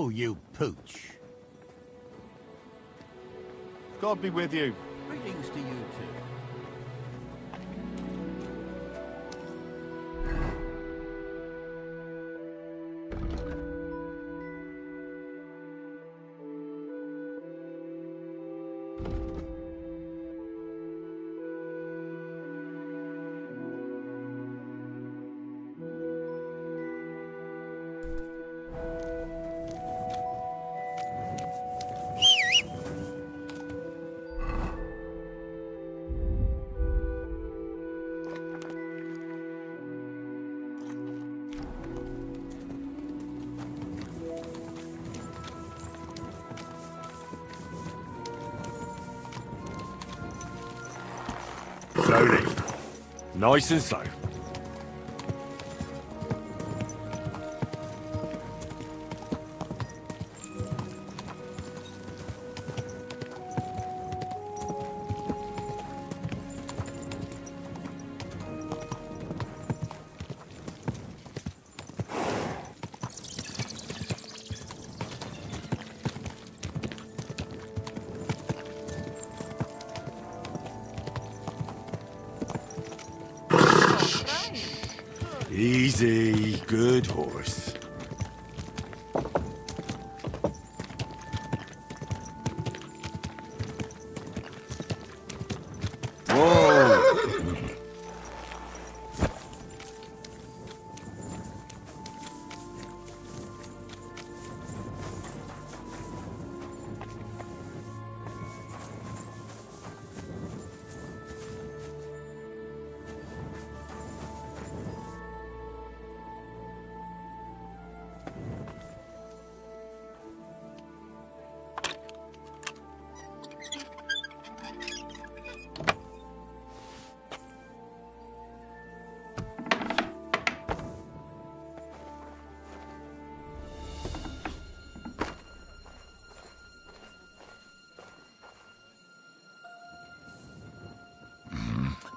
Oh, you pooch. God be with you. Greetings to you too. Slowly. Nice and slow. Easy, good horse. Whoa!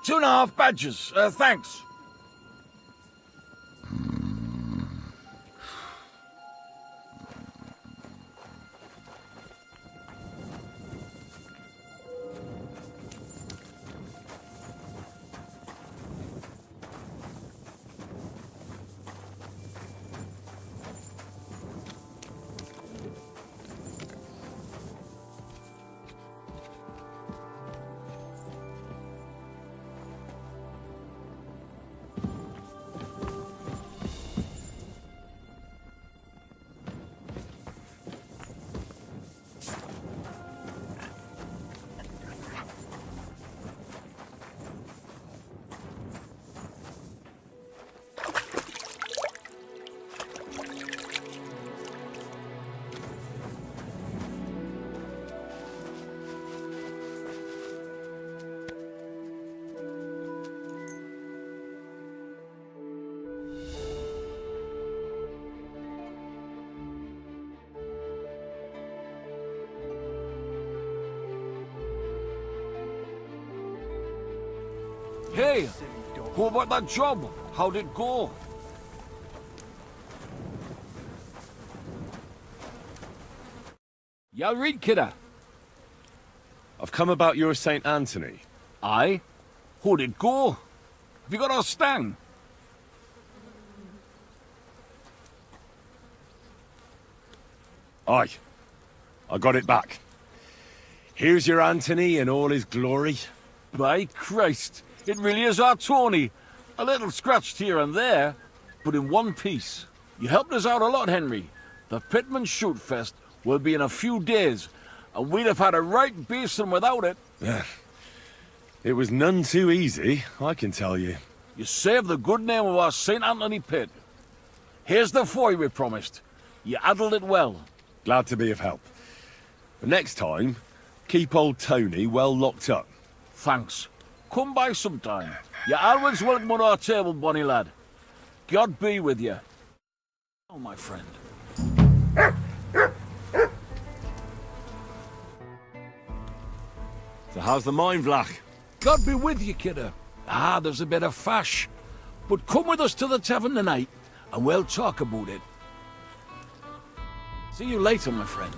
Two and a half badges, thanks. Hey, what about that job? How'd it go? Yeah, read, kidder. I've come about your St. Anthony. Aye? How'd it go? Have you got our stang? Aye. I got it back. Here's your Anthony in all his glory. By Christ, it really is our Tony. A little scratched here and there, but in one piece. You helped us out a lot, Henry. The Pitman Shoot Fest will be in a few days, and we'd have had a right basin without it. It was none too easy, I can tell you. You saved the good name of our St. Anthony pit. Here's the foy we promised. You handled it well. Glad to be of help. But next time, keep old Tony well locked up. Thanks. Come by sometime. You're always welcome on our table, bonny lad. God be with you. Oh, my friend. So how's the mine, Vlach? God be with you, kidder. Ah, there's a bit of fash. But come with us to the tavern tonight, and we'll talk about it. See you later, my friend.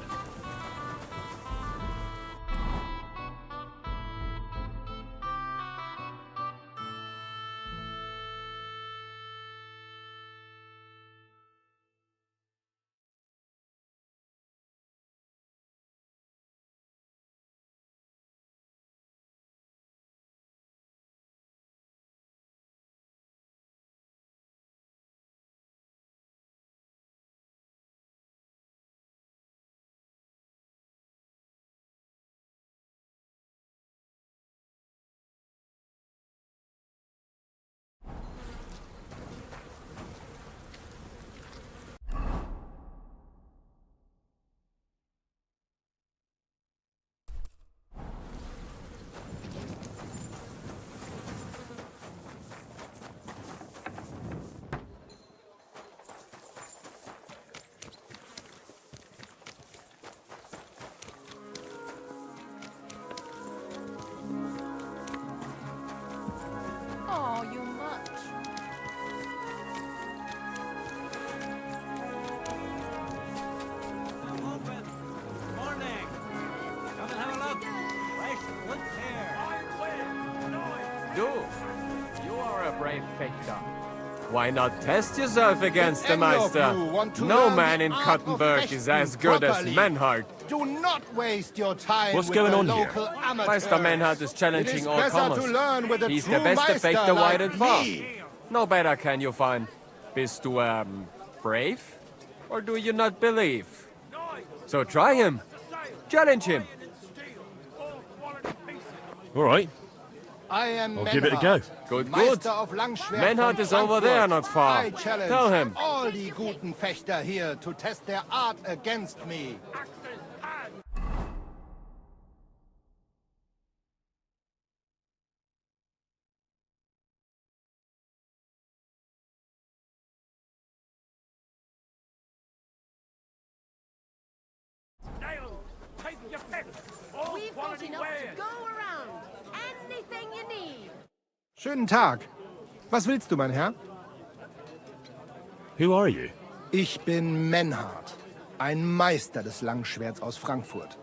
Oh, you much. Open. Morning. Come and have a look. Fresh woods here. Du, you are a brave fechter. Why not test yourself against the If any of Meister? you want to No learn man the in art of Kottenberg is as fechten good as properly, Menhart. Do not waste your time What's with going the on here? local amateurs. Meister Menhart is challenging It is all better comers. to learn with a He's true der beste Meister Fechter wide like and far. me. No better can you find. Bist du, brave? Or do you not believe? So try him. Challenge him. All right. I am I'll give it a go. Good, Meister good. of Langschwert Menhart von is over Frankfurt. there, not far. I challenge Tell him. all die guten Fechter here to test their art against me. We've got enough to go around. Anything you need. Schönen Tag. Was willst du, mein Herr? Who are you? Ich bin Menhart, ein Meister des Langschwerts aus Frankfurt.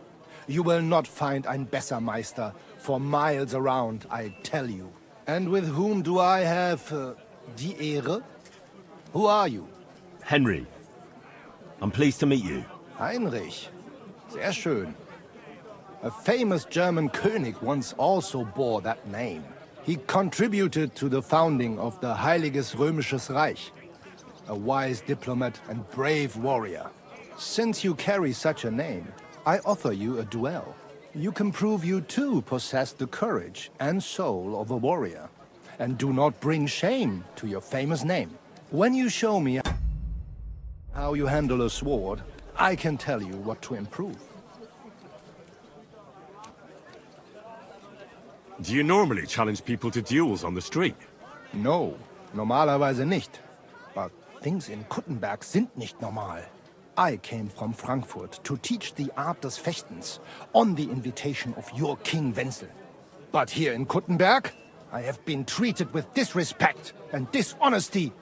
You will not find ein besser Meister for miles around, I tell you. And with whom do I have die Ehre? Who are you? Henry. I'm pleased to meet you. Heinrich. Sehr schön. A famous German König once also bore that name. He contributed to the founding of the Heiliges Römisches Reich. A wise diplomat and brave warrior. Since you carry such a name, I offer you a duel. You can prove you too possess the courage and soul of a warrior. And do not bring shame to your famous name. When you show me how you handle a sword, I can tell you what to improve. Do you normally challenge people to duels on the street? No, normalerweise nicht. But things in Kuttenberg sind nicht normal. I came from Frankfurt to teach the art des Fechtens on the invitation of your King Wenzel. But here in Kuttenberg, I have been treated with disrespect and dishonesty.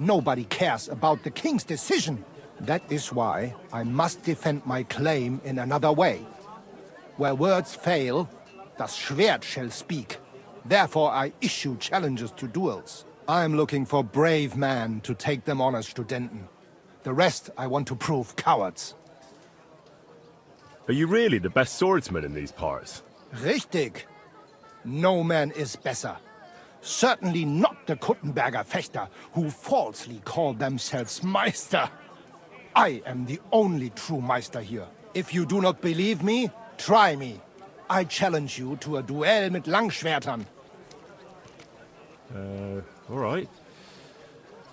Nobody cares about the king's decision. That is why I must defend my claim in another way. Where words fail, das Schwert shall speak. Therefore I issue challenges to duels. I am looking for brave men to take them on as Studenten. The rest I want to prove cowards. Are you really the best swordsman in these parts? Richtig. No man is better. Certainly not the Kuttenberger Fechter, who falsely call themselves Meister. I am the only true Meister here. If you do not believe me, try me. I challenge you to a duel mit Langschwertern. All right.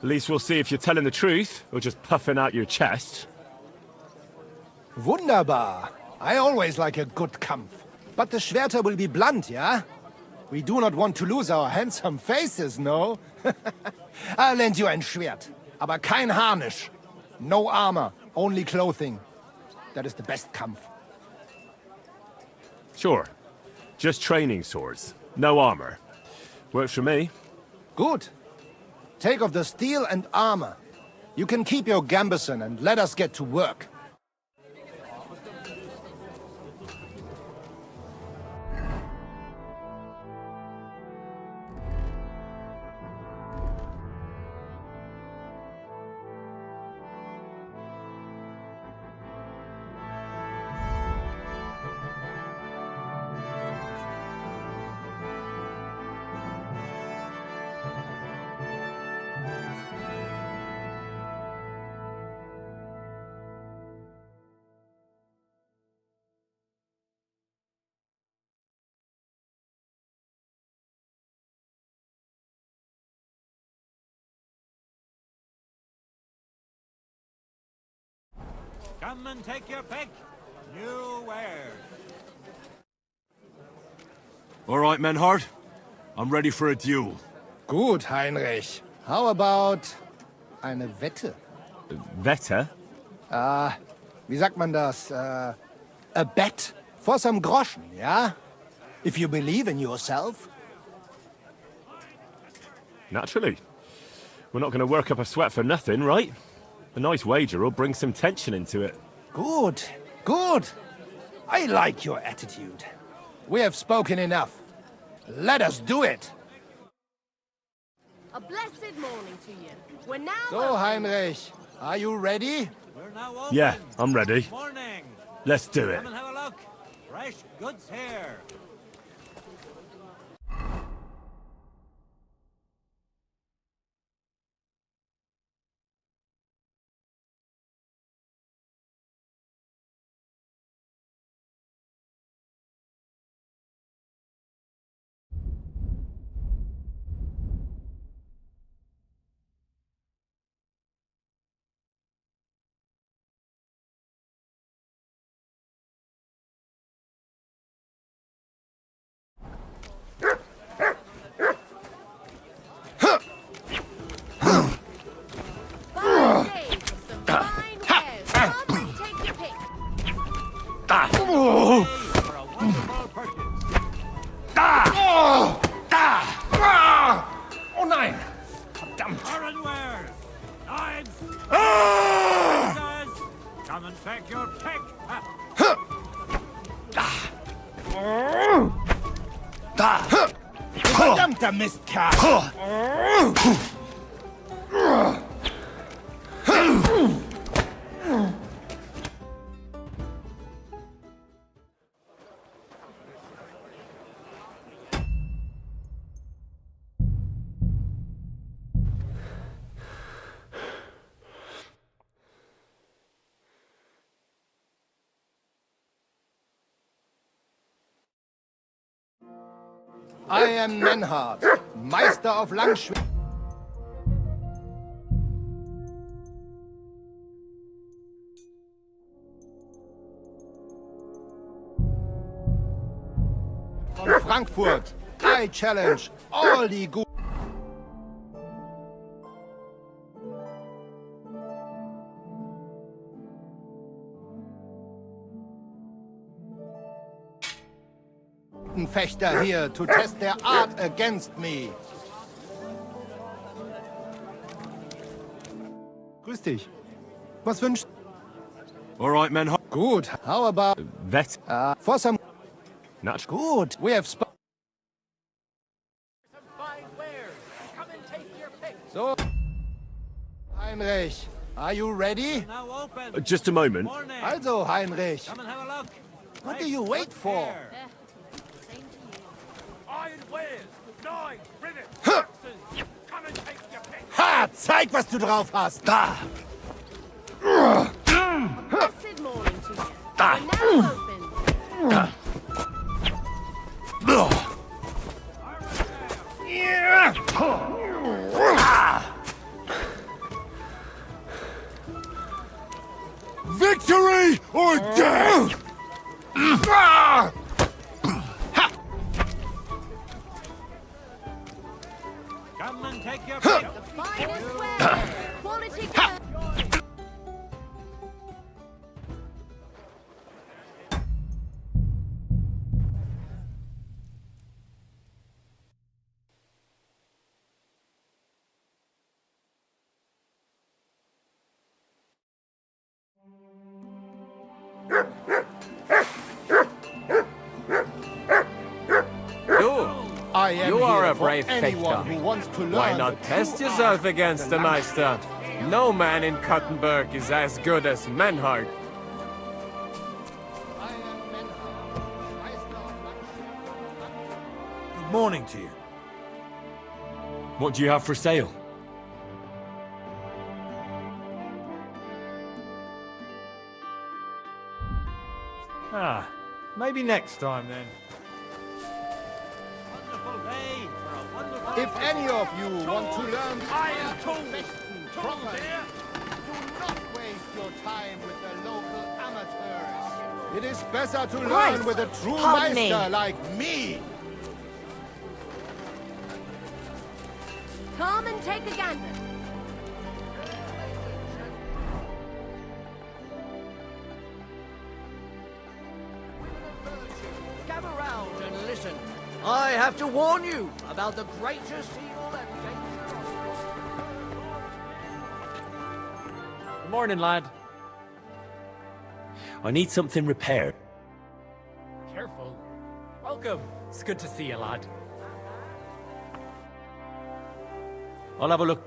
At least we'll see if you're telling the truth or just puffing out your chest. Wunderbar. I always like a good Kampf. But the Schwerter will be blunt, yeah? We do not want to lose our handsome faces, no? I'll lend you ein Schwert. Aber kein Harnisch. No armor, only clothing. That is the best Kampf. Sure. Just training swords. No armor. Works for me. Good. Take off the steel and armor. You can keep your gambeson and let us get to work. Come and take your pick. New wares. All right, Menhard. I'm ready for a duel. Gut, Heinrich. How about eine Wette? Wette? Wie sagt man das? A bet for some Groschen, yeah? If you believe in yourself. Naturally. We're not going to work up a sweat for nothing, right? A nice wager will bring some tension into it. Good, good. I like your attitude. We have spoken enough. Let us do it. A blessed morning to you. We're now So, open. Heinrich, are you ready? We're now open. Yeah, I'm ready. Morning. Let's do it. Come and have a look. Fresh goods here. Fine day for some fine wares. Come and take your pick. For a wonderful purchase. Oh nein! Verdammt! Foreign wares. Knives. Scissors. Come and take your pick. Verdammter Mistkerl! I am Menhard, Meister of Langschwert. From Frankfurt, I challenge all the good. Fechter here to test their art against me. Grüß dich. Was wünscht? All right, Menhard. Gut. How about Wette? for some? Natural. Good. We have spoken. Fine wares. Come and take your pick. So, Heinrich, are you ready? Now open. Just a moment. Morning. Also, Heinrich, Come and have a look. what do Fresh you wait goods for? here. Same to you. Iron wares. Knives. Rivets. Axes. Come and take your pick. Ha! Zeig, was du drauf hast. Da! Blessed morning to you. We're now open. Victory or death! Come and take your pick. The finest wares. Quality goods. I am You are here a for brave anyone fechter. who wants to learn. Why the not true test art yourself of against the Meister? No man in Kuttenberg is as good as Menhard. I am Menhard, Meister of Langschwert. Good morning to you. What do you have for sale? Maybe next time then. Wonderful day for a wonderful If any of you want to learn the Iron art of tools. fechten properly, do not waste your time with the local It is better to Right. learn with a true Pardon me. meister like me. Come and take a gander. Gather round and listen. I have to warn you about the greatest evil and danger of... Good morning, lad. I need something repaired. Careful. Welcome. It's good to see you, lad. I'll have a look.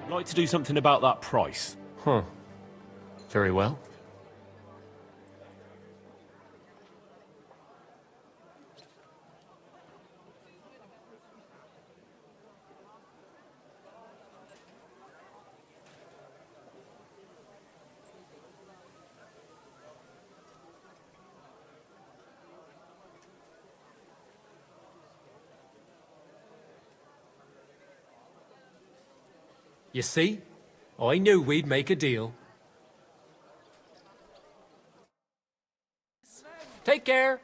I'd like to do something about that price. Huh. Very well. You see? I knew we'd make a deal. Take care.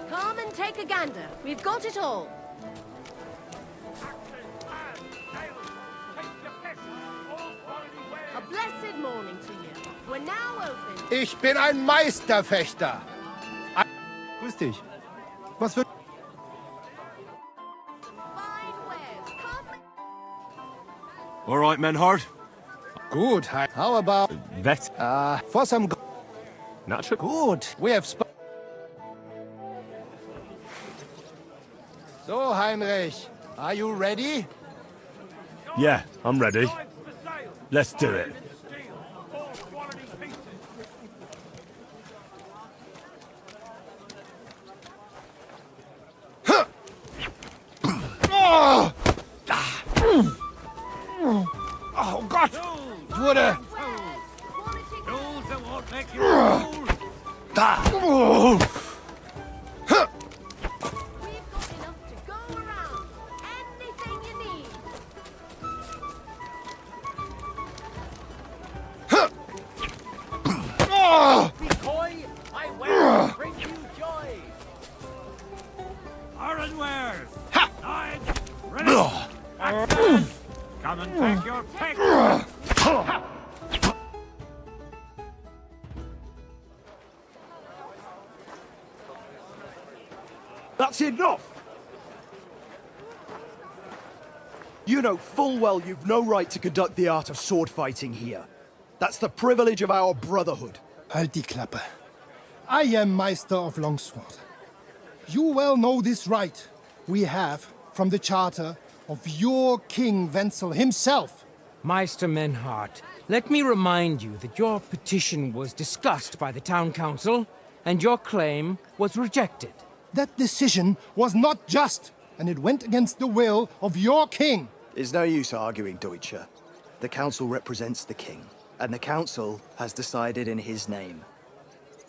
Come and take a gander. We've got it all. A blessed morning. Ich bin ein Meisterfechter. Grüß dich. Was für... Fine wares. Come. All right, Menhard. Gut. How about... Vet. For some... Natural. Gut. We have... So, Heinrich. Are you ready? Yeah, I'm ready. Let's do it. Oh Gott! Wurde... Tools that won't make you old. Da! We've got enough to go around. Anything you need. Toy, my wares bring you joy. Iron wares. Knives. Ready. Axes. Come and take your pick. That's enough! You know full well you've no right to conduct the art of sword fighting here. That's the privilege of our brotherhood. Halt die Klappe. I am Meister of Longsword. You well know this right we have from the charter of your King Wenzel himself. Meister Menhart, let me remind you that your petition was discussed by the town council, and your claim was rejected. That decision was not just, and it went against the will of your king. It's no use arguing, Deutscher. The council represents the king, and the council has decided in his name.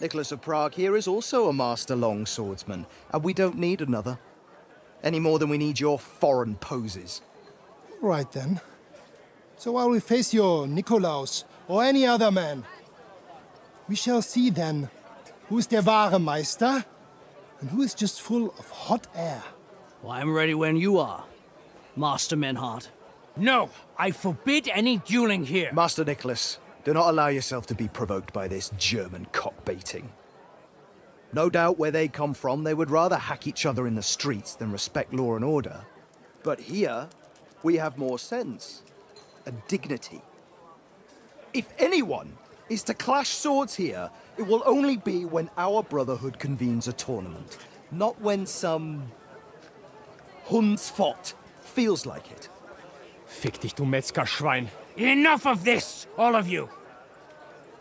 Nicholas of Prague here is also a master longswordsman, and we don't need another. Any more than we need your foreign poses. Right then. So I will face your Nikolaus or any other man. We shall see then who is der wahre Meister and who is just full of hot air. Well, I'm ready when you are, Master Menhart. No, I forbid any dueling here. Master Nicholas, do not allow yourself to be provoked by this German cock-baiting. No doubt where they come from, they would rather hack each other in the streets than respect law and order. But here, we have more sense and dignity. If anyone is to clash swords here, it will only be when our brotherhood convenes a tournament, not when some Hundsfott feels like it. Fick dich, du Metzgerschwein. Enough of this, all of you!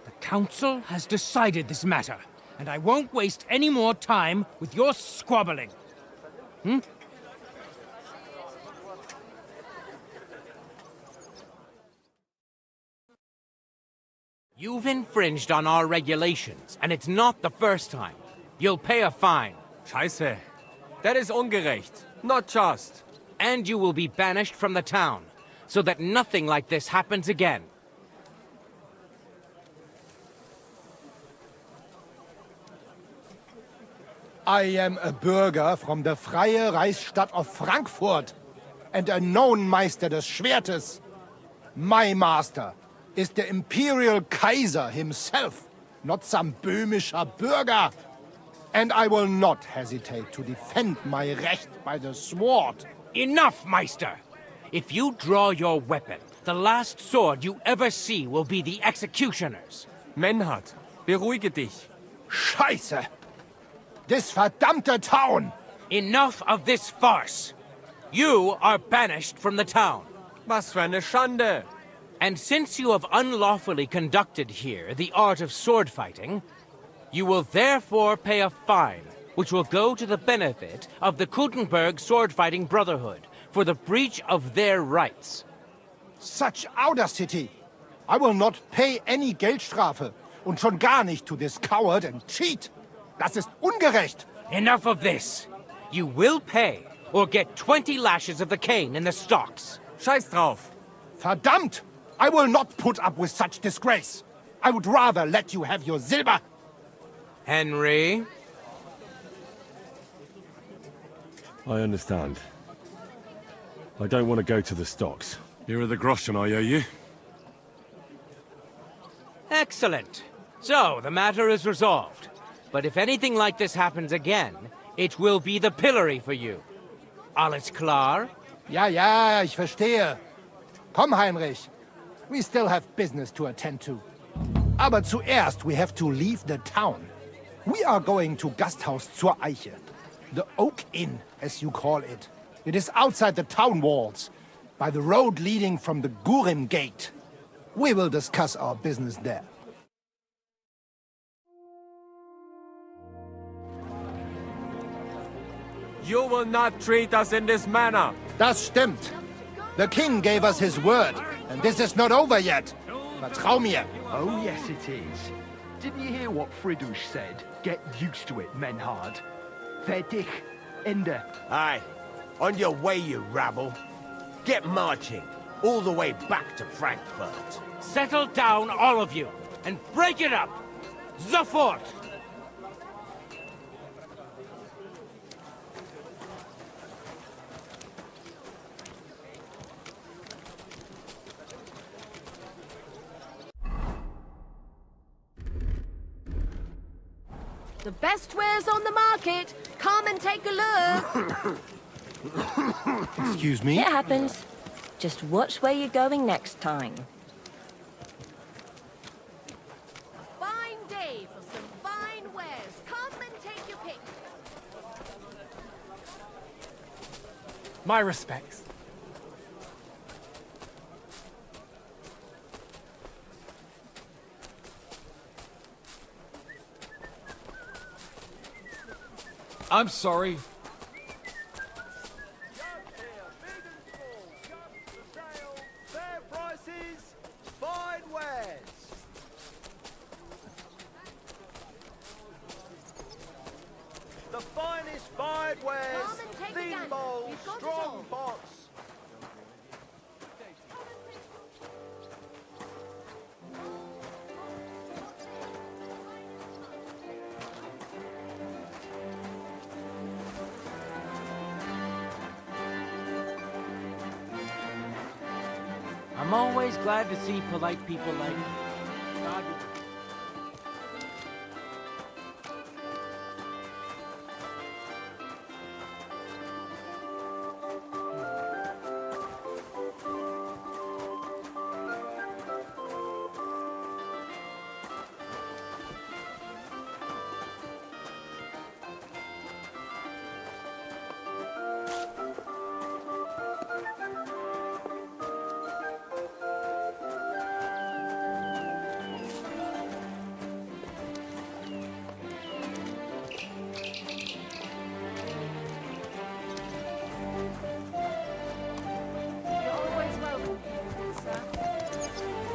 The council has decided this matter, and I won't waste any more time with your squabbling. You've infringed on our regulations, and it's not the first time. You'll pay a fine. Scheiße. That is ungerecht. Not just. And you will be banished from the town, so that nothing like this happens again. I am a Bürger from the Freie Reichsstadt of Frankfurt and a known Meister des Schwertes. My master is the Imperial Kaiser himself, not some böhmischer Bürger. And I will not hesitate to defend my Recht by the sword. Enough, Meister! If you draw your weapon, the last sword you ever see will be the executioner's. Menhart, beruhige dich. Scheiße! This verdammte Town! Enough of this farce! You are banished from the town. Was für eine Schande! And since you have unlawfully conducted here the art of sword fighting, you will therefore pay a fine, which will go to the benefit of the Kuttenberg Sword-Fighting Brotherhood for the breach of their rights. Such audacity! I will not pay any Geldstrafe und schon gar nicht to this coward and cheat. Das ist ungerecht. Enough of this. You will pay or get 20 lashes of the cane in the stocks. Scheiß drauf. Verdammt! I will not put up with such disgrace. I would rather let you have your silber. Henry? I understand. I don't want to go to the stocks. Here are the groschen I owe you. Excellent. So, the matter is resolved. But if anything like this happens again, it will be the pillory for you. Alles klar? Ja, ja, ich verstehe. Komm, Heinrich. We still have business to attend to. Aber zuerst, we have to leave the town. We are going to Gasthaus zur Eiche. The Oak Inn, as you call it. It is outside the town walls, by the road leading from the Gurim Gate. We will discuss our business there. You will not treat us in this manner. Das stimmt. The king gave us his word, and this is not over yet. Vertrau mir. Oh, yes, it is. Didn't you hear what Fridush said? Get used to it, Menhard. Fertig. Ende. Aye. On your way, you rabble. Get marching. All the way back to Frankfurt. Settle down, all of you, and break it up! Sofort! The best wares on the market. Come and take a look. Excuse me? It happens. Just watch where you're going next time. Fine day for some fine wares. Come and take your pick. My respects. I'm sorry. Fair prices, fine wares. The finest fine wares, Come and take a thin gander. bowls, We've got it strong all. pots. I'm always glad to see polite people like you. God be- You're always welcome here, sir.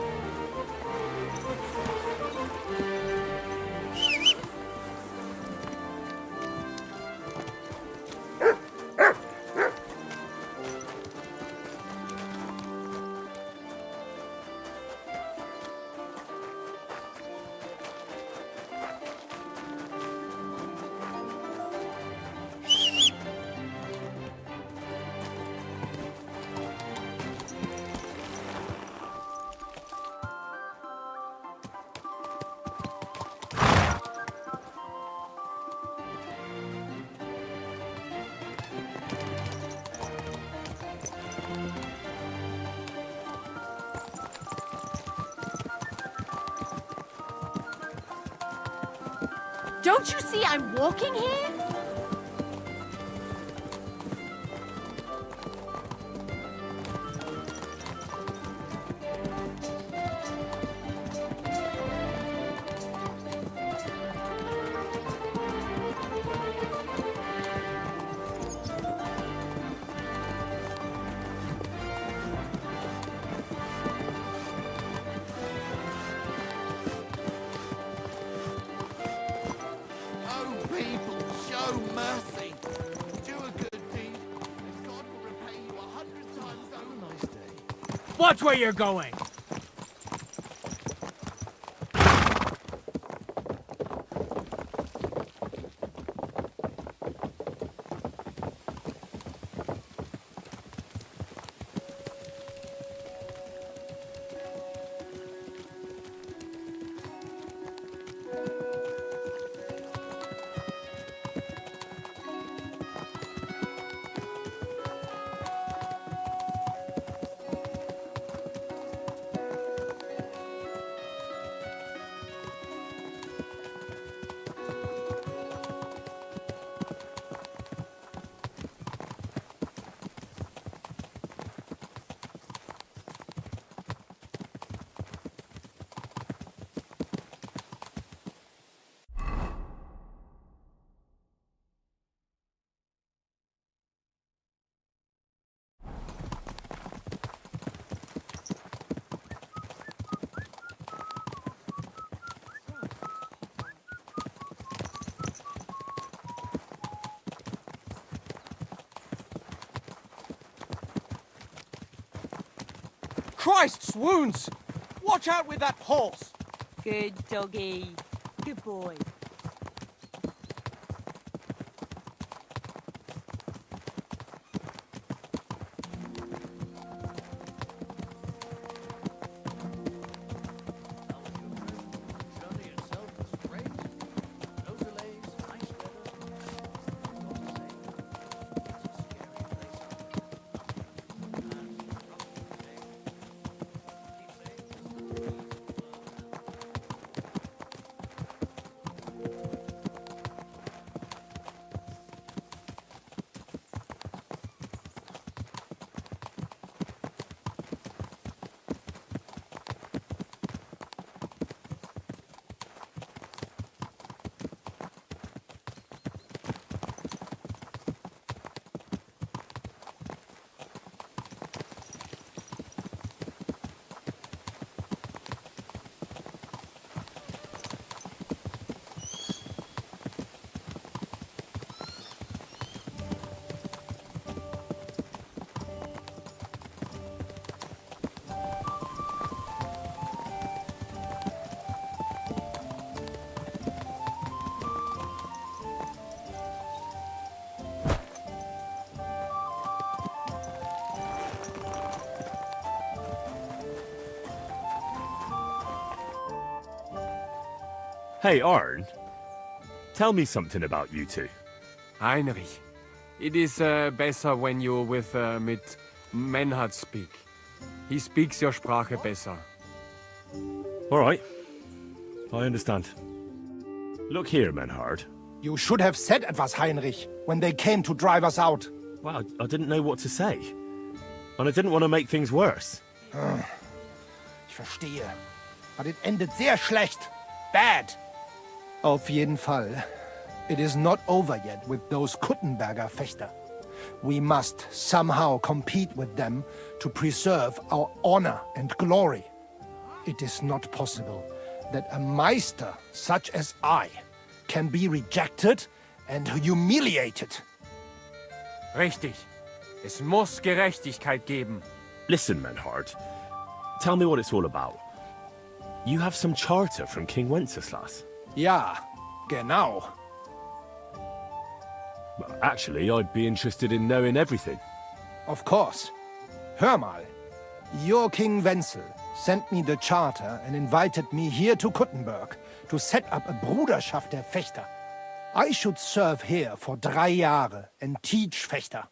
Don't you see I'm walking here? Oh, people, show mercy. Do a good deed, and God will repay you 100 times over. Nice day. Watch where you're going! Christ's wounds! Watch out with that horse! Good doggy. Good boy. Hey, Arn. Tell me something about you two. Heinrich, it is besser when you with mit Menhard speak. He speaks your Sprache besser. All right. I understand. Look here, Menhard. You should have said etwas, Heinrich, when they came to drive us out. Well, I didn't know what to say. And I didn't want to make things worse. Ich verstehe. But it ended sehr schlecht. Bad. Auf jeden Fall. It is not over yet with those Kuttenberger Fechter. We must somehow compete with them to preserve our honor and glory. It is not possible that a Meister such as I can be rejected and humiliated. Richtig. Es muss Gerechtigkeit geben. Listen, Menhard. Tell me what it's all about. You have some charter from King Wenceslas. Ja, genau. Well, actually, I'd be interested in knowing everything. Of course. Hör mal. Your King Wenzel sent me the charter and invited me here to Kuttenberg to set up a Bruderschaft der Fechter. I should serve here for 3 Jahre and teach Fechter.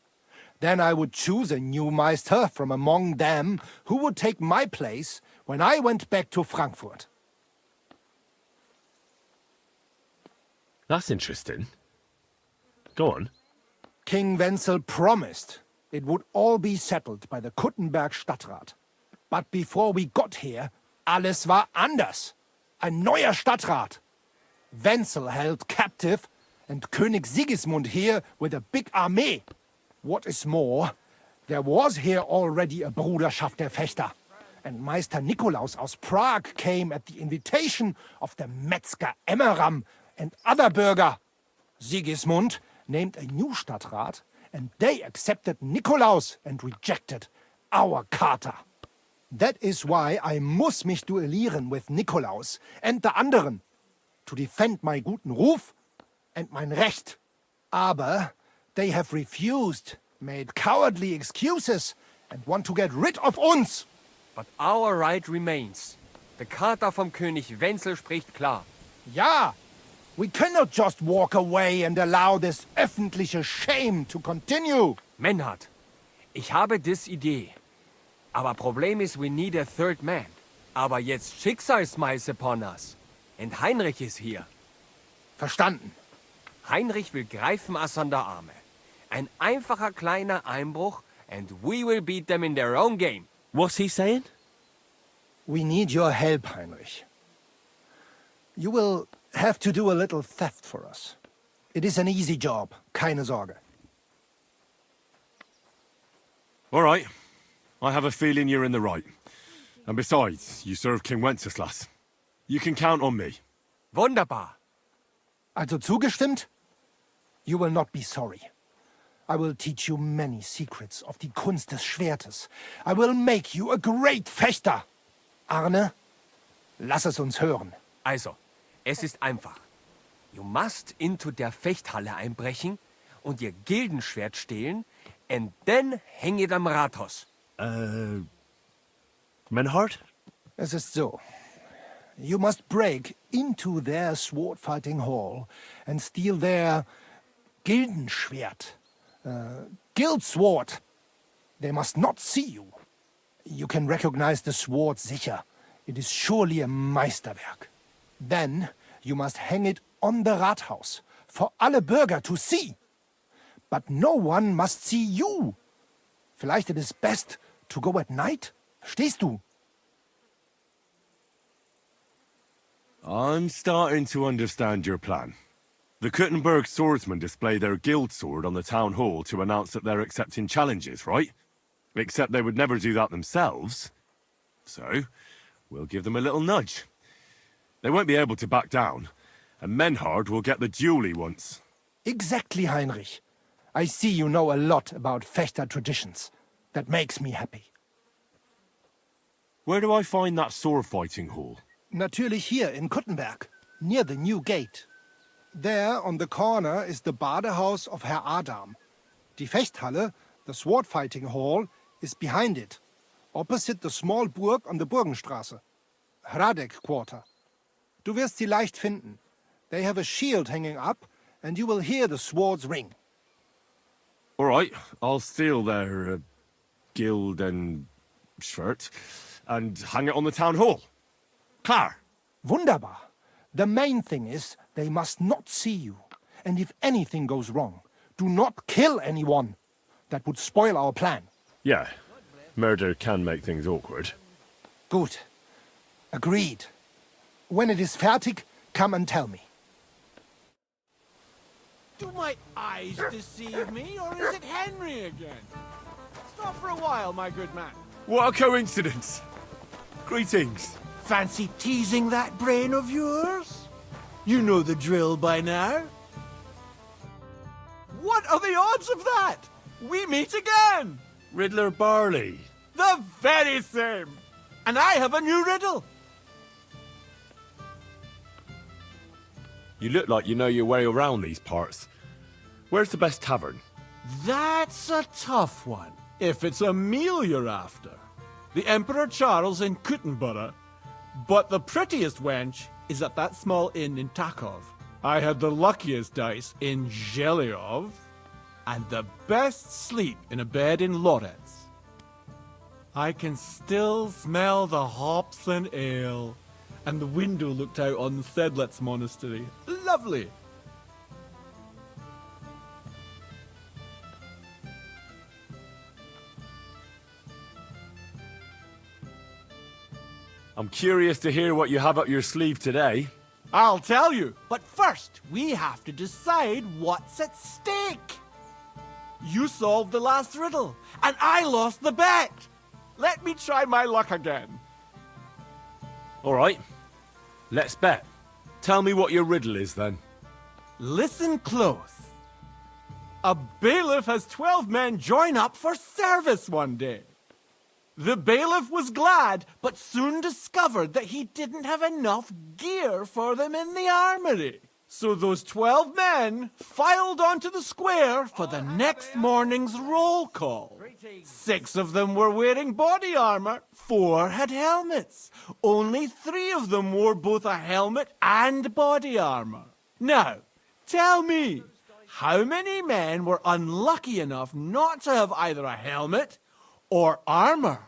Then I would choose a new Meister from among them who would take my place when I went back to Frankfurt. That's interesting. Go on. King Wenzel promised it would all be settled by the Kuttenberg Stadtrat. But before we got here, alles war anders. Ein neuer Stadtrat. Wenzel held captive and König Sigismund here with a big army. What is more, there was here already a Bruderschaft der Fechter. And Meister Nikolaus aus Prague came at the invitation of the Metzger Emmeram and other burger. Sigismund named a new Stadtrat, and they accepted Nikolaus and rejected our Charter. That is why I muss mich duellieren with Nikolaus and the anderen, to defend my guten Ruf and mein Recht. Aber they have refused, made cowardly excuses, and want to get rid of uns. But our right remains. The Charta vom König Wenzel spricht klar. Ja, we cannot just walk away and allow this öffentliche shame to continue. Menhard, ich habe dis Idee. Aber Problem ist, we need a third man. Aber jetzt Schicksalsschmeiß upon us. And Heinrich is here. Verstanden. Heinrich will greifen us an der Arme. Ein einfacher kleiner Einbruch and we will beat them in their own game. What's he saying? We need your help, Heinrich. You will have to do a little theft for us. It is an easy job, keine Sorge. All right. I have a feeling you're in the right. And besides, you serve King Wenceslas. You can count on me. Wunderbar. Also zugestimmt? You will not be sorry. I will teach you many secrets of die Kunst des Schwertes. I will make you a great Fechter. Arne, lass es uns hören. Also, es ist einfach. You must into der Fechthalle einbrechen und ihr Gildenschwert stehlen and then hang it am Rathaus. Menhard? Es ist so. You must break into their sword-fighting hall and steal their Gildenschwert. Guild sword. They must not see you. You can recognize the sword sicher. It is surely a Meisterwerk. Then you must hang it on the Rathaus for alle Bürger to see. But no one must see you. Vielleicht it is best to go at night? Verstehst du? I'm starting to understand your plan. The Kuttenberg swordsmen display their guild sword on the town hall to announce that they're accepting challenges, right? Except they would never do that themselves. So, we'll give them a little nudge. They won't be able to back down, and Menhard will get the duel he wants. Exactly, Heinrich. I see you know a lot about Fechter traditions. That makes me happy. Where do I find that sword-fighting hall? Natürlich hier in Kuttenberg, near the new gate. There, on the corner, is the Badehaus of Herr Adam. Die Fechthalle, the sword-fighting hall, is behind it, opposite the small Burg on the Burgenstraße. Hradek Quarter. Du wirst sie leicht finden. They have a shield hanging up, and you will hear the swords ring. All right, I'll steal their guild and shirt and hang it on the town hall. Klar. Wunderbar. The main thing is they must not see you. And if anything goes wrong, do not kill anyone. That would spoil our plan. Yeah, murder can make things awkward. Gut. Agreed. When it is fertig, come and tell me. Do my eyes deceive me, or is it Henry again? Stop for a while, my good man. What a coincidence. Greetings. Fancy teasing that brain of yours? You know the drill by now. What are the odds of that? We meet again! Riddler Barley. The very same! And I have a new riddle. You look like you know your way around these parts. Where's the best tavern? That's a tough one. If it's a meal you're after. The Emperor Charles in Kuttenborough. But the prettiest wench is at that small inn in Takov. I had the luckiest dice in Zhelyov. And the best sleep in a bed in Lorets. I can still smell the hops and ale. And the window looked out on the Sedlets Monastery. Lovely. I'm curious to hear what you have up your sleeve today. I'll tell you, but first we have to decide what's at stake. You solved the last riddle, and I lost the bet. Let me try my luck again. All right, let's bet. Tell me what your riddle is then. Listen close. A bailiff has 12 men join up for service one day. The bailiff was glad, but soon discovered that he didn't have enough gear for them in the armory. So those 12 men filed onto the square for the next morning's roll call. 6 of them were wearing body armor, 4 had helmets. Only 3 of them wore both a helmet and body armor. Now, tell me, how many men were unlucky enough not to have either a helmet or armor?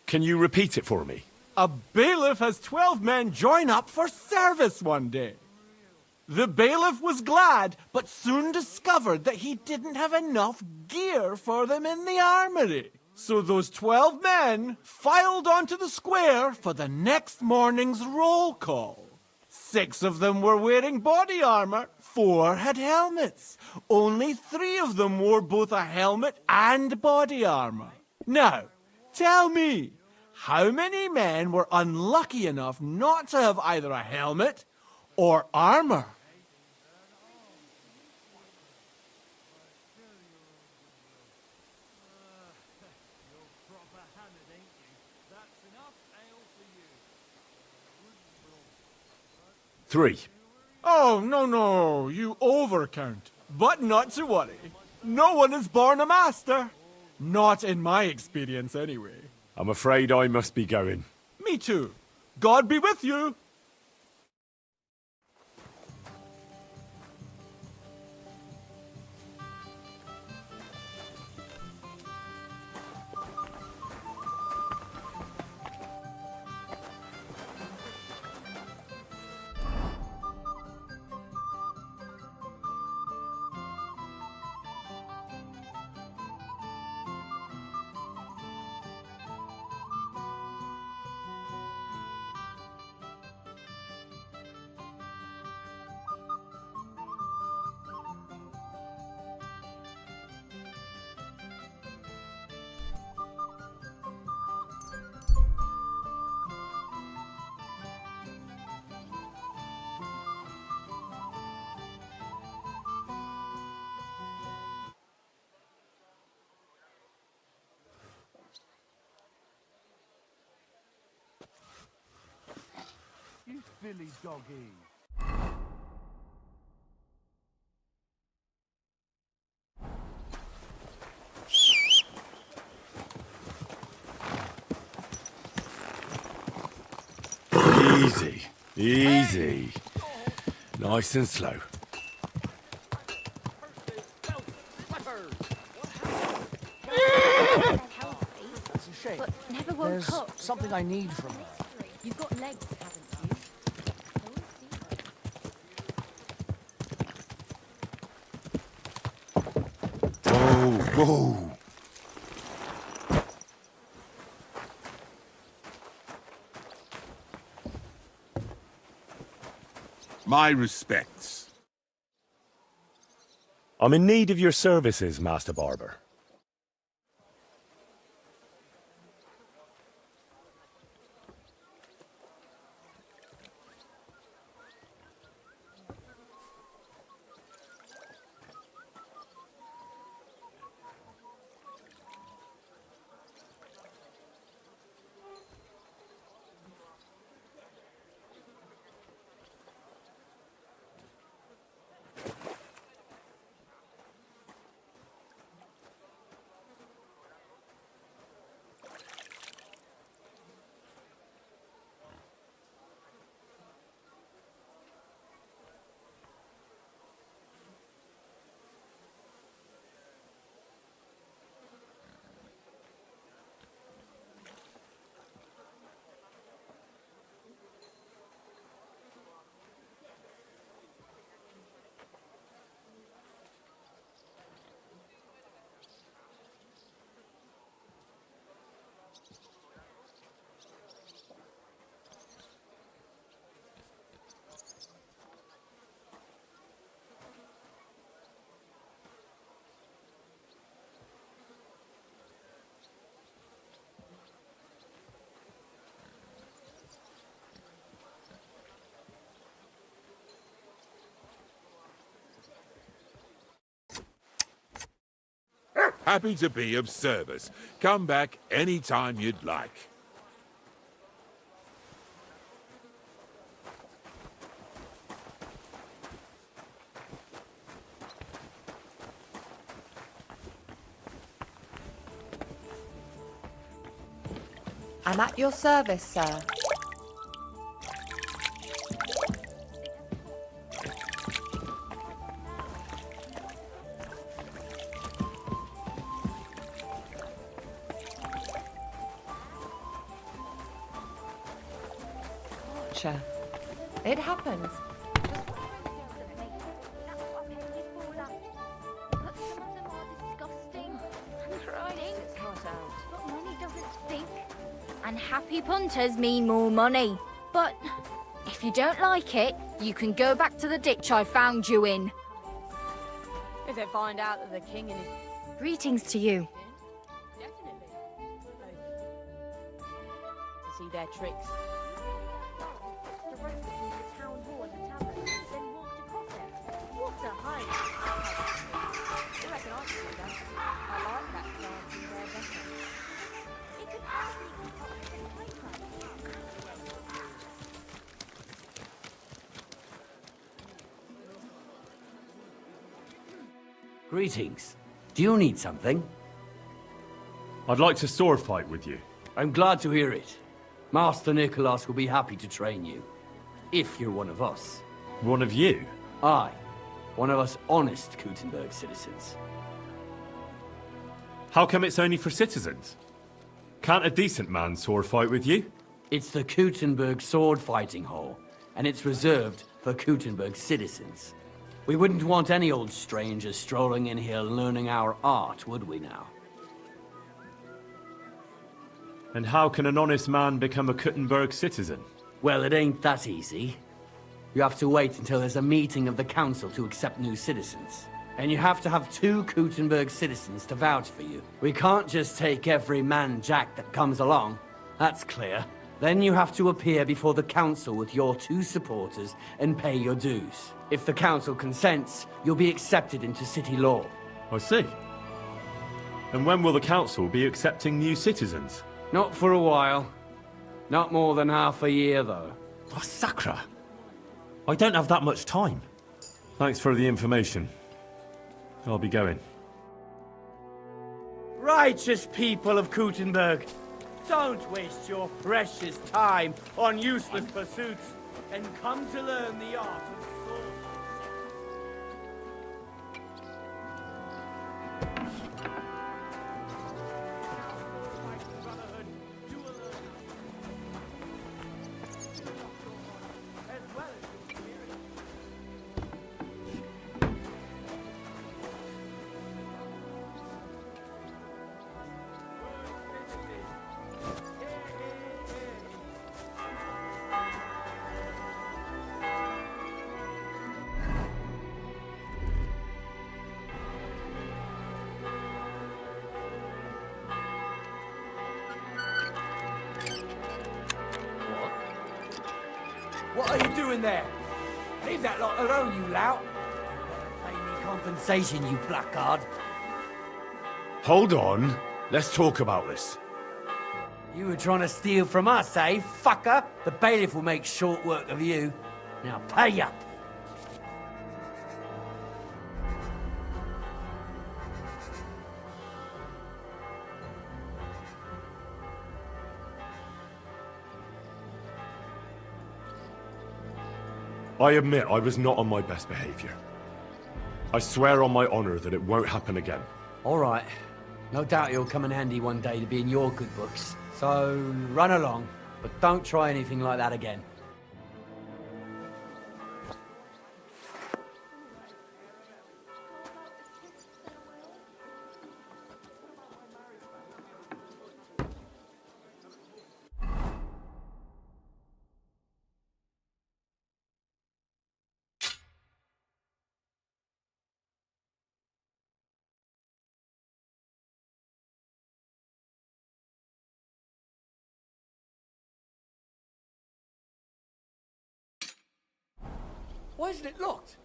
Can you repeat it for me? A bailiff has 12 men join up for service one day. The bailiff was glad, but soon discovered that he didn't have enough gear for them in the armory. So those 12 men filed onto the square for the next morning's roll call. 6 of them were wearing body armor, 4 had helmets. Only 3 of them wore both a helmet and body armor. Now, tell me, How many men were unlucky enough not to have either a helmet or armor? Three. Oh, no, you overcount. But not to worry. No one is born a master. Not in my experience, anyway. I'm afraid I must be going. Me too. God be with you. You silly doggy. Easy. Easy. Nice and slow. That's a shame. But never woke There's up. something I need from her. You've got legs, haven't you? Whoa. My respects. I'm in need of your services, Master Barber. Happy to be of service. Come back any time you'd like. I'm at your service, sir. Torture. It happens. And happy punters mean more money. But if you don't like it, you can go back to the ditch I found you in. If they find out that the king and his... Greetings to you. see their tricks. Directly from the town hall and the tavern, then walked across it. What a hike! I reckon I could do that. I like that dancing there better. It could hardly keep up with the paper. Greetings. Do you need something? I'd like to sword fight with you. I'm glad to hear it. Master Nicholas will be happy to train you. If you're one of us. One of you? Aye. One of us honest Kuttenberg citizens. How come it's only for citizens? Can't a decent man sword fight with you? It's the Kuttenberg sword fighting hall, and it's reserved for Kuttenberg citizens. We wouldn't want any old strangers strolling in here learning our art, would we now? And how can an honest man become a Kuttenberg citizen? Well, it ain't that easy. You have to wait until there's a meeting of the council to accept new citizens. And you have to have 2 Kuttenberg citizens to vouch for you. We can't just take every man jack that comes along. That's clear. Then you have to appear before the council with your 2 supporters and pay your dues. If the council consents, you'll be accepted into city law. I see. And when will the council be accepting new citizens? Not for a while. Not more than half a year, though. Oh, Sacra! I don't have that much time. Thanks for the information. I'll be going. Righteous people of Kuttenberg, don't waste your precious time on useless pursuits and come to learn the art of sword. What are you doing there? Leave that lot alone, you lout. Pay me compensation, you blackguard. Hold on. Let's talk about this. You were trying to steal from us, eh, fucker? The bailiff will make short work of you. Now pay up. I admit I was not on my best behavior. I swear on my honor that it won't happen again. All right. No doubt it'll come in handy one day to be in your good books. So, run along, but don't try anything like that again. Why isn't it locked?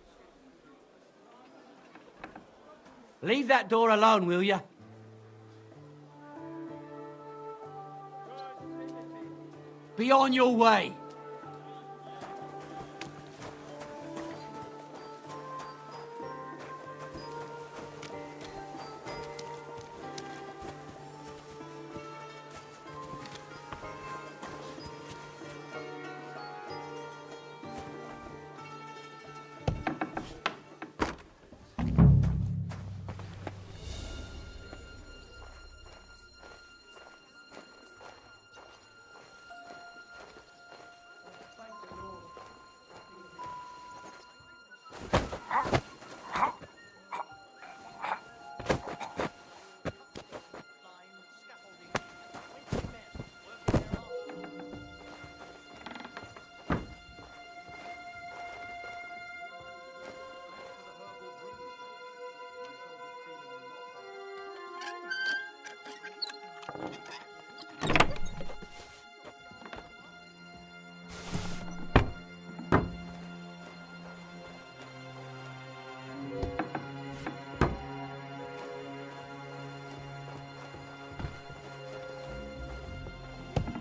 Leave that door alone, will ya? Be on your way.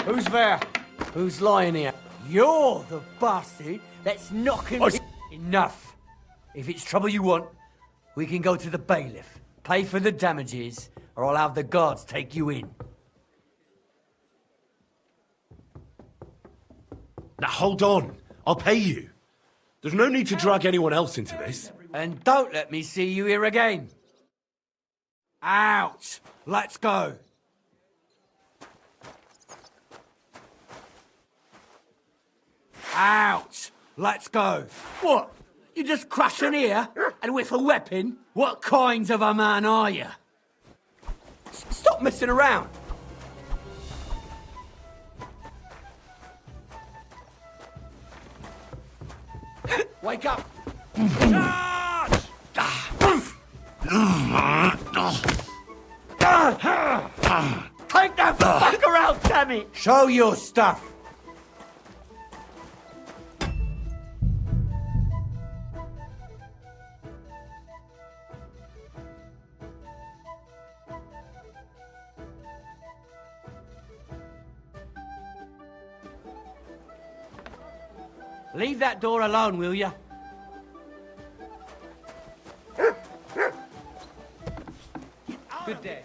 Who's there? Who's lying here? You're the bastard that's knocking me. Enough. If it's trouble you want, we can go to the bailiff, pay for the damages, or I'll have the guards take you in. Now hold on. I'll pay you. There's no need to drag anyone else into this. And don't let me see you here again. Out! Let's go! Out! Let's go! What? You just crashing here? And with a weapon? What kinds of a man are you? Stop messing around! Wake up! Take that fucker out, damn it! Show your stuff! Leave that door alone, will ya? Good day.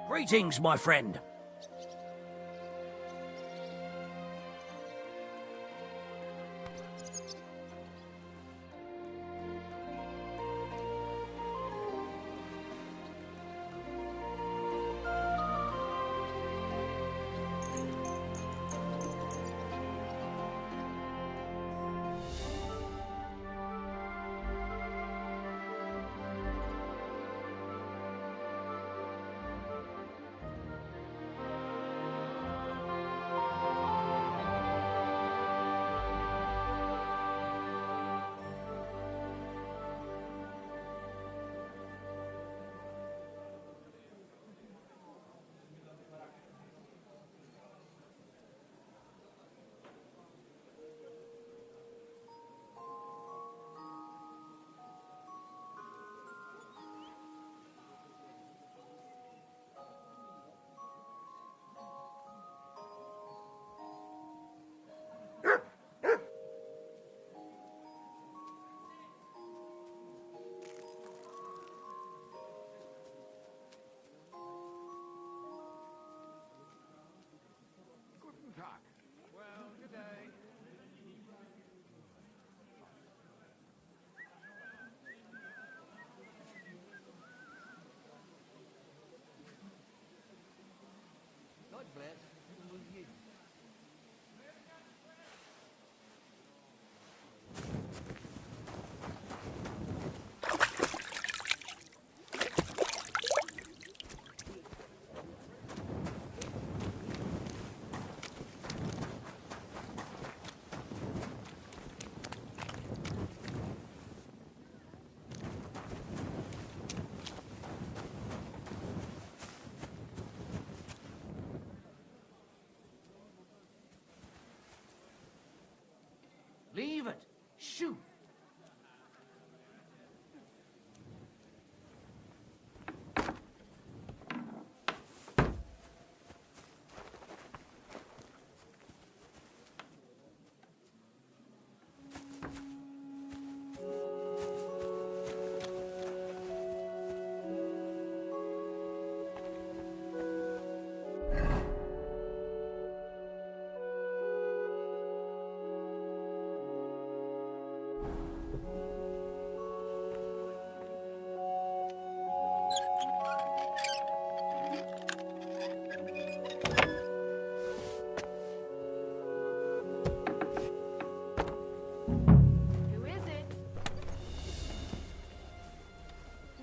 Greetings, my friend. Leave it. Shoot.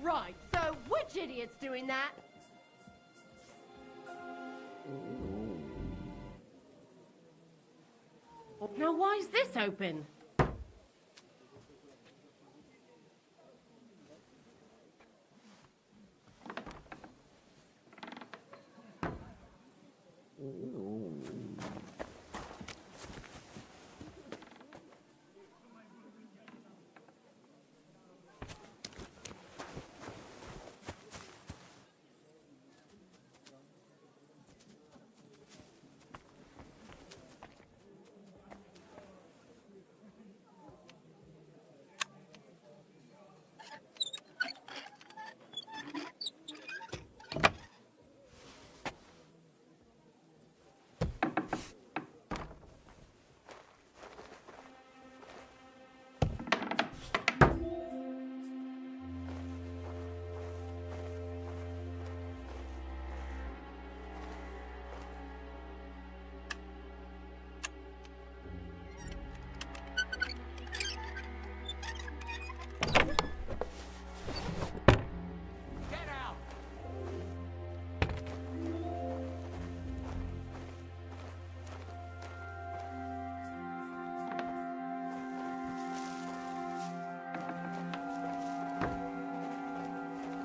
Right, so which idiot's doing that? Now why is this open?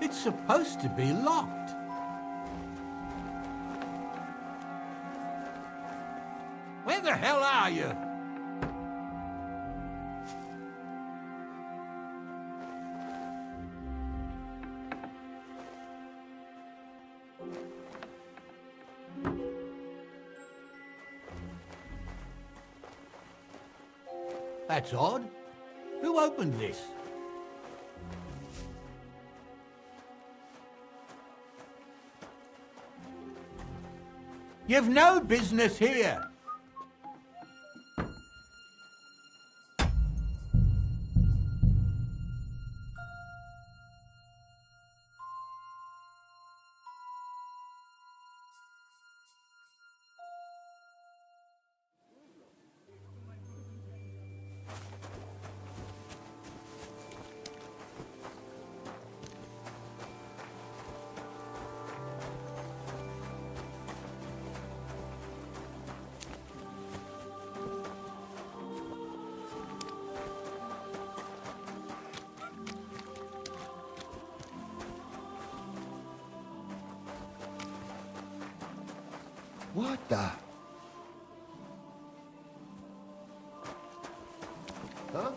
It's supposed to be locked. Where the hell are you? That's odd. Who opened this? You've no business here. What the? Huh?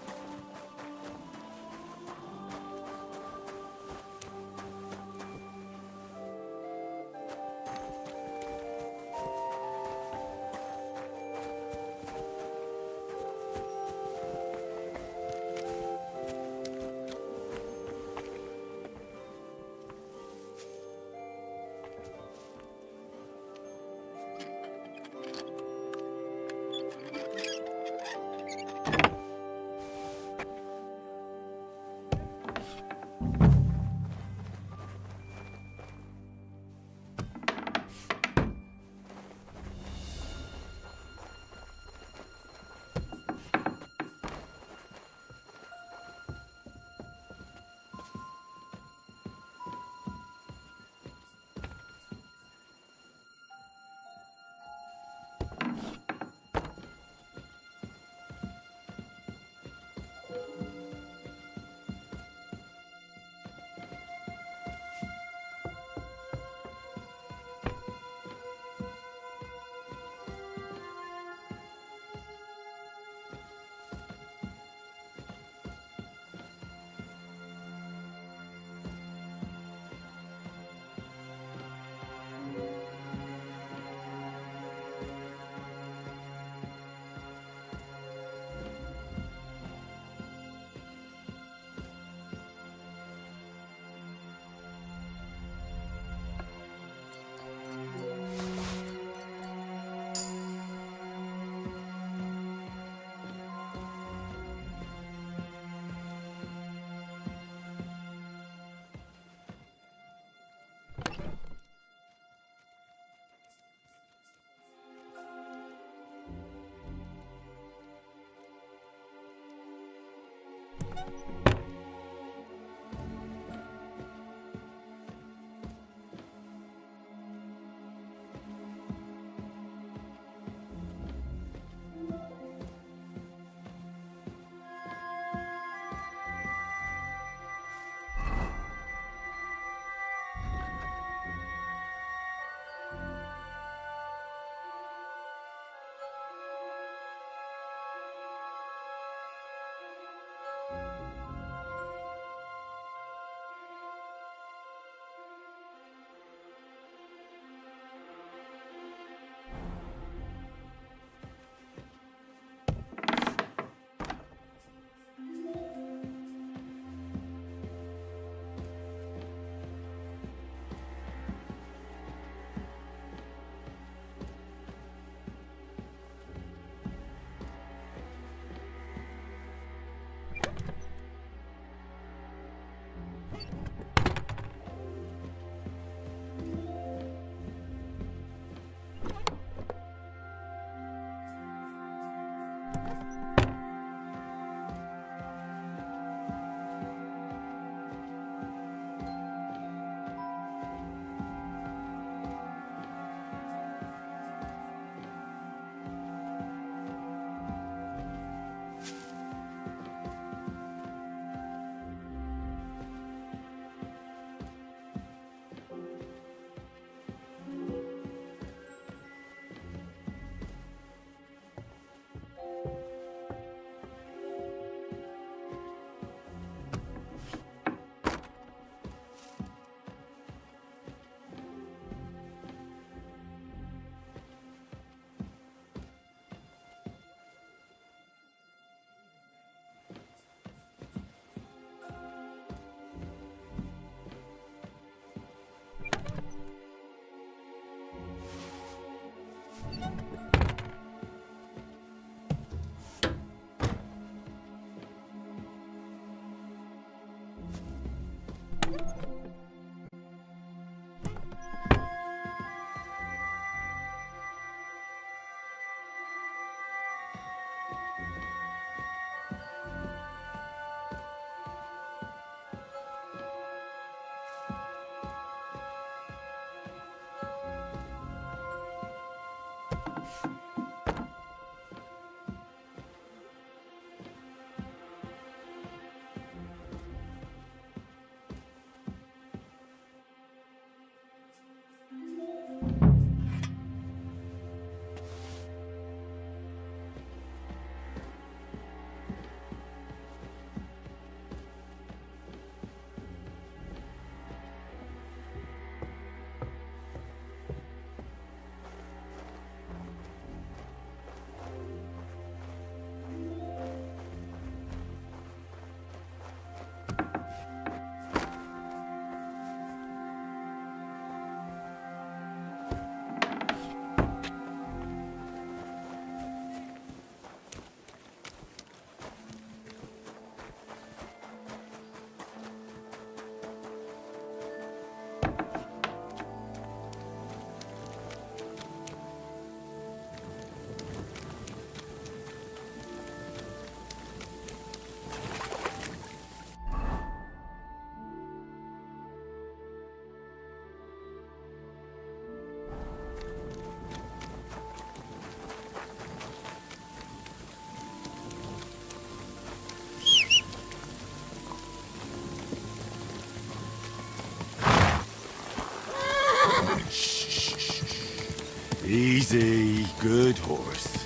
Easy, good horse.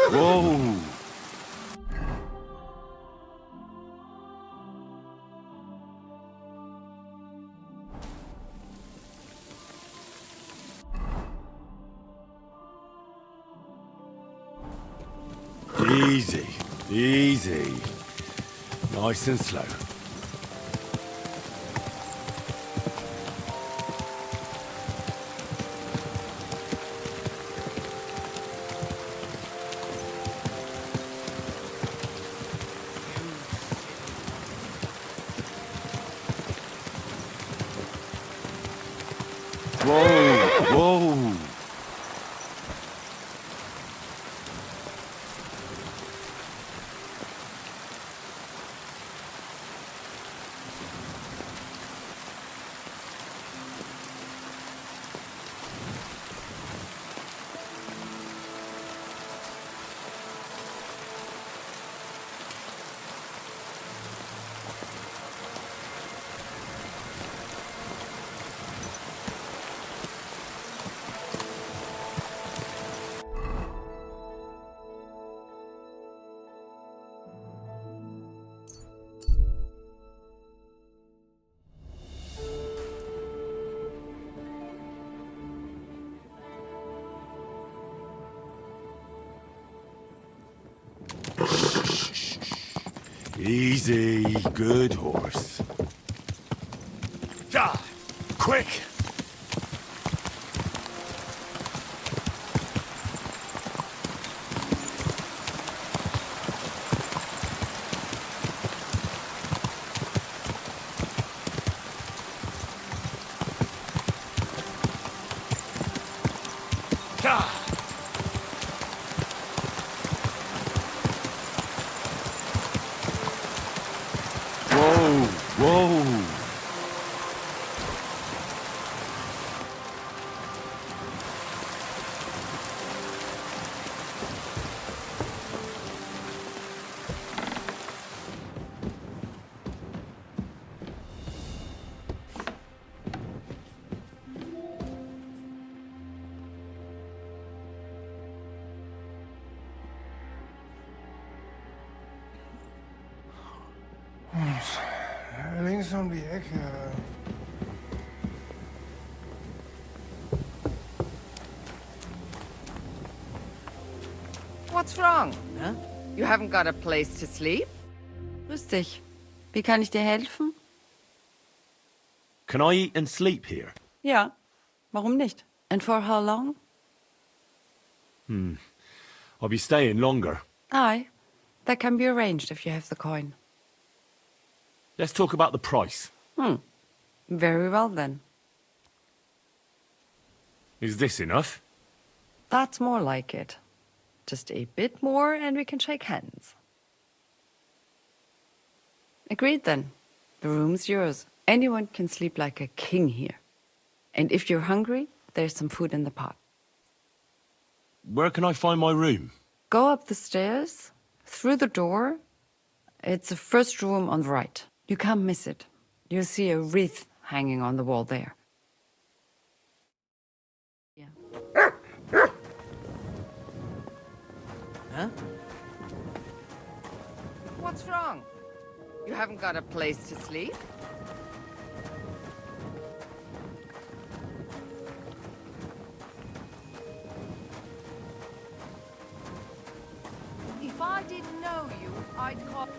Whoa! Easy, easy. Nice and slow. Whoa! Easy, good horse. Ah, quick! Ah! Whoa! links um die Ecke. What's wrong? Huh? You haven't got a place to sleep? Grüß dich. Wie kann ich dir helfen? Can I eat and sleep here? Ja. Warum nicht? And for how long? I'll be staying longer. Aye. That can be arranged if you have the coin. Let's talk about the price. Very well then. Is this enough? That's more like it. Just a bit more and we can shake hands. Agreed then. The room's yours. Anyone can sleep like a king here. And if you're hungry, there's some food in the pot. Where can I find my room? Go up the stairs, through the door. It's the first room on the right. You can't miss it. You'll see a wreath hanging on the wall there. Huh? What's wrong? You haven't got a place to sleep? If I didn't know you, I'd call...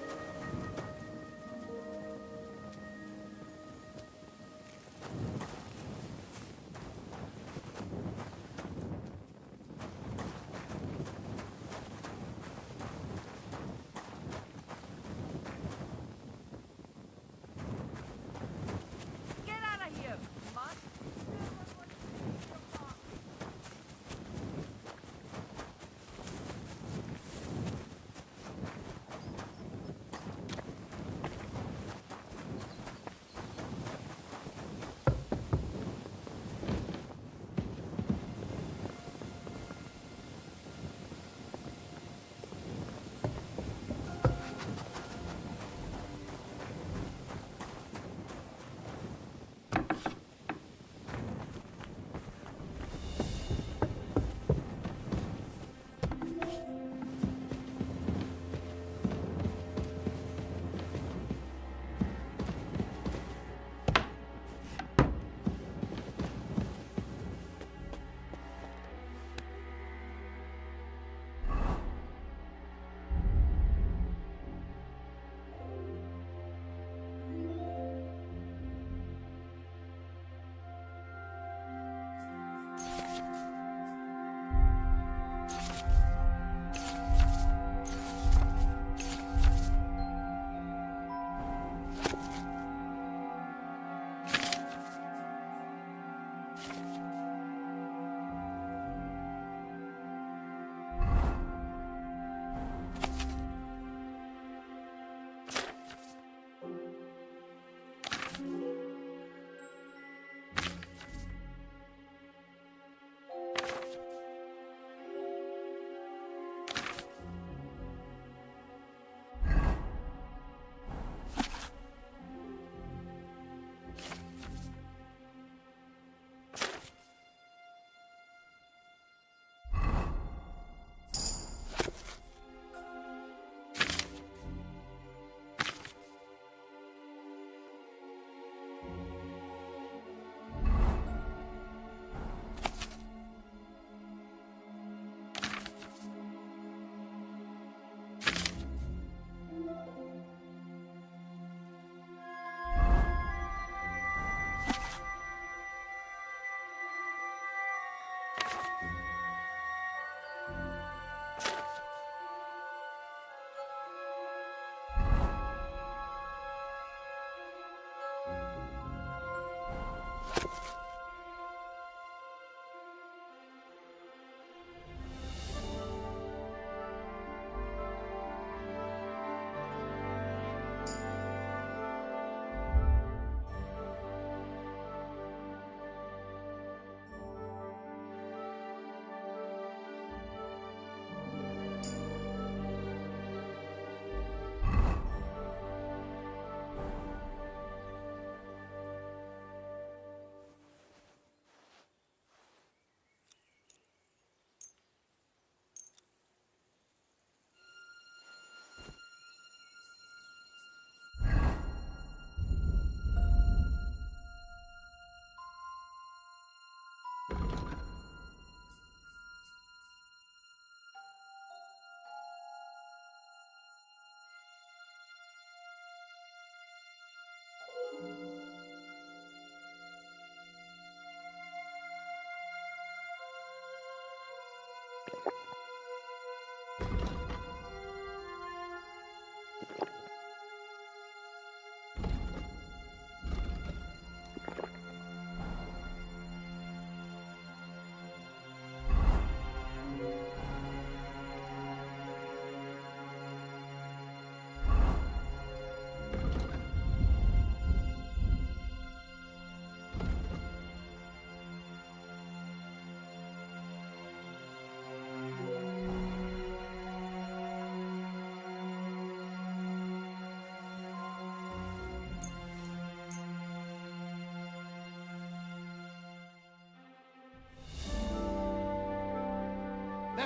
Get out of here, mutt!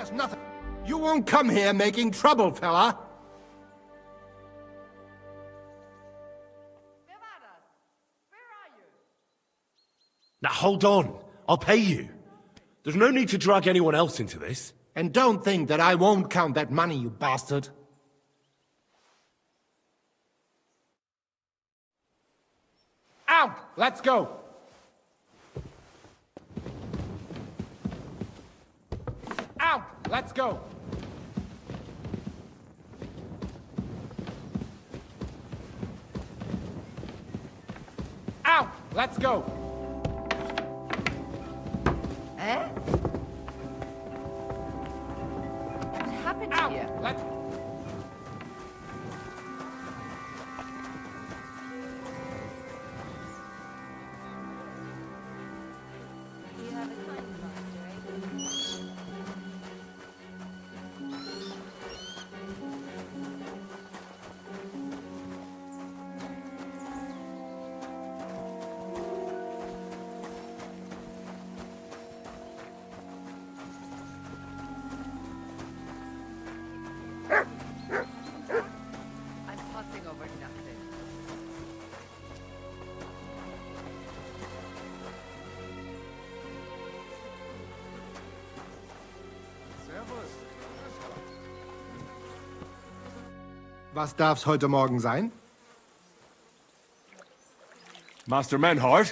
There's nothing. You won't come here making trouble, fella. Now hold on. I'll pay you. There's no need to drag anyone else into this. And don't think that I won't count that money, you bastard. Out! Let's go! Out! Let's go! Out! Let's go! Eh? What happened here? Let's... I'm fussing over nothing. Was darf's heute Morgen sein? Master Menhard,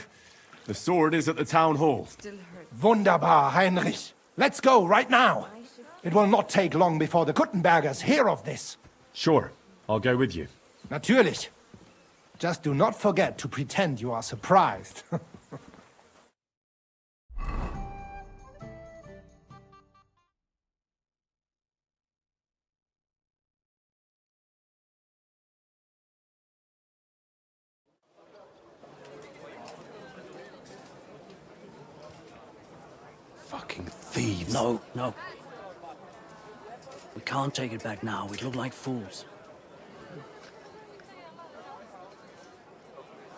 the sword is at the town hall. Wunderbar, Heinrich. Let's go right now. It will not take long before the Kuttenbergers hear of this. Sure, I'll go with you. Natürlich. Just do not forget to pretend you are surprised. Fucking thieves. No, no. We can't take it back now. We'd look like fools.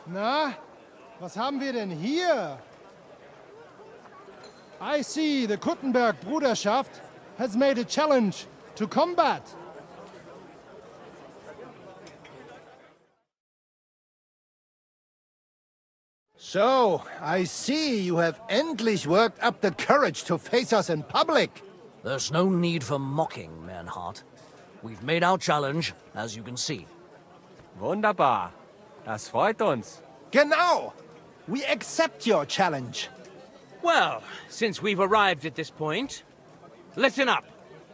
Na, was haben wir denn hier? I see the Kuttenberg Bruderschaft has made a challenge to combat. So, I see you have endlich worked up the courage to face us in public. There's no need for mocking, Mernhardt. We've made our challenge, as you can see. Wunderbar. Das freut uns. Genau. We accept your challenge. Well, since we've arrived at this point, listen up.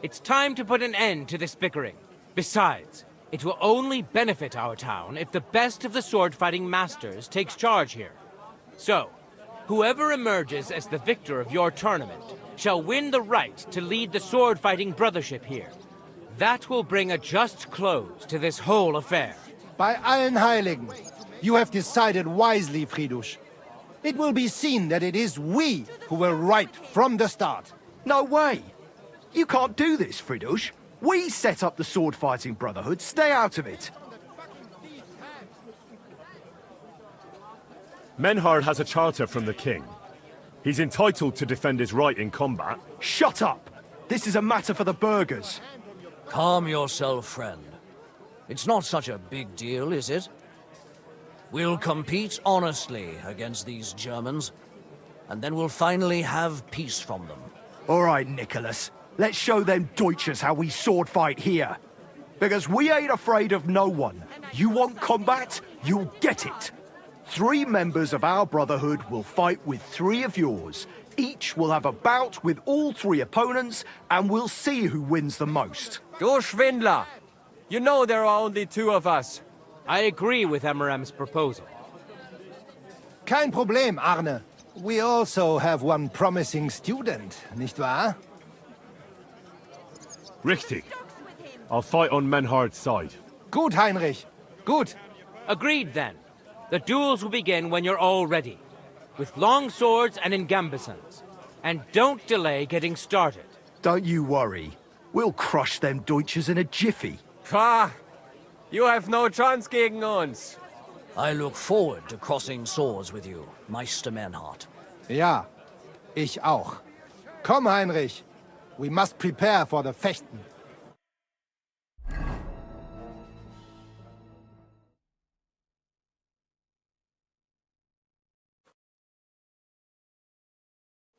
It's time to put an end to this bickering. Besides, it will only benefit our town if the best of the sword-fighting masters takes charge here. So, whoever emerges as the victor of your tournament shall win the right to lead the sword-fighting brothership here. That will bring a just close to this whole affair. Bei allen Heiligen, you have decided wisely, Fridush. It will be seen that it is we who were right from the start. No way! You can't do this, Fridush. We set up the sword-fighting brotherhood. Stay out of it. Menhard has a charter from the king. He's entitled to defend his right in combat. Shut up! This is a matter for the burghers. Calm yourself, friend. It's not such a big deal, is it? We'll compete honestly against these Germans, and then we'll finally have peace from them. All right, Nicholas. Let's show them Deutschers how we sword fight here. Because we ain't afraid of no one. You want combat? You'll get it. 3 members of our brotherhood will fight with 3 of yours. Each will have a bout with all 3 opponents, and we'll see who wins the most. Du Schwindler! You know there are only 2 of us. I agree with Emmerem's proposal. Kein Problem, Arne. We also have one promising student, nicht wahr? Richtig. I'll fight on Menhard's side. Gut, Heinrich. Gut. Agreed, then. The duels will begin when you're all ready, with long swords and in gambesons. And don't delay getting started. Don't you worry. We'll crush them Deutschers in a jiffy. Pah! You have no chance gegen uns. I look forward to crossing swords with you, Meister Mernhardt. Ja, ich auch. Komm, Heinrich. We must prepare for the Fechten.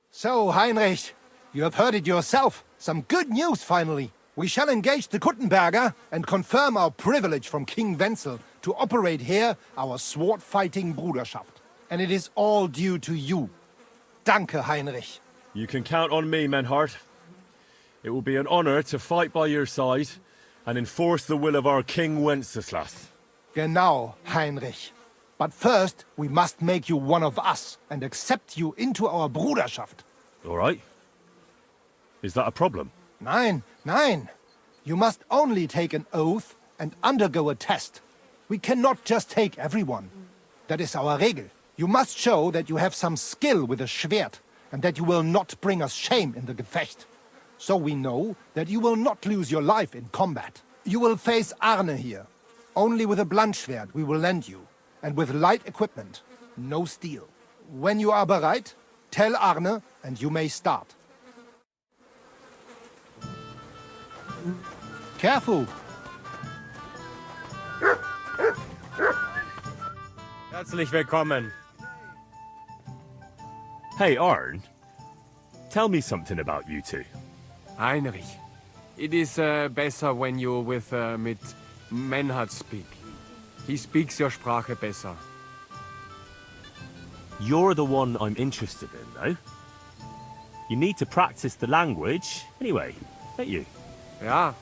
So, Heinrich, you have heard it yourself. Some good news, finally. We shall engage the Kuttenberger and confirm our privilege from King Wenzel to operate here our sword-fighting Bruderschaft. And it is all due to you. Danke, Heinrich. You can count on me, Menhart. It will be an honor to fight by your side and enforce the will of our King Wenceslas. Genau, Heinrich. But first, we must make you one of us and accept you into our Bruderschaft. All right. Is that a problem? Nein, nein. You must only take an oath and undergo a test. We cannot just take everyone. That is our Regel. You must show that you have some skill with a Schwert and that you will not bring us shame in the Gefecht. So we know that you will not lose your life in combat. You will face Arne here. Only with a blunt Schwert we will lend you, and with light equipment, no steel. When you are bereit, tell Arne and you may start. Careful! Herzlich willkommen. Hey, Arn. Tell me something about you two. Heinrich, it is better when you mit Menhart speak. He speaks your Sprache besser. You're the one I'm interested in, though. You need to practice the language anyway, don't you? Ja,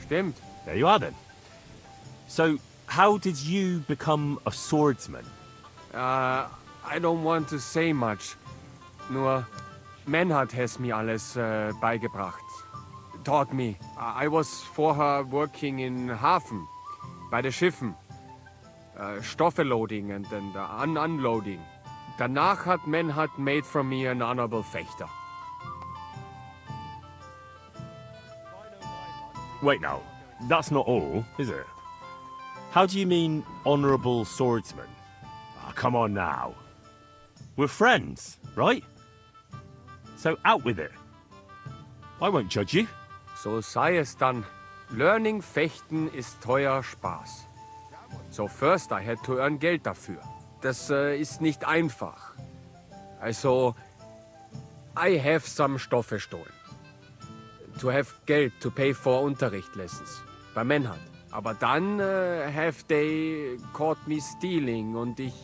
stimmt. There you are then. So, how did you become a swordsman? I don't want to say much. Nur, Menhart has me alles beigebracht. Taught me. I was vorher working in Hafen, bei den Schiffen. Stoffe loading and unloading. Danach hat Menhart made from me an honorable Fechter. Wait now, that's not all, is it? How do you mean, honorable swordsman? Ah, come on now. We're friends, right? So out with it. I won't judge you. So sei es dann. Learning Fechten ist teuer Spaß. So first I had to earn Geld dafür. Das ist nicht einfach. Also, I have some Stoffe stolen. To have Geld to pay for Unterricht lessons. Bei Menhart. Aber dann have they caught me stealing und ich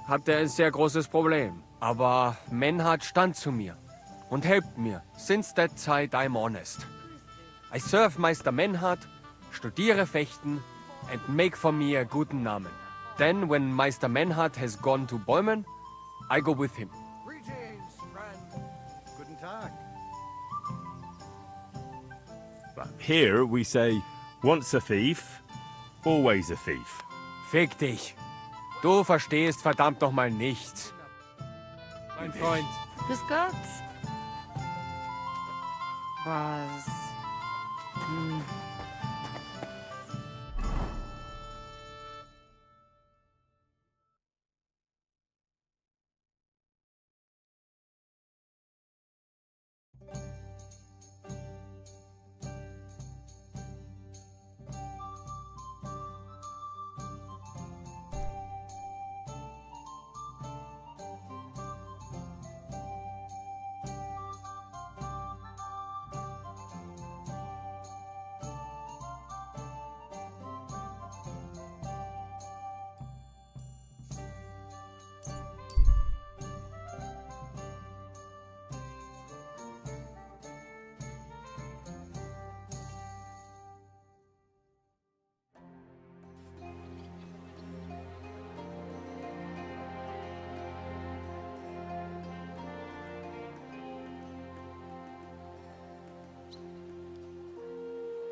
hatte ein sehr großes Problem. Aber Menhart stand zu mir und helpt mir. Since that time I'm honest. I serve Meister Menhart, studiere Fechten and make for me a guten Namen. Then when Meister Menhart has gone to Bäumen, I go with him. Greetings, friend. Guten Tag. But here we say, once a thief, always a thief. Fick dich. Du verstehst verdammt nochmal nichts. Mein Freund. Grüß Gott. Was?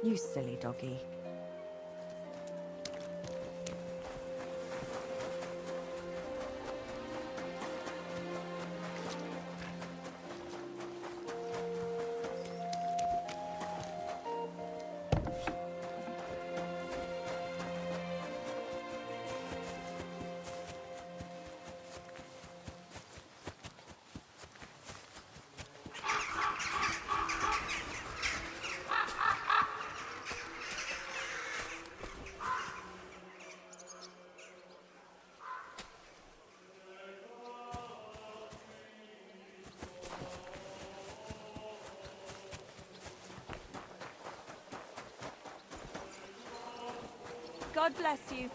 You silly doggy. God bless you.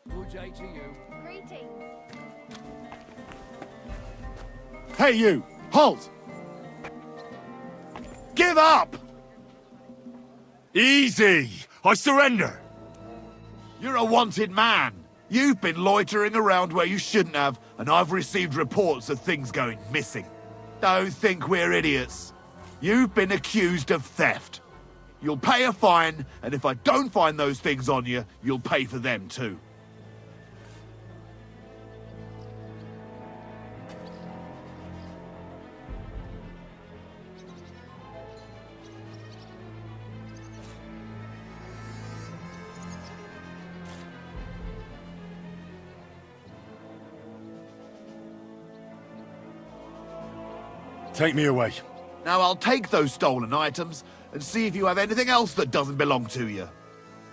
Good day to you. Greetings. Hey, you! Halt! Give up! Easy! I surrender! You're a wanted man. You've been loitering around where you shouldn't have, and I've received reports of things going missing. Don't think we're idiots. You've been accused of theft. You'll pay a fine, and if I don't find those things on you, you'll pay for them too. Take me away. Now I'll take those stolen items and see if you have anything else that doesn't belong to you.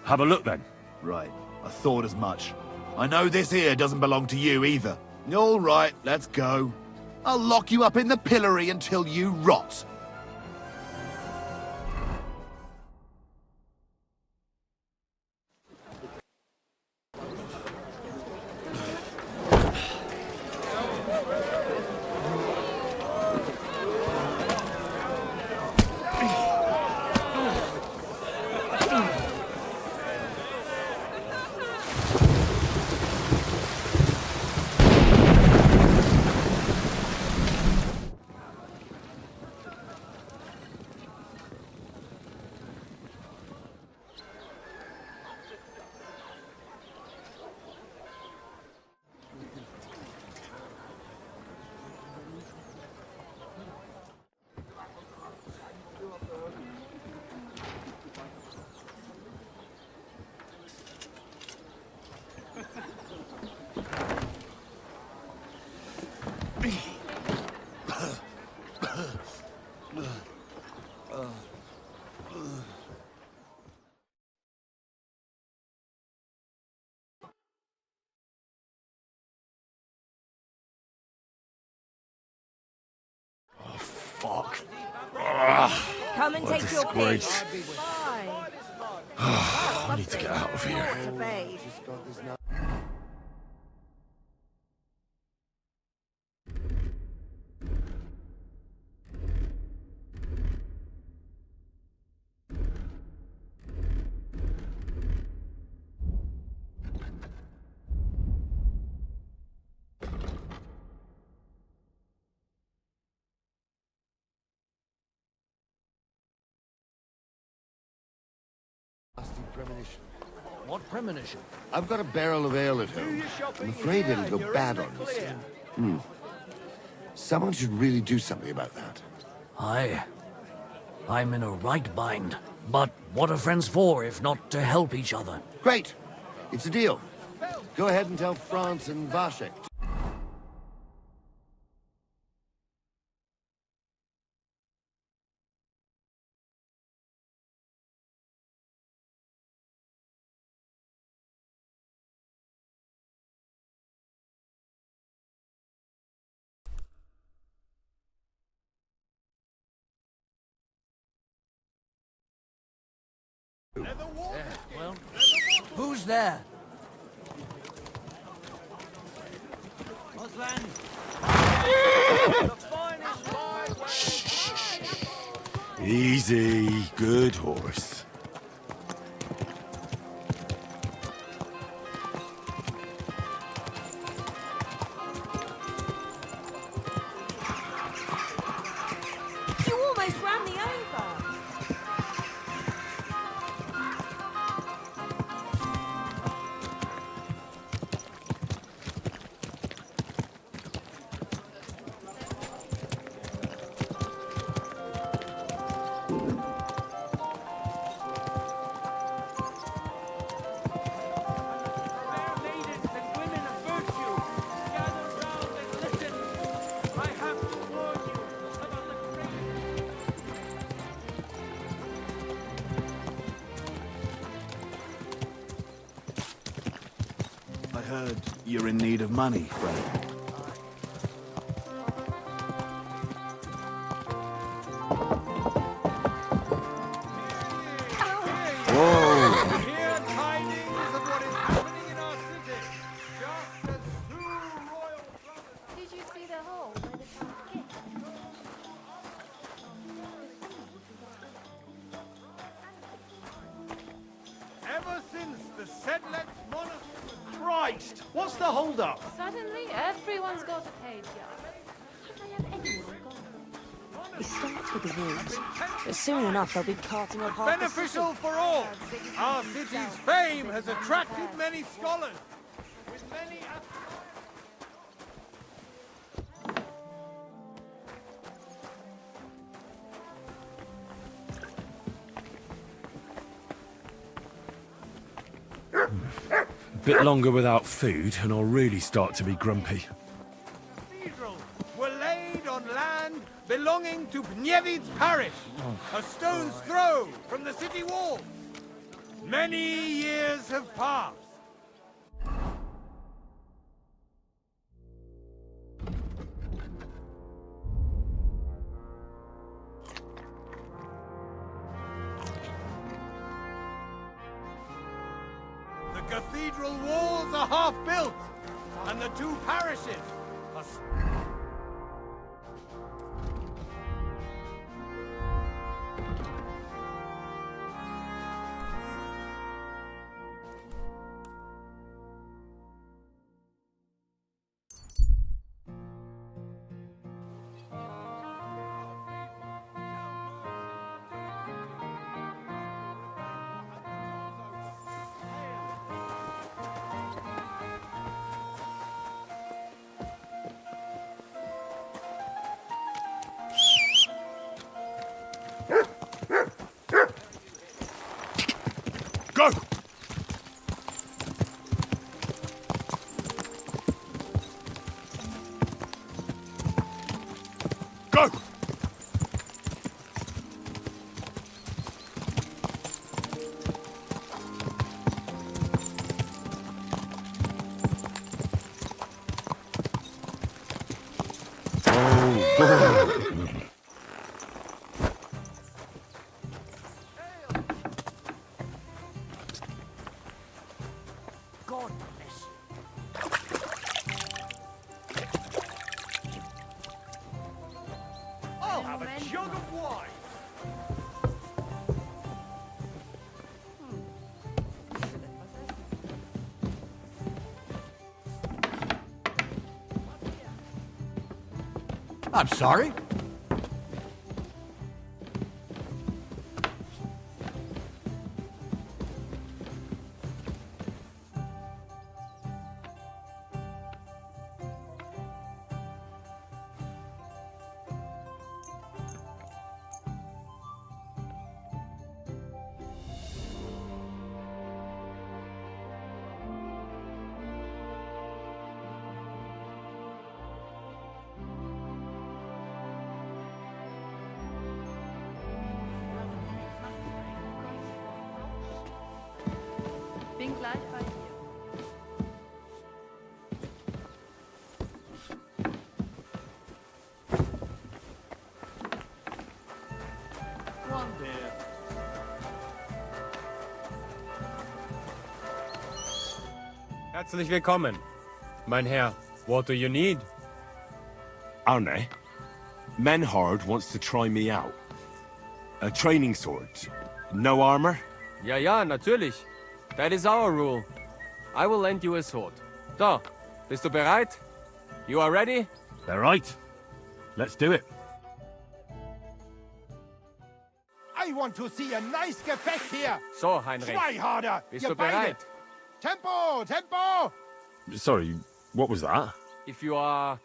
Have a look then. Right, I thought as much. I know this here doesn't belong to you either. All right, let's go. I'll lock you up in the pillory until you rot. Fuck. Ugh. Come and What a take your pick. disgrace. Fine. I need to get out of here. To bathe. Premonition. What premonition? I've got a barrel of ale at home. I'm afraid it'll go bad on me soon. Someone should really do something about that. I'm in a right bind. But what are friends for if not to help each other? Great! It's a deal. Go ahead and tell France and Vashek Well, who's there? Easy, good horse. You almost ran me over. I heard you're in need of money, friend. Hear tidings of what is happening in our city. Just as two royal brothers... Did you see the hole where the sun kicked? Ever since the Sedlets monastery... Christ! What's the hold-up? Suddenly, everyone's got a page yard. It starts with the wolves, but soon enough they'll be carting off half the Beneficial for all. Our city's fame has attracted many scholars. With many... A bit longer without food, and I'll really start to be grumpy. Cathedrals were laid on land belonging to Pnievid's parish, a stone's throw from the city wall. Many years have passed. The cathedral walls are half built, and the two parishes are... Go! Go! God bless you. I'll have a jug of wine. I'm sorry. Herzlich willkommen, mein Herr. What do you need? Arne, Menhard wants to try me out. A training sword. No armor? Ja, ja, natürlich. That is our rule. I will lend you a sword. So, bist du bereit? You are ready? They're right. Let's do it. I want to see a nice Gefecht here. So, Heinrich. Try harder. Bist ihr du beide. bereit? Tempo, Tempo. Sorry, what was that? If you are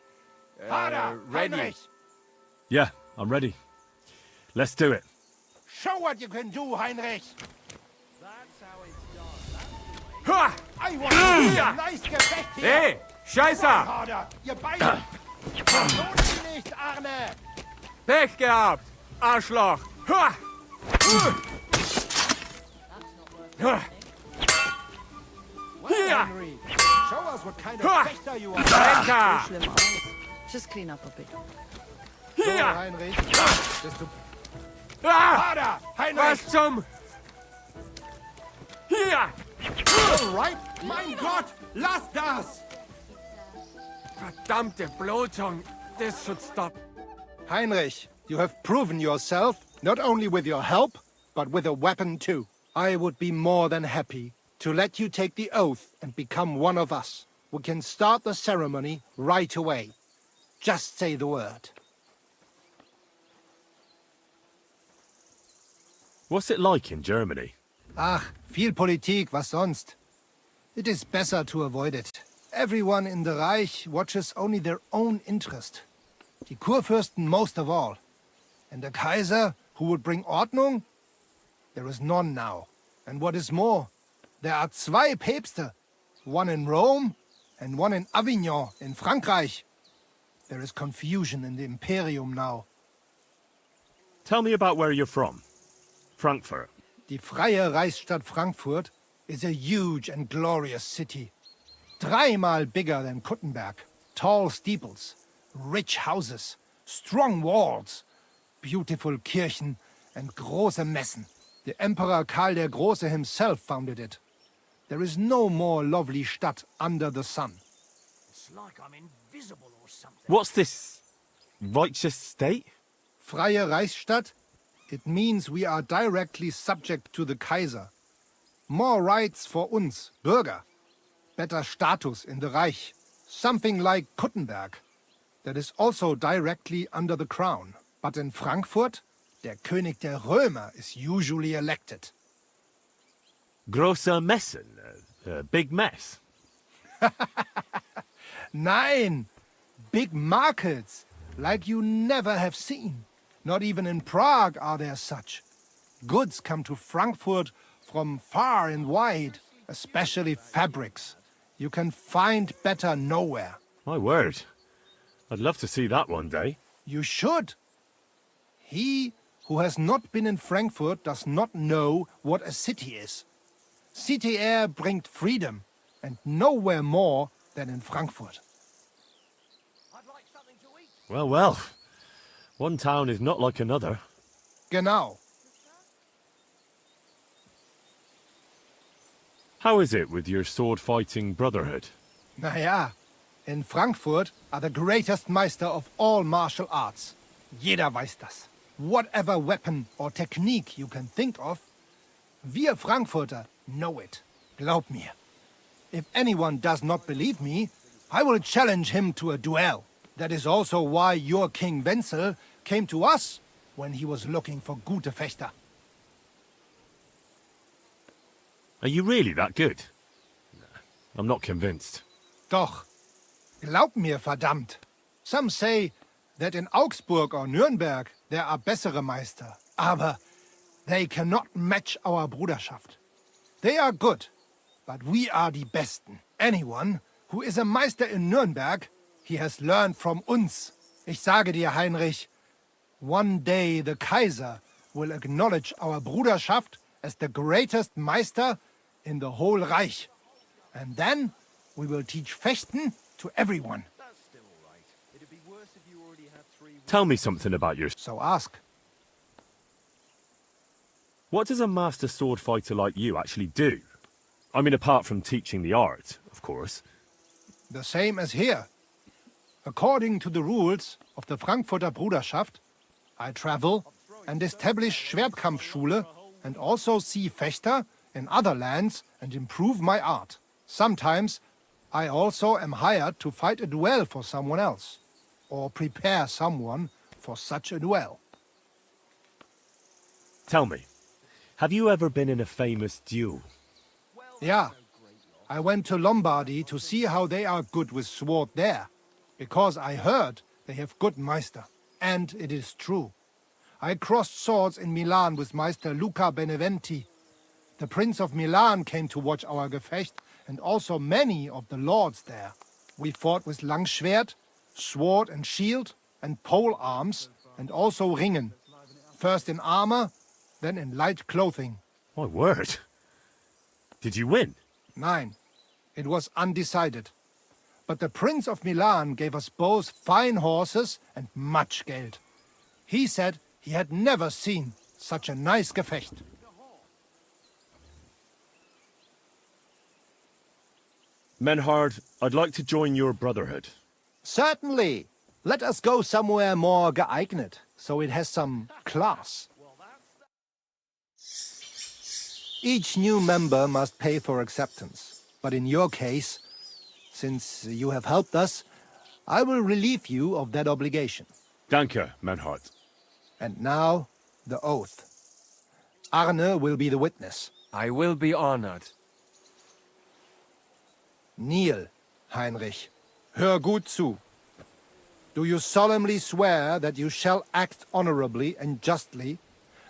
Harder, ready. Heinrich. Yeah, I'm ready. Let's do it. Show what you can do, Heinrich. Ha! I want to see a nice Gefecht here. Hey, Try Scheiße! harder. Ihr beide. Lohnt sie nicht, Arne. Pech gehabt, Arschloch! Ha! Well, Henry, show us what kind of fechter you are. Lenker! Schlimm aus. Just clean up a bit. So, Hier! Heinrich. Bist du Ah! harder, Heinrich. Was zum... Hier! All right. Mein Gott, lass das. Verdammte Blutung! This should stop. Heinrich, you have proven yourself, not only with your help, but with a weapon too. I would be more than happy to let you take the oath and become one of us. We can start the ceremony right away. Just say the word. What's it like in Germany? Ach, viel Politik, was sonst? It is better to avoid it. Everyone in the Reich watches only their own interest. Die Kurfürsten most of all. And the Kaiser, who would bring Ordnung? There is none now. And what is more, there are zwei Päpste. One in Rome and one in Avignon in Frankreich. There is confusion in the Imperium now. Tell me about where you're from. Frankfurt. Die freie Reichsstadt Frankfurt is a huge and glorious city. Dreimal bigger than Kuttenberg. Tall steeples, rich houses, strong walls, beautiful Kirchen and große Messen. The Emperor Karl der Große himself founded it. There is no more lovely Stadt under the sun. It's like I'm invisible or something. What's this righteous state? Freie Reichsstadt? It means we are directly subject to the Kaiser. More rights for uns, Bürger. Better status in the Reich. Something like Kuttenberg. That is also directly under the crown. But in Frankfurt, der König der Römer is usually elected. Große Messen. Big mess. Nein! Big markets, like you never have seen. Not even in Prague are there such. Goods come to Frankfurt from far and wide, especially fabrics. You can find better nowhere. My word. I'd love to see that one day. You should. He who has not been in Frankfurt does not know what a city is. City air bringt freedom, and nowhere more than in Frankfurt. Well, well. One town is not like another. Genau. How is it with your sword-fighting brotherhood? Naja, in Frankfurt are the greatest Meister of all martial arts. Jeder weiß das. Whatever weapon or technique you can think of, wir Frankfurter know it. Glaub mir. If anyone does not believe me, I will challenge him to a duel. That is also why your King Wenzel came to us when he was looking for gute Fechter. Are you really that good? I'm not convinced. Doch. Glaub mir, verdammt. Some say that in Augsburg or Nürnberg there are bessere Meister. Aber they cannot match our Bruderschaft. They are good, but we are die Besten. Anyone who is a Meister in Nürnberg, he has learned from uns. Ich sage dir, Heinrich, one day the Kaiser will acknowledge our Bruderschaft as the greatest Meister in the whole Reich. And then we will teach Fechten to everyone. Tell me something about your... So ask. What does a master sword fighter like you actually do? I mean, apart from teaching the art, of course. The same as here. According to the rules of the Frankfurter Bruderschaft, I travel and establish Schwertkampfschule and also see Fechter in other lands and improve my art. Sometimes I also am hired to fight a duel for someone else, or prepare someone for such a duel. Tell me, have you ever been in a famous duel? Yeah, I went to Lombardy to see how they are good with sword there, because I heard they have good meister, and it is true. I crossed swords in Milan with Meister Luca Beneventi. The Prince of Milan came to watch our Gefecht, and also many of the lords there. We fought with Langschwert, sword and shield, and pole arms, and also ringen. First in armor, then in light clothing. My word. Did you win? Nein, it was undecided. But the Prince of Milan gave us both fine horses and much geld. He said he had never seen such a nice Gefecht. Menhard, I'd like to join your brotherhood. Certainly. Let us go somewhere more geeignet, so it has some class. Each new member must pay for acceptance. But in your case, since you have helped us, I will relieve you of that obligation. Danke, Menhard. And now, the oath. Arne will be the witness. I will be honored. Kneel, Heinrich. Hör gut zu. Do you solemnly swear that you shall act honorably and justly,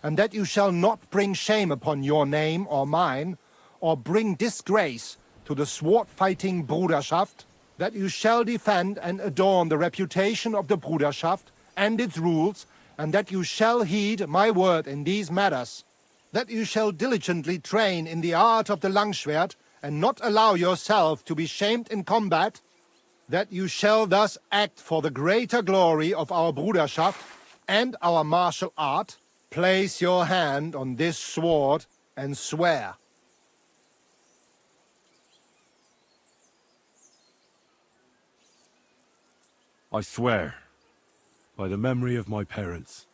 and that you shall not bring shame upon your name or mine, or bring disgrace to the sword-fighting Bruderschaft, that you shall defend and adorn the reputation of the Bruderschaft and its rules, and that you shall heed my word in these matters, that you shall diligently train in the art of the Langschwert, and not allow yourself to be shamed in combat, that you shall thus act for the greater glory of our Bruderschaft and our martial art. Place your hand on this sword and swear. I swear, by the memory of my parents,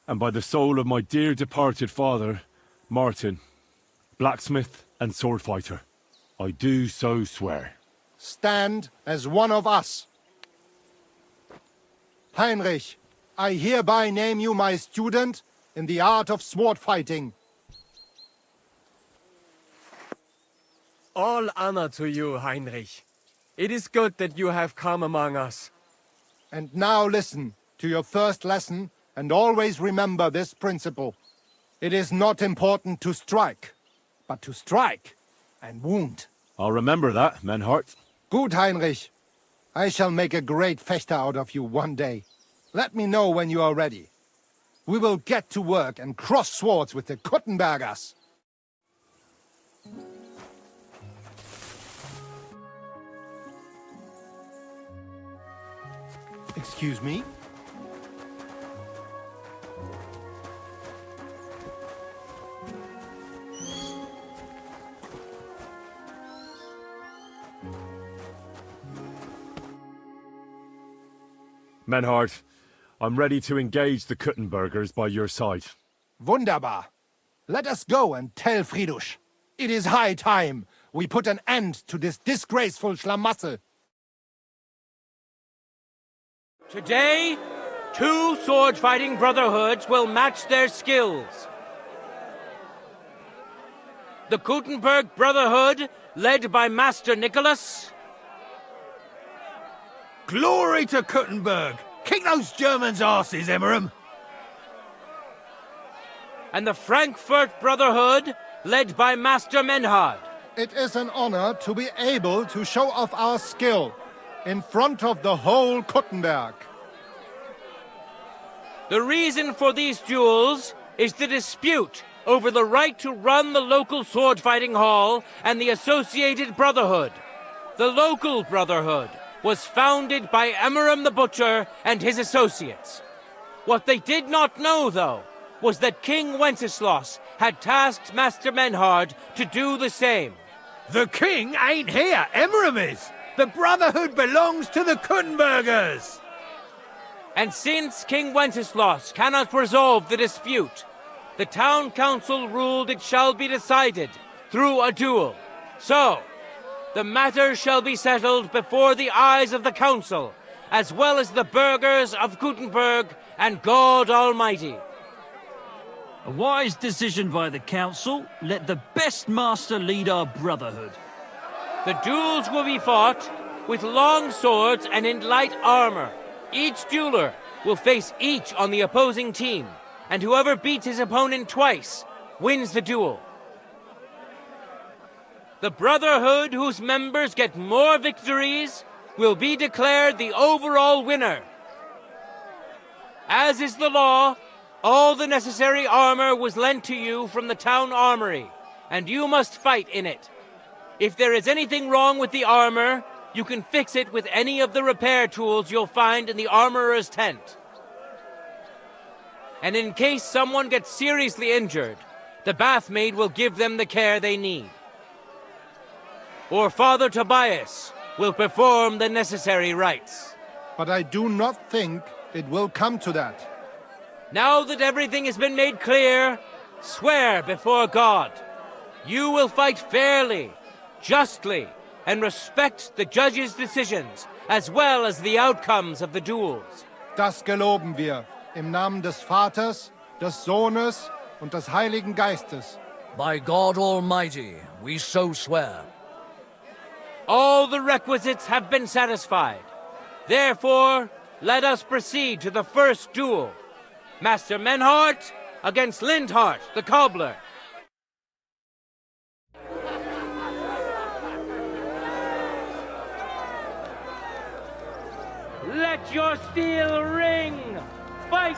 and by the soul of my dear departed father, Martin, blacksmith and sword fighter, I do so swear. Stand as one of us. Heinrich, I hereby name you my student in the art of sword fighting. All honor to you, Heinrich. It is good that you have come among us. And now listen to your first lesson, and always remember this principle. It is not important to strike, but to strike and wound. I'll remember that, Menhard. Good, Heinrich. I shall make a great fechter out of you one day. Let me know when you are ready. We will get to work and cross swords with the Kuttenbergers. Excuse me? Menhard, I'm ready to engage the Kuttenbergers by your side. Wunderbar. Let us go and tell Fridusch. It is high time we put an end to this disgraceful Schlamassel. Today, 2 sword-fighting brotherhoods will match their skills. The Kuttenberg Brotherhood, led by Master Nicholas. Glory to Kuttenberg! Kick those Germans' asses, Emmeram! And the Frankfurt Brotherhood, led by Master Menhard. It is an honor to be able to show off our skill in front of the whole Kuttenberg. The reason for these duels is the dispute over the right to run the local sword-fighting hall and the associated brotherhood. The local brotherhood was founded by Emmeram the Butcher and his associates. What they did not know, though, was that King Wenceslaus had tasked Master Menhard to do the same. The king ain't here, Emmerich is. The Brotherhood belongs to the Kuttenbergers. And since King Wenceslaus cannot resolve the dispute, the town council ruled it shall be decided through a duel. So, the matter shall be settled before the eyes of the council, as well as the burghers of Kuttenberg and God Almighty. A wise decision by the council. Let the best master lead our brotherhood. The duels will be fought with long swords and in light armor. Each dueler will face each on the opposing team, and whoever beats his opponent twice wins the duel. The Brotherhood whose members get more victories will be declared the overall winner. As is the law, all the necessary armor was lent to you from the town armory, and you must fight in it. If there is anything wrong with the armor, you can fix it with any of the repair tools you'll find in the armorer's tent. And in case someone gets seriously injured, the bathmaid will give them the care they need. Or Father Tobias will perform the necessary rites. But I do not think it will come to that. Now that everything has been made clear, swear before God. You will fight fairly, justly, and respect the judge's decisions, as well as the outcomes of the duels. Das geloben wir, im Namen des Vaters, des Sohnes und des Heiligen Geistes. By God Almighty, we so swear. All the requisites have been satisfied. Therefore, let us proceed to the first duel. Master Menhart against Lindhart, the cobbler. Let your steel ring! Fight!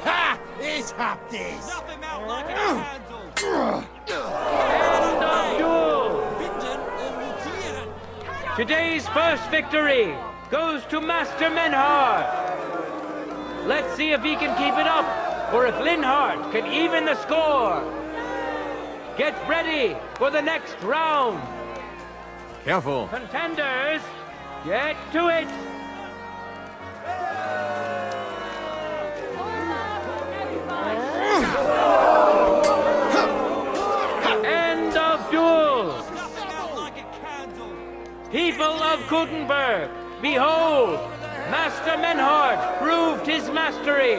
Ha! It's hap this! Today's first victory goes to Master Menhart. Let's see if he can keep it up, or if Linhart can even the score. Get ready for the next round. Careful. Contenders, get to it. End of duel. People of Kuttenberg, behold, Master Menhart proved his mastery.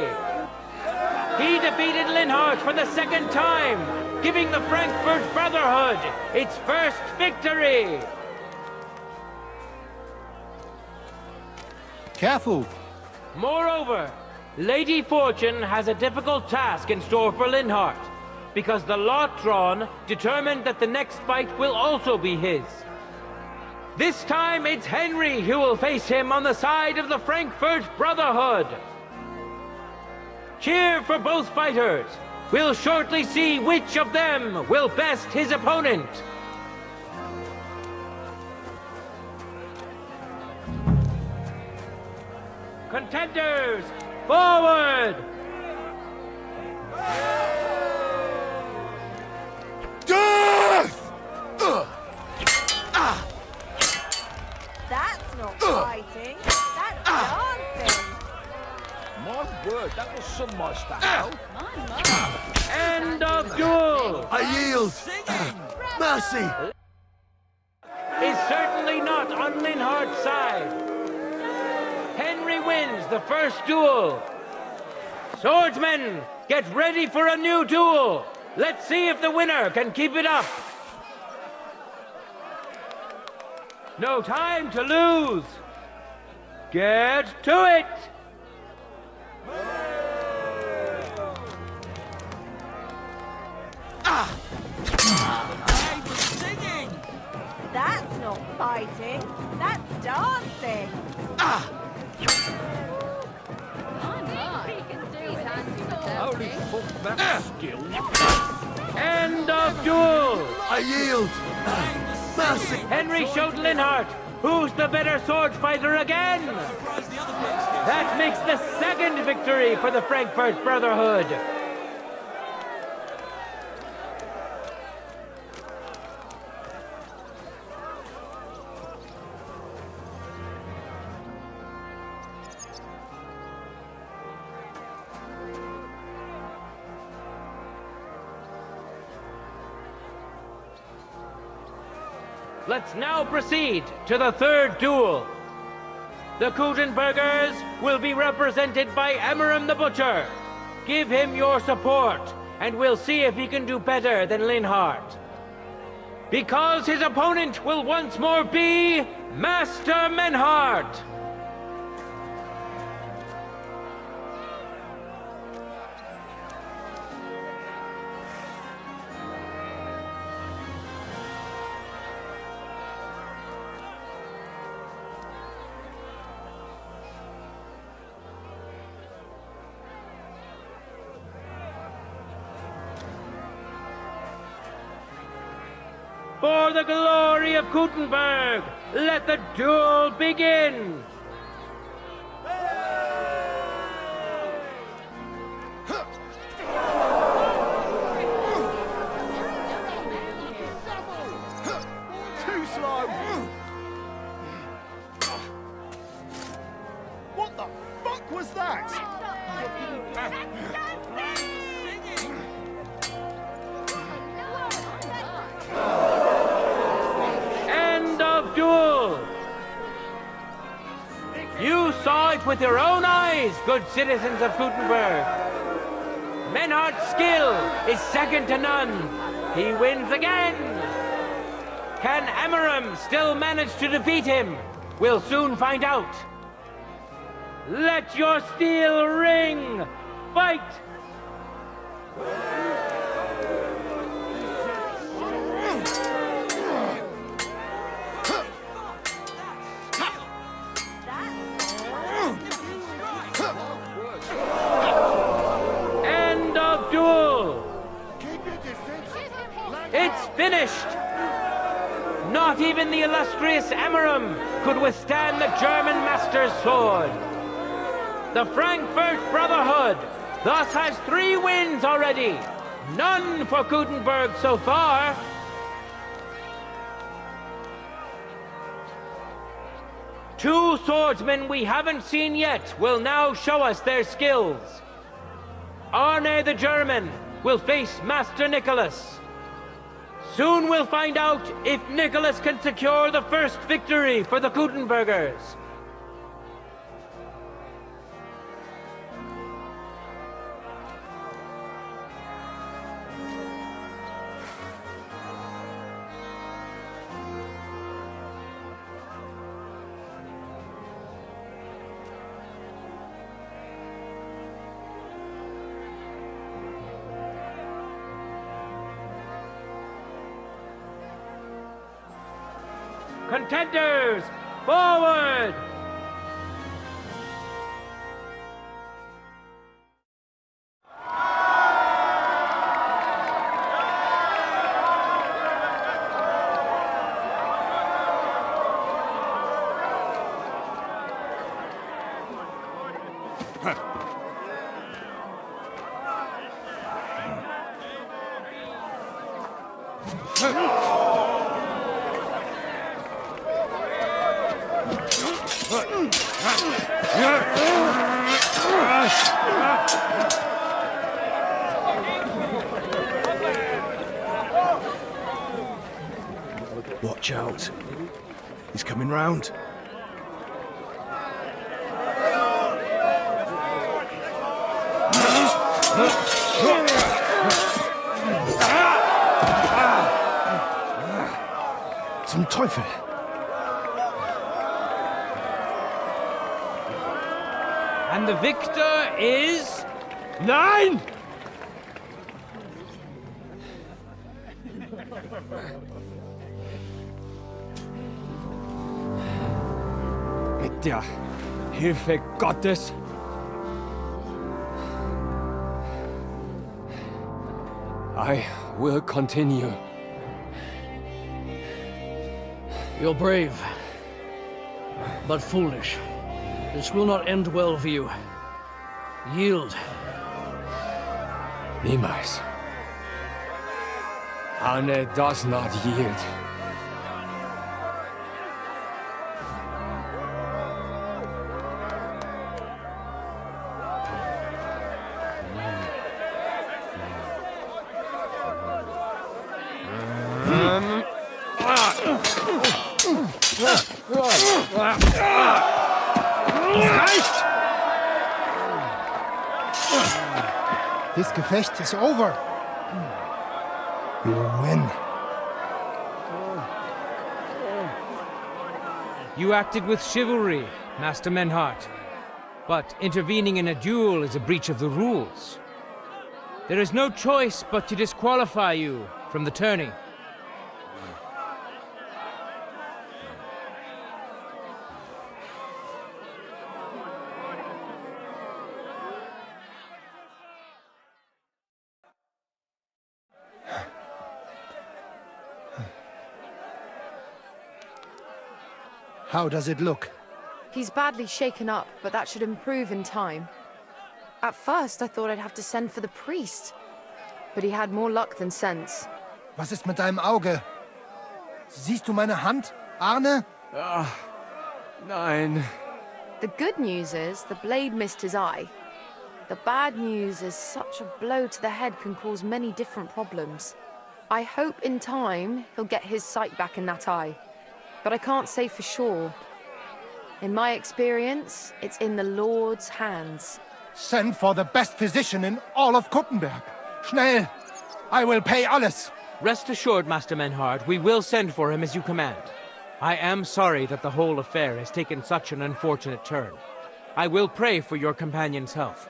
He defeated Linhart for the second time, giving the Frankfurt Brotherhood its first victory. Careful! Moreover, Lady Fortune has a difficult task in store for Linhart, because the lot drawn determined that the next fight will also be his. This time it's Henry who will face him on the side of the Frankfurt Brotherhood. Cheer for both fighters, We'll shortly see which of them will best his opponent. Contenders, forward! Death! That's not fighting. That's dancing. My word, that was some mustache. End of duel! I yield! Mercy! Is certainly not on Linhardt's side. Henry wins the first duel. Swordsmen, get ready for a new duel. Let's see if the winner can keep it up. No time to lose. Get to it. That's not fighting. That's dancing. Holy fuck, that's skill. End of duel. I yield! Mercy! Henry showed Linhardt who's the better sword fighter again. That makes the second victory for the Frankfurt Brotherhood. Let's now proceed to the third duel. The Kuttenbergers will be represented by Emmeram the Butcher. Give him your support, and we'll see if he can do better than Linhardt. Because his opponent will once more be Master Menhardt. For the glory of Kuttenberg, let the duel begin! Too slow. What the fuck was that? End of duel! You saw it with your own eyes, good citizens of Kuttenberg. Menhardt's skill is second to none. He wins again. Can Emmeram still manage to defeat him? We'll soon find out. Let your steel ring! Fight! End of duel! It's finished! Not even the illustrious Emmeram could withstand the German master's sword. The Frankfurt Brotherhood thus has 3 wins already. None for Kuttenberg so far. Two swordsmen we haven't seen yet will now show us their skills. Arne the German will face Master Nicholas. Soon we'll find out if Nicholas can secure the first victory for the Kuttenbergers. Contenders, forward! Watch out. He's coming round. Zum Teufel! And the victor is... Nein! Mit der Hilfe Gottes I will continue. You're brave, but foolish. This will not end well for you. Yield. Niemals. Arne does not yield. This Gefecht is over. You win. You acted with chivalry, Master Menhart. But intervening in a duel is a breach of the rules. There is no choice but to disqualify you from the tourney. How does it look? He's badly shaken up, but that should improve in time. At first, I thought I'd have to send for the priest. But he had more luck than sense. Was ist mit deinem Auge? Siehst du meine Hand, Arne? Nein. The good news is the blade missed his eye. The bad news is such a blow to the head can cause many different problems. I hope in time he'll get his sight back in that eye. But I can't say for sure. In my experience, it's in the Lord's hands. Send for the best physician in all of Kuttenberg. Schnell! I will pay alles. Rest assured, Master Menhard, we will send for him as you command. I am sorry that the whole affair has taken such an unfortunate turn. I will pray for your companion's health.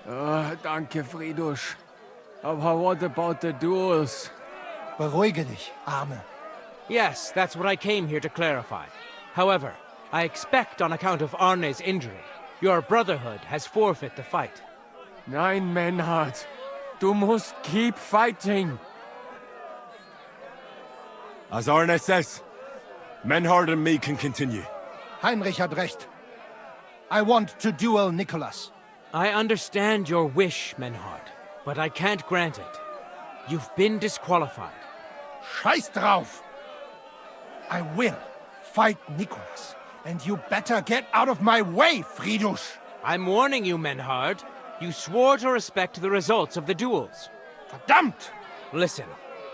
Danke, Fridusch. Aber what about the duels? Beruhige dich, Arne. Yes, that's what I came here to clarify. However, I expect on account of Arne's injury, your brotherhood has forfeit the fight. Nein, Menhard. Du musst keep fighting. As Arne says, Menhard and me can continue. Heinrich had recht. I want to duel Nicholas. I understand your wish, Menhard, but I can't grant it. You've been disqualified. Scheiß drauf! I will fight Nicholas, and you better get out of my way, Fridusch! I'm warning you, Menhard. You swore to respect the results of the duels. Verdammt! Listen,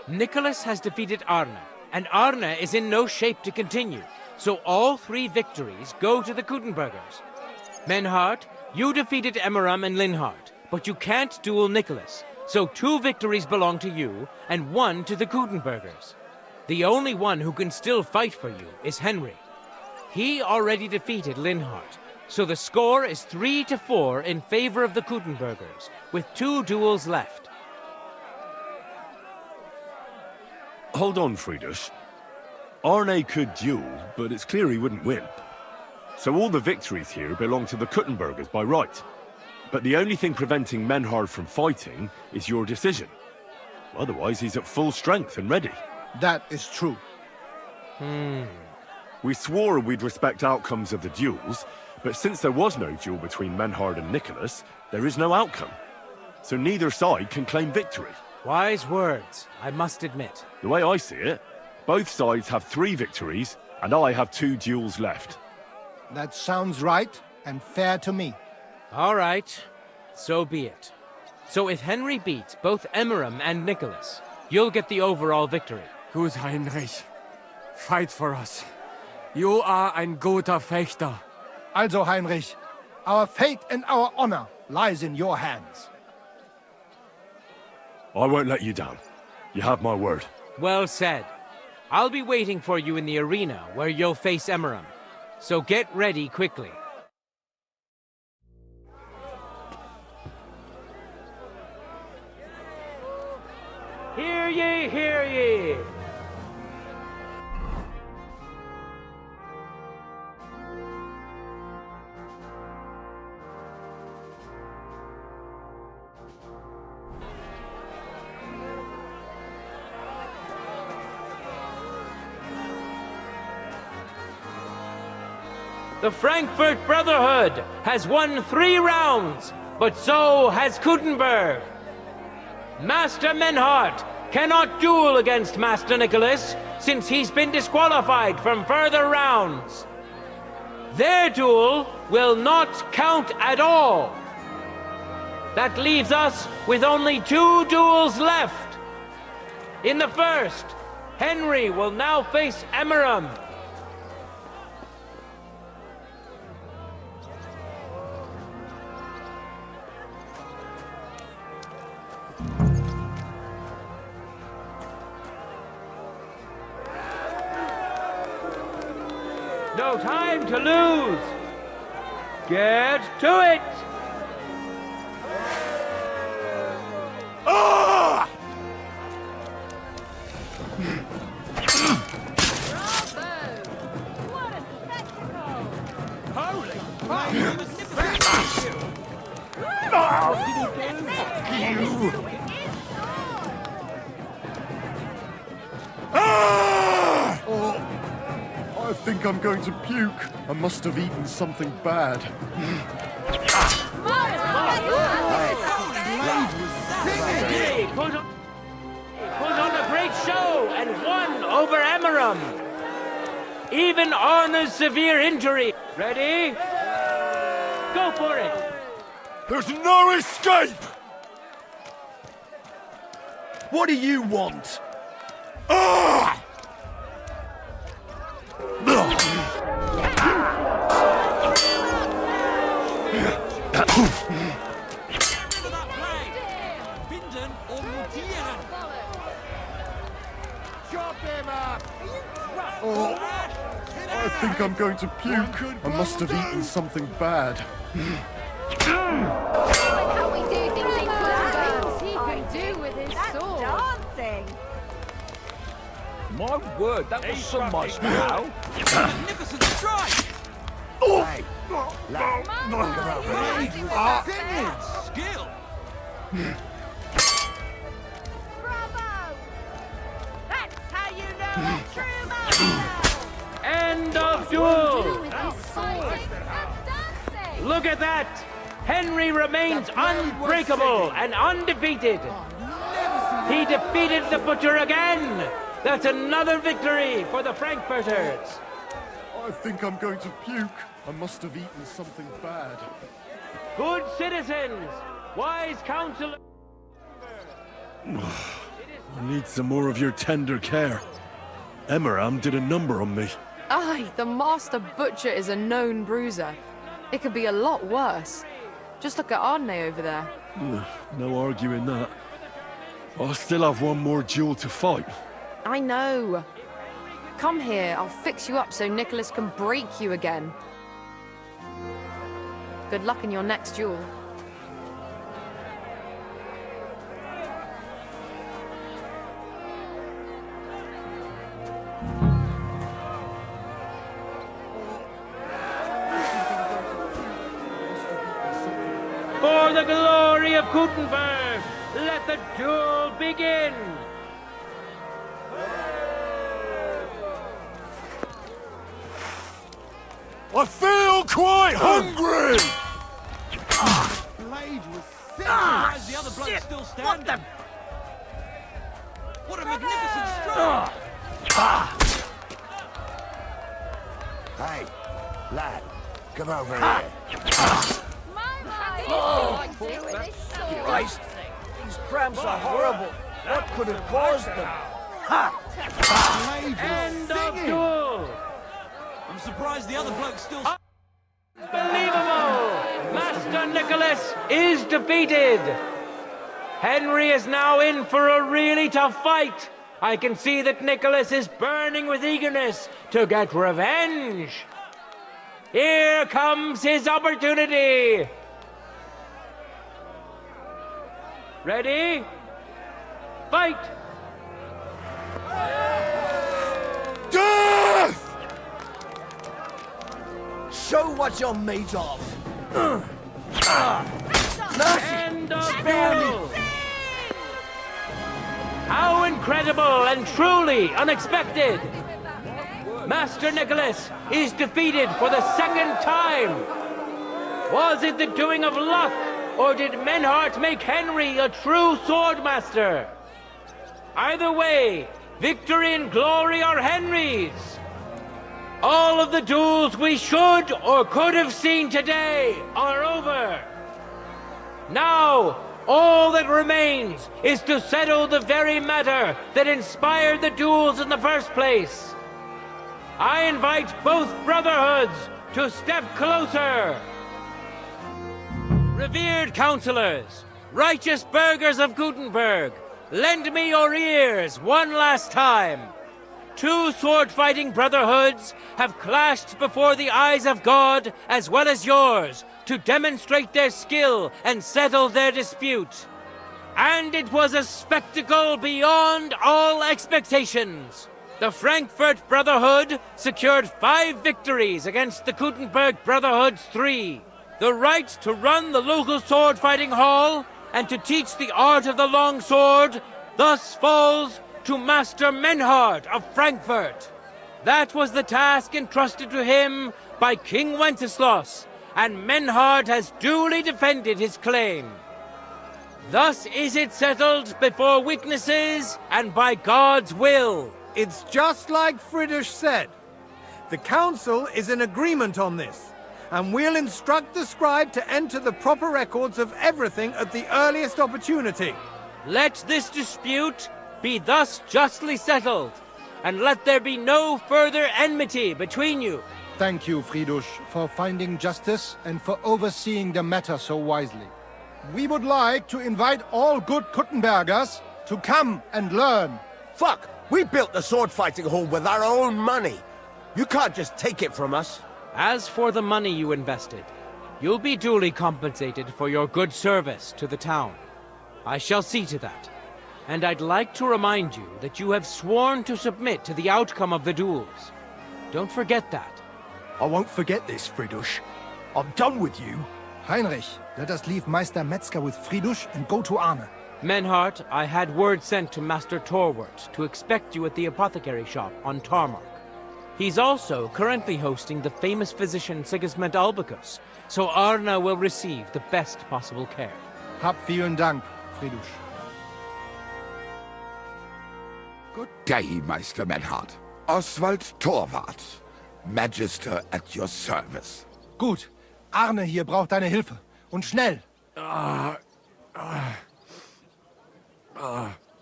Nicholas has defeated Arne, and Arne is in no shape to continue, so all 3 victories go to the Kuttenbergers. Menhard, you defeated Emmeram and Linhard, but you can't duel Nicholas, so 2 victories belong to you, and 1 to the Kuttenbergers. The only one who can still fight for you is Henry. He already defeated Linhard, so the score is 3-4 in favor of the Kuttenbergers, with 2 duels left. Hold on, Fridusch. Arne could duel, but it's clear he wouldn't win. So all the victories here belong to the Kuttenbergers by right. But the only thing preventing Menhard from fighting is your decision. Otherwise, he's at full strength and ready. That is true. We swore we'd respect outcomes of the duels, But since there was no duel between Menhard and Nicholas, there is no outcome. So neither side can claim victory. Wise words, I must admit. The way I see it, both sides have 3 victories, and I have 2 duels left. That sounds right and fair to me. All right, so be it. So if Henry beats both Emmeram and Nicholas, you'll get the overall victory. Good Heinrich. Fight for us. You are ein guter Fechter. Also, Heinrich, our fate and our honor lies in your hands. I won't let you down. You have my word. Well said. I'll be waiting for you in the arena where you'll face Emmeram. So get ready quickly. Hear ye, hear ye! The Frankfurt Brotherhood has won 3 rounds, but so has Kuttenberg. Master Menhard cannot duel against Master Nicholas since he's been disqualified from further rounds. Their duel will not count at all. That leaves us with only 2 duels left. In the first, Henry will now face Emmeram. No time to lose! Get to it! Ah! I think I'm going to puke. I must have eaten something bad. Hey, put on a great show and won over Emmeram. Even Arna's severe injury. Ready? Go for it. There's no escape! What do you want? Ah! I think I'm going to puke. I must have eaten something bad. How we do things in Kuttenberg. He can do with his sword. Dancing! My word, that was some nice pal. Magnificent strike! Hey! Skill! Bravo! That's how you know a true master! End of duel! Look at that! Henry remains unbreakable and undefeated. He defeated the Butcher again! That's another victory for the Frankfurters! I think I'm going to puke. I must have eaten something bad. Good citizens! Wise counsel... I need some more of your tender care. Emmeram did a number on me. Aye, the Master Butcher is a known bruiser. It could be a lot worse. Just look at Arne over there. No arguing that. I'll still have one more duel to fight. I know. Come here, I'll fix you up so Nicholas can break you again. Good luck in your next duel. For the glory of Kuttenberg, let the duel begin! I feel quite hungry! Blade was sick. The other bloke's still standing. What a magnificent stroke! Hey, lad, come over here. Christ! These cramps are horrible. What could have caused them? End of duel! I'm surprised the other bloke's still... Unbelievable! Master Nicholas is defeated! Henry is now in for a really tough fight. I can see that Nicholas is burning with eagerness to get revenge. Here comes his opportunity. Ready? Fight! Death! Show what you're made of. End of duel! How incredible and truly unexpected! Master Nicholas is defeated for the second time! Was it the doing of luck, or did Menhart make Henry a true swordmaster? Either way, victory and glory are Henry's! All of the duels we should or could have seen today are over! Now, all that remains is to settle the very matter that inspired the duels in the first place. I invite both brotherhoods to step closer. Revered counselors, righteous burghers of Gutenberg, lend me your ears one last time. Two sword-fighting brotherhoods have clashed before the eyes of God as well as yours to demonstrate their skill and settle their dispute. And it was a spectacle beyond all expectations. The Frankfurt Brotherhood secured 5 victories against the Gutenberg Brotherhood's 3. The right to run the local sword-fighting hall and to teach the art of the long sword thus falls to Master Menhart of Frankfurt. That was the task entrusted to him by King Wenceslas, and Menhart has duly defended his claim. Thus is it settled before witnesses and by God's will. It's just like Friedrich said. The council is in agreement on this, and we'll instruct the scribe to enter the proper records of everything at the earliest opportunity. Let this dispute be thus justly settled, and let there be no further enmity between you. Thank you, Friedrich, for finding justice and for overseeing the matter so wisely. We would like to invite all good Kuttenbergers to come and learn. Fuck! We built the sword-fighting hall with our own money. You can't just take it from us. As for the money you invested, you'll be duly compensated for your good service to the town. I shall see to that. And I'd like to remind you that you have sworn to submit to the outcome of the duels. Don't forget that. I won't forget this, Friedrich. I'm done with you. Heinrich, let us leave Meister Metzger with Friedrich and go to Arne. Menhart, I had word sent to Master Torwart to expect you at the apothecary shop on Tarmark. He's also currently hosting the famous physician Sigismund Albicus, so Arne will receive the best possible care. Hab vielen Dank, Friedrich. Good day, Meister Menhart. Oswald Torwart, Magister at your service. Gut. Arne hier braucht deine Hilfe. Und schnell.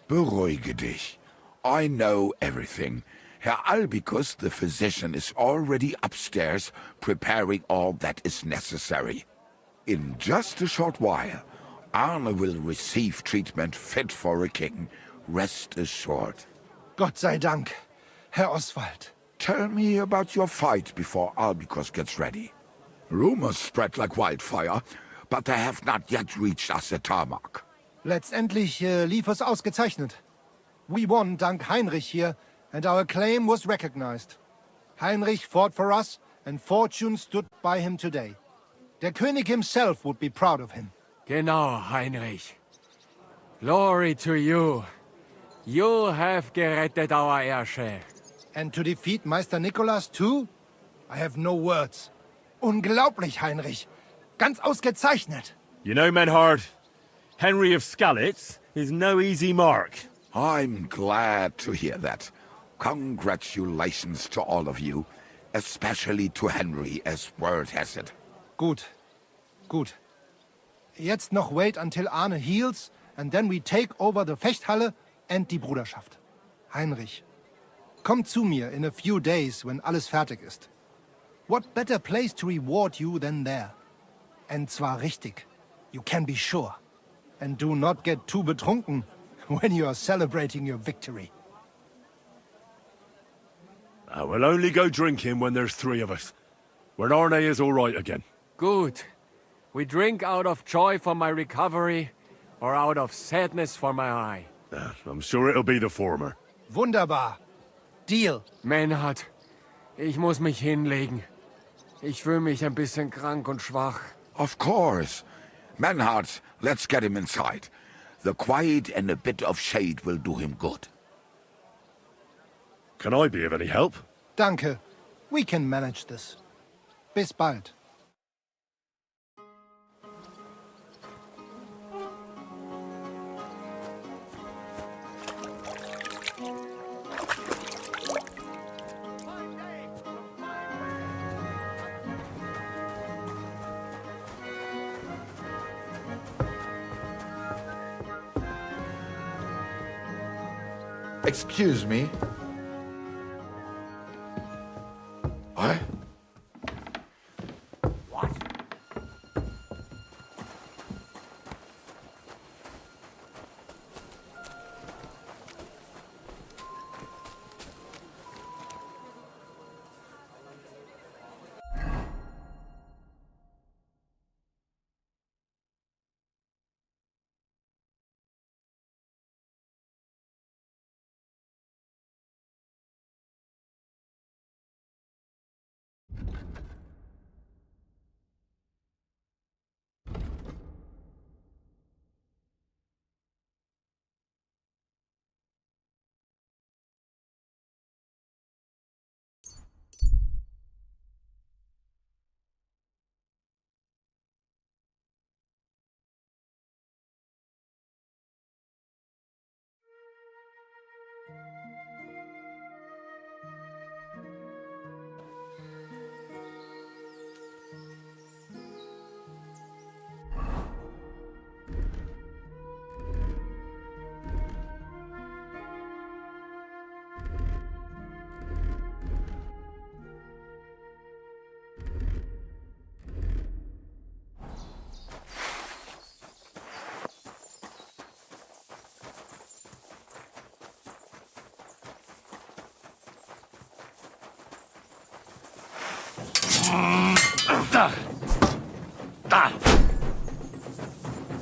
Beruhige dich. I know everything. Herr Albicus, the physician, is already upstairs preparing all that is necessary. In just a short while, Arne will receive treatment fit for a king. Rest assured. Gott sei Dank, Herr Oswald. Tell me about your fight before Albicus gets ready. Rumors spread like wildfire, but they have not yet reached us at Tarmac. Letztendlich lief es ausgezeichnet. We won dank Heinrich here, and our claim was recognized. Heinrich fought for us, and fortune stood by him today. Der König himself would be proud of him. Genau, Heinrich. Glory to you. You have gerettet our Herrscher. And to defeat Meister Nicholas too? I have no words. Unglaublich, Heinrich. Ganz ausgezeichnet. You know, Menhard, Henry of Skalitz is no easy mark. I'm glad to hear that. Congratulations to all of you, especially to Henry, as word has it. Gut. Gut. Jetzt noch wait until Arne heals, and then we take over the Fechthalle and die Bruderschaft. Heinrich, komm zu mir in a few days, when alles fertig ist. What better place to reward you than there? And zwar richtig. You can be sure. And do not get too betrunken when you are celebrating your victory. I will only go drinking when there's 3 of us. When Arne is all right again. Good. We drink out of joy for my recovery, or out of sadness for my eye. I'm sure it'll be the former. Wunderbar. Deal. Menhard, ich muss mich hinlegen. Ich fühle mich ein bisschen krank und schwach. Of course. Menhard, let's get him inside. The quiet and a bit of shade will do him good. Can I be of any help? Danke. We can manage this. Bis bald. Excuse me. What? What?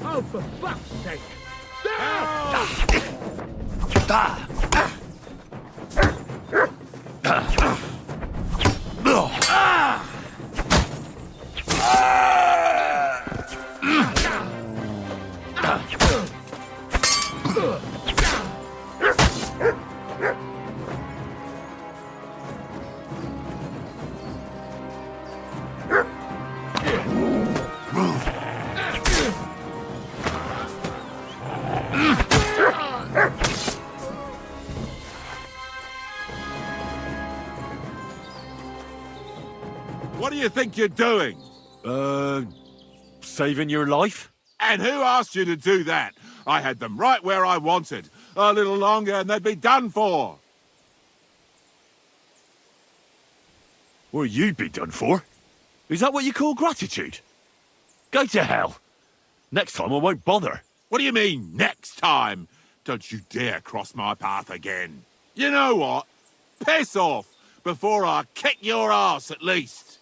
Oh, for fuck's sake! What do you think you're doing? Saving your life? And who asked you to do that? I had them right where I wanted. A little longer and they'd be done for. Well, you'd be done for. Is that what you call gratitude? Go to hell. Next time I won't bother. What do you mean, next time? Don't you dare cross my path again. You know what? Piss off before I kick your ass at least.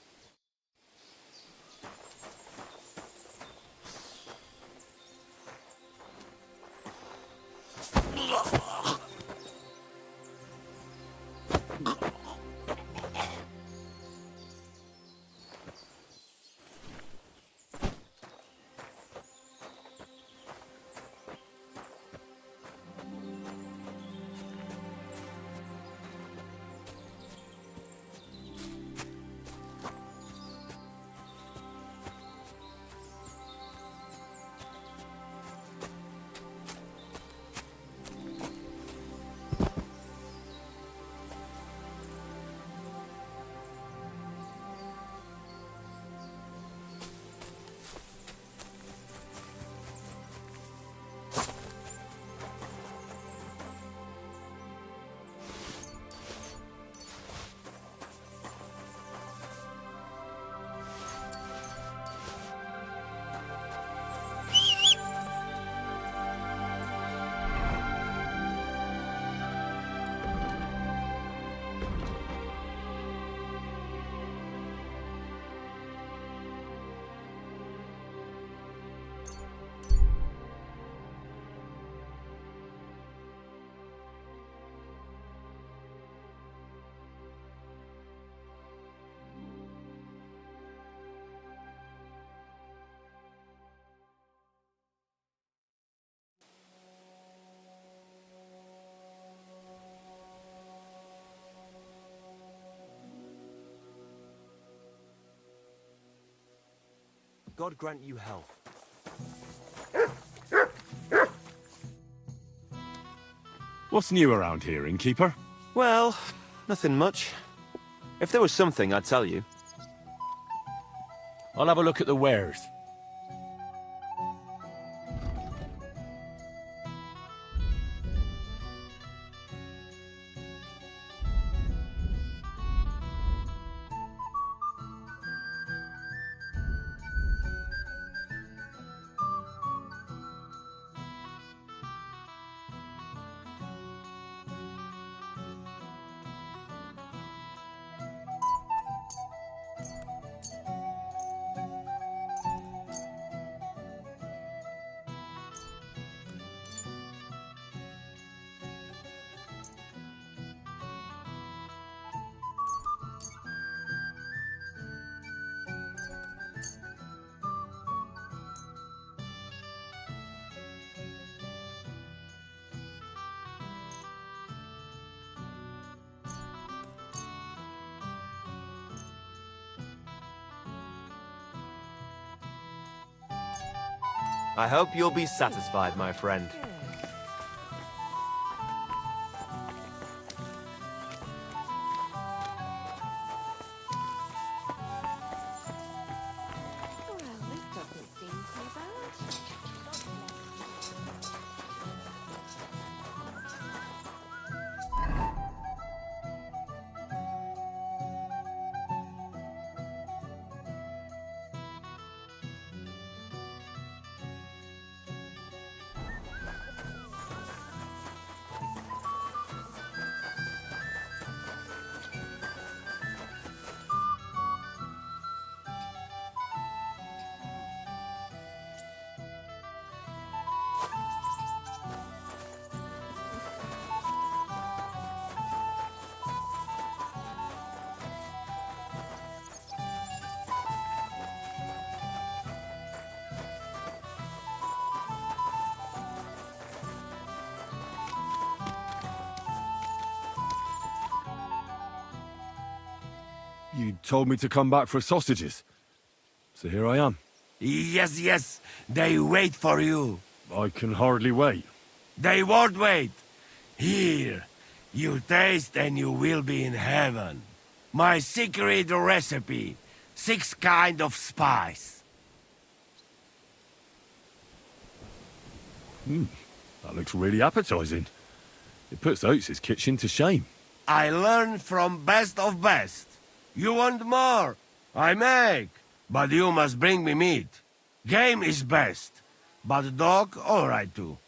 God grant you health. What's new around here, innkeeper? Well, nothing much. If there was something, I'd tell you. I'll have a look at the wares. I hope you'll be satisfied, my friend. You told me to come back for sausages. So here I am. Yes, yes. They wait for you. I can hardly wait. They won't wait. Here. You taste and you will be in heaven. My secret recipe. 6 kind of spice. That looks really appetizing. It puts Oates' kitchen to shame. I learn from best of best. You want more? I make. But you must bring me meat. Game is best. But dog, alright too.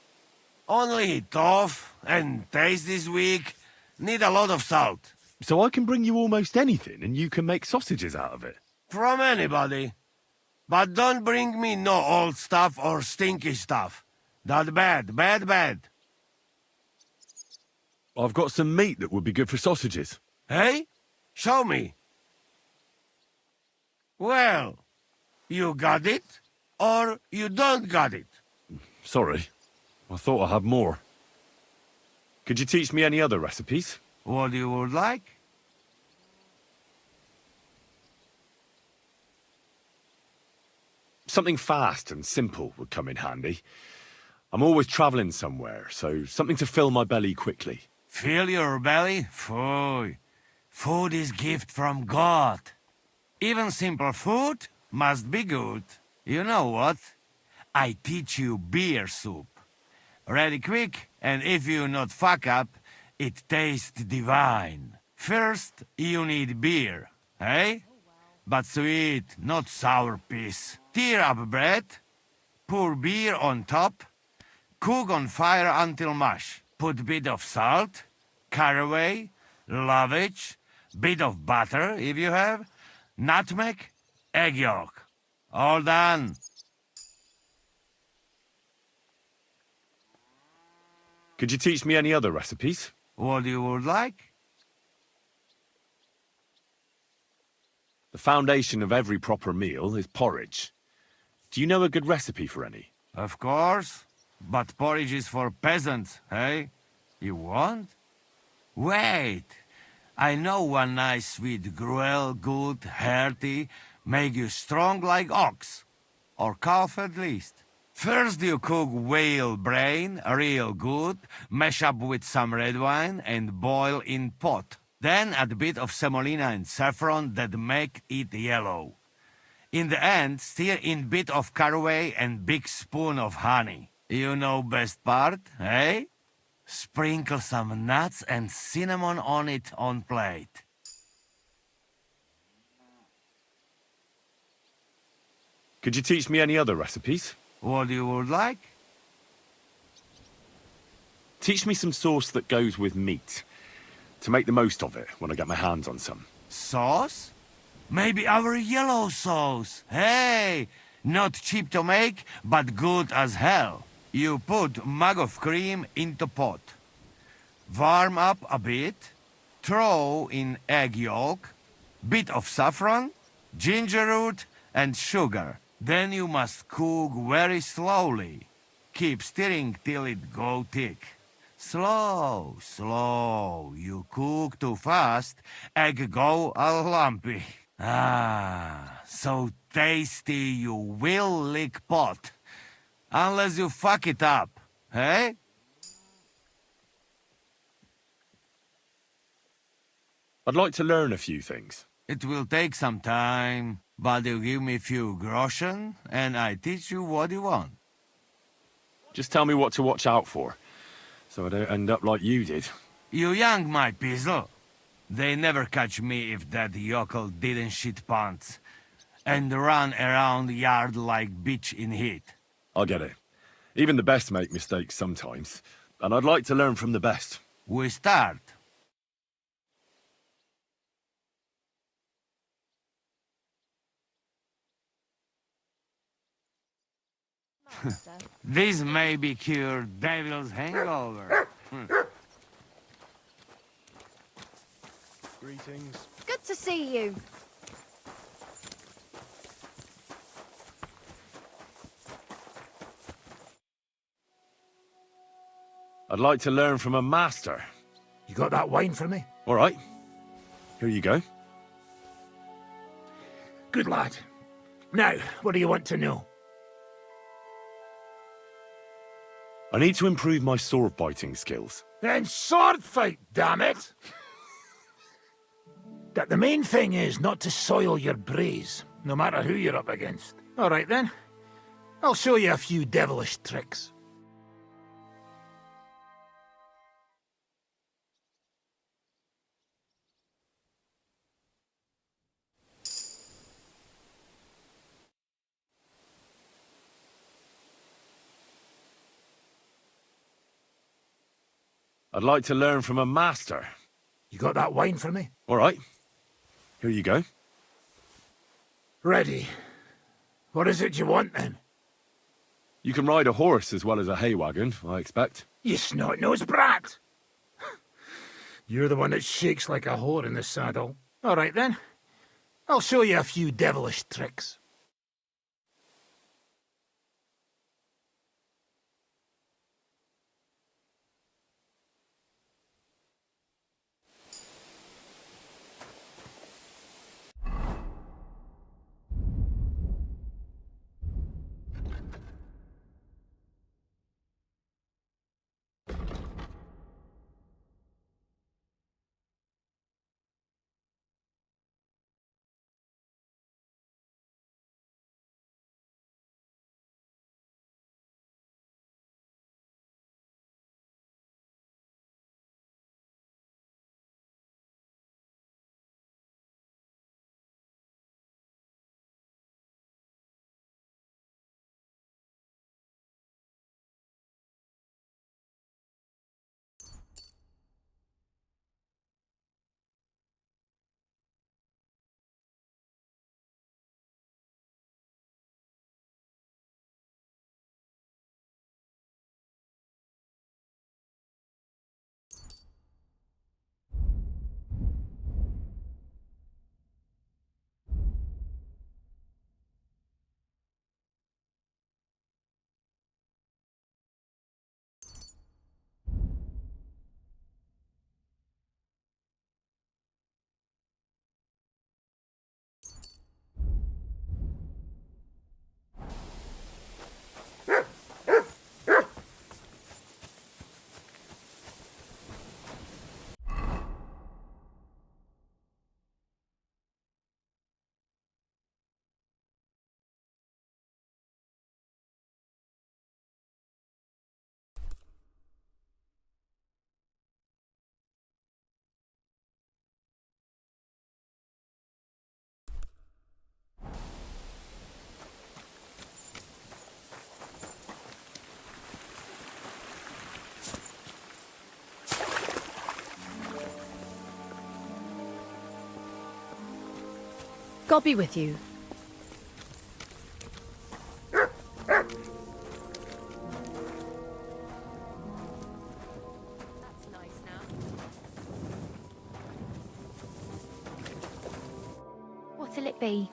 Only tough and taste is weak. Need a lot of salt. So I can bring you almost anything and you can make sausages out of it? From anybody. But don't bring me no old stuff or stinky stuff. That bad, bad, bad. I've got some meat that would be good for sausages. Hey? Show me. Well, you got it, or you don't got it. Sorry. I thought I had more. Could you teach me any other recipes? What you would like? Something fast and simple would come in handy. I'm always traveling somewhere, so something to fill my belly quickly. Fill your belly? Food. Food is gift from God. Even simple food must be good. You know what? I teach you beer soup. Ready quick, and if you not fuck up, it tastes divine. First, you need beer, eh? But sweet, not sour piece. Tear up bread, pour beer on top, cook on fire until mush. Put bit of salt, caraway, lovage, bit of butter if you have, nutmeg, egg yolk. All done. Could you teach me any other recipes? What you would like? The foundation of every proper meal is porridge. Do you know a good recipe for any? Of course. But porridge is for peasants, eh? You want? Wait. I know one nice sweet gruel, good, hearty, make you strong like ox. or calf at least. First you cook whale brain real good, mash up with some red wine and boil in pot. Then add a bit of semolina and saffron that make it yellow. In the end, stir in bit of caraway and big spoon of honey. You know best part, eh? Sprinkle some nuts and cinnamon on it on plate. Could you teach me any other recipes? What you would like? Teach me some sauce that goes with meat, to make the most of it when I get my hands on some. Sauce? Maybe our yellow sauce. Hey, not cheap to make, but good as hell. You put mug of cream into pot. Warm up a bit. Throw in egg yolk, bit of saffron, ginger root and sugar. Then you must cook very slowly. Keep stirring till it go thick. Slow, slow. You cook too fast, egg go all lumpy. Ah, so tasty you will lick pot. Unless you fuck it up, eh? I'd like to learn a few things. It will take some time, but you give me few groschen, and I teach you what you want. Just tell me what to watch out for, so I don't end up like you did. You young, my pizzle. They never catch me if that yokel didn't shit pants and run around the yard like bitch in heat. I get it. Even the best make mistakes sometimes, and I'd like to learn from the best. We start. This may be cure devil's hangover. Greetings. Good to see you. I'd like to learn from a master. You got that wine for me? All right. Here you go. Good lad. Now, what do you want to know? I need to improve my sword biting skills. Then sword fight, damn it! That the main thing is not to soil your braze, no matter who you're up against. All right then. I'll show you a few devilish tricks. I'd like to learn from a master. You got that wine for me? All right. Here you go. Ready. What is it you want, then? You can ride a horse as well as a hay wagon, I expect. You snot-nosed brat! You're the one that shakes like a whore in the saddle. All right, then. I'll show you a few devilish tricks. God be with you. What'll it be?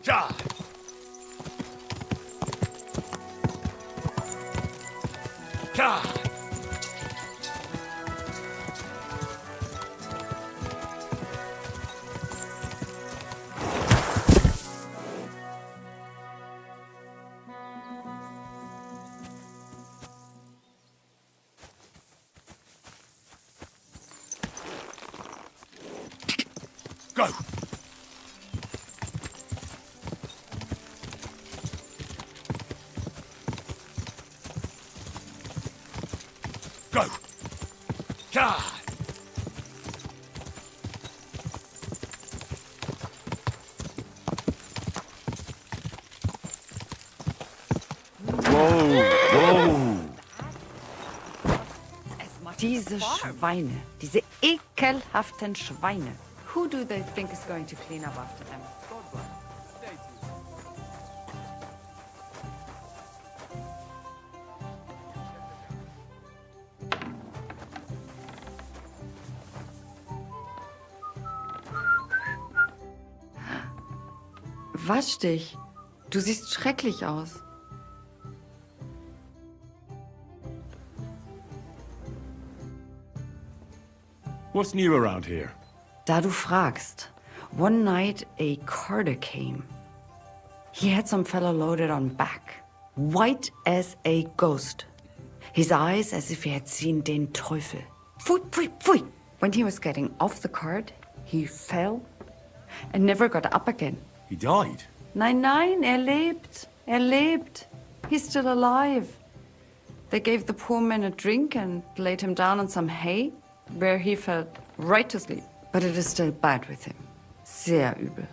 Ja! Ja! Go! Go! Ja! Diese Schweine, diese ekelhaften Schweine. Who do they think is going to clean up after them? Wasch dich. Du siehst schrecklich aus. What's new around here? Da du fragst, one night a carter came. He had some fella loaded on back, white as a ghost. His eyes as if he had seen den Teufel. Pfui, pfui, pfui. When he was getting off the cart, he fell and never got up again. He died? Nein, nein, er lebt. Er lebt. He's still alive. They gave the poor man a drink and laid him down on some hay, where he fell right to sleep. But it is still bad with him. Sehr übel.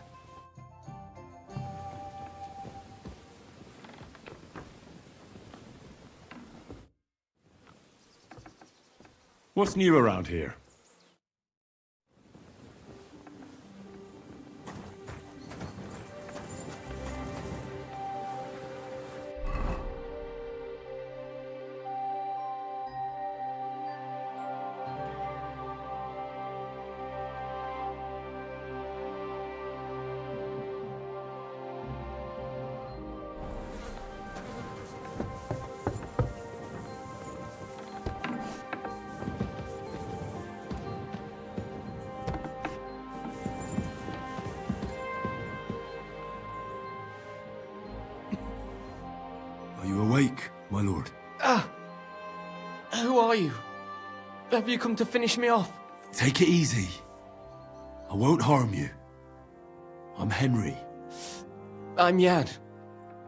What's new around here? Are you awake, my lord? Who are you? Have you come to finish me off? Take it easy. I won't harm you. I'm Henry. I'm Jan.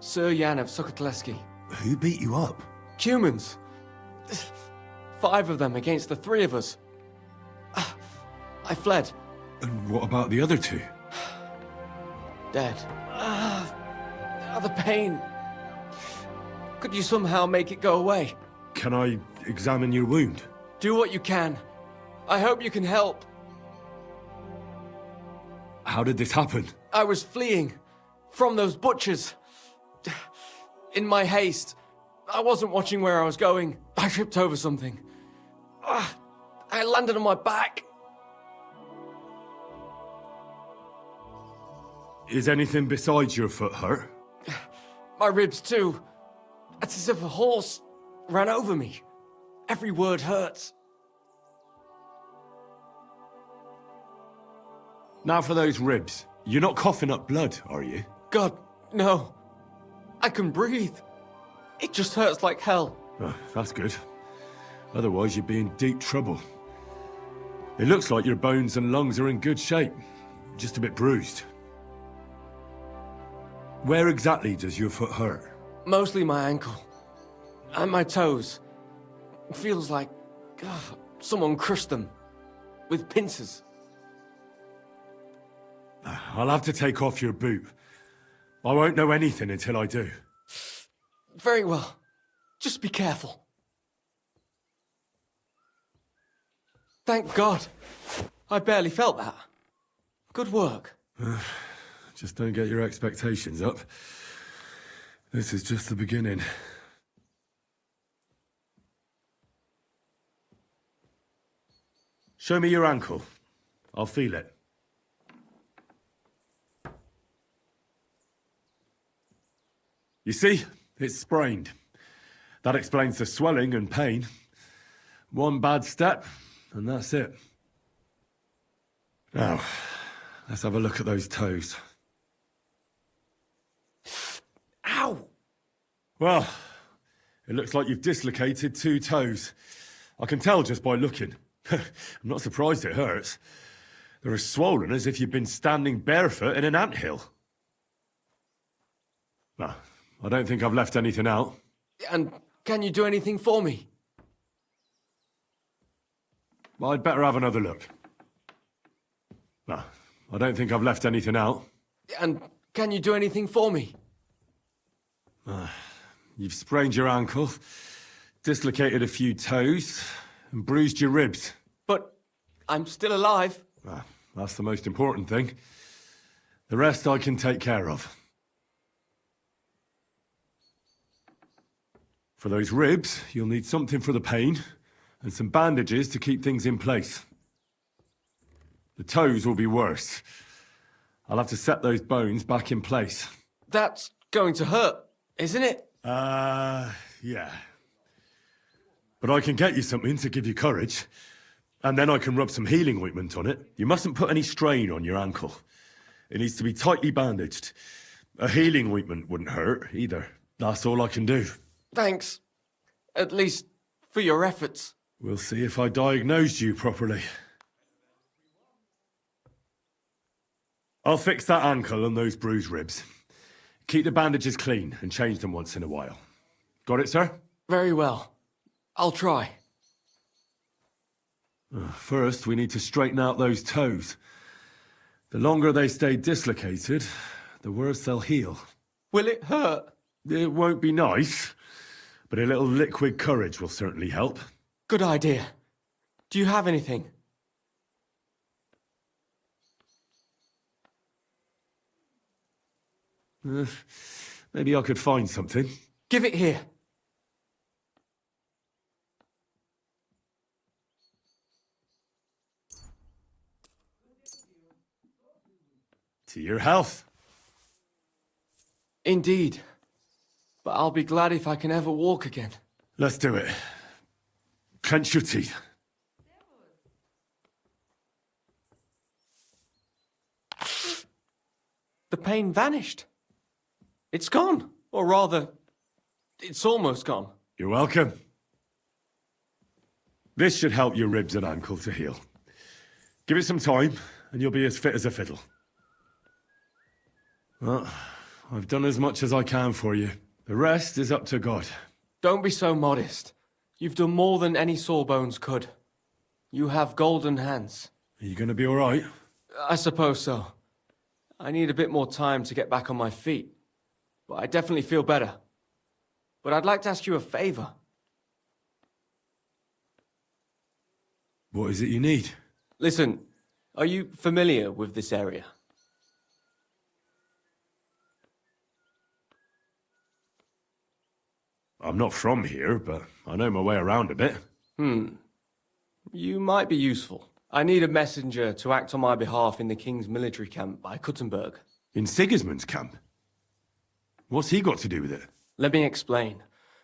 Sir Jan of Skalitz. Who beat you up? Humans. 5 of them against the 3 of us. I fled. And what about the other 2? dead. The pain. Could you somehow make it go away? Can I examine your wound? Do what you can. I hope you can help. How did this happen? I was fleeing from those butchers. In my haste, I wasn't watching where I was going. I tripped over something. I landed on my back. Is anything besides your foot hurt? My ribs too. It's as if a horse ran over me. Every word hurts. Now for those ribs. You're not coughing up blood, are you? God, no. I can breathe. It just hurts like hell. Oh, that's good. Otherwise you'd be in deep trouble. It looks like your bones and lungs are in good shape. Just a bit bruised. Where exactly does your foot hurt? Mostly my ankle. And my toes. It feels like someone crushed them. With pincers. I'll have to take off your boot. I won't know anything until I do. Very well. Just be careful. Thank God. I barely felt that. Good work. Just don't get your expectations up. This is just the beginning. Show me your ankle. I'll feel it. You see? It's sprained. That explains the swelling and pain. One bad step, and that's it. Now, let's have a look at those toes. Ow! Well, it looks like you've dislocated 2 toes. I can tell just by looking. I'm not surprised it hurts. They're as swollen as if you've been standing barefoot in an anthill. Well, I don't think I've left anything out. And can you do anything for me? Well, I'd better have another look. No, I don't think I've left anything out. And can you do anything for me? You've sprained your ankle, dislocated a few toes, and bruised your ribs. But I'm still alive. That's the most important thing. The rest I can take care of. For those ribs, you'll need something for the pain, and some bandages to keep things in place. The toes will be worse. I'll have to set those bones back in place. That's going to hurt, isn't it? Yeah. But I can get you something to give you courage. And then I can rub some healing ointment on it. You mustn't put any strain on your ankle. It needs to be tightly bandaged. A healing ointment wouldn't hurt, either. That's all I can do. Thanks. At least for your efforts. We'll see if I diagnosed you properly. I'll fix that ankle and those bruised ribs. Keep the bandages clean and change them once in a while. Got it, sir? Very well. I'll try. First, we need to straighten out those toes. The longer they stay dislocated, the worse they'll heal. Will it hurt? It won't be nice, but a little liquid courage will certainly help. Good idea. Do you have anything? Maybe I could find something. Give it here. To your health. Indeed. But I'll be glad if I can ever walk again. Let's do it. Clench your teeth. The pain vanished. It's gone. Or rather, it's almost gone. You're welcome. This should help your ribs and ankle to heal. Give it some time, and you'll be as fit as a fiddle. Well, I've done as much as I can for you. The rest is up to God. Don't be so modest. You've done more than any sawbones could. You have golden hands. Are you going to be all right? I suppose so. I need a bit more time to get back on my feet. But I definitely feel better. But I'd like to ask you a favor. What is it you need? Listen, are you familiar with this area? I'm not from here, but I know my way around a bit. You might be useful. I need a messenger to act on my behalf in the king's military camp by Kuttenberg. In Sigismund's camp? What's he got to do with it? Let me explain.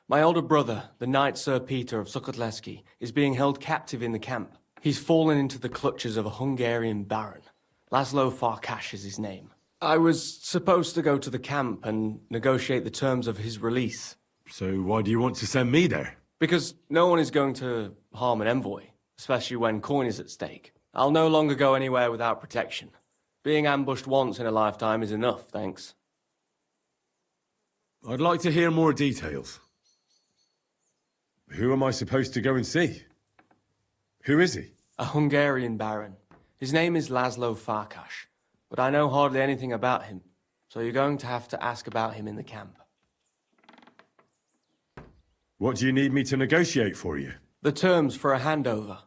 My older brother, the Knight Sir Peter of Skalitz, is being held captive in the camp. He's fallen into the clutches of a Hungarian baron. Laszlo Farkas is his name. I was supposed to go to the camp and negotiate the terms of his release. So why do you want to send me there? Because no one is going to harm an envoy, especially when coin is at stake. I'll no longer go anywhere without protection. Being ambushed once in a lifetime is enough, thanks. I'd like to hear more details. Who am I supposed to go and see? Who is he? A Hungarian baron. His name is Laszlo Farkas, but I know hardly anything about him, so you're going to have to ask about him in the camp. What do you need me to negotiate for you? The terms for a handover.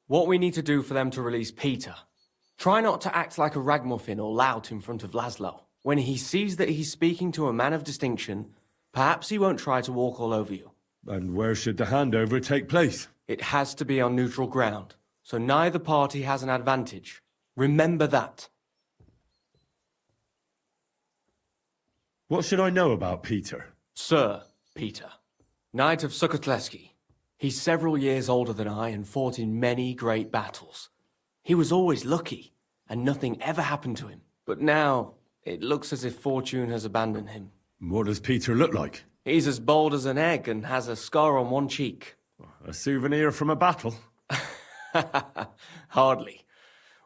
What we need to do for them to release Peter. Try not to act like a ragamuffin or lout in front of Laszlo. When he sees that he's speaking to a man of distinction, perhaps he won't try to walk all over you. And where should the handover take place? It has to be on neutral ground, so neither party has an advantage. Remember that. What should I know about Peter? Sir Peter, Knight of Skalitz. He's several years older than I and fought in many great battles. He was always lucky, and nothing ever happened to him. But now, it looks as if fortune has abandoned him. What does Peter look like? He's as bold as an egg and has a scar on one cheek. A souvenir from a battle? Hardly.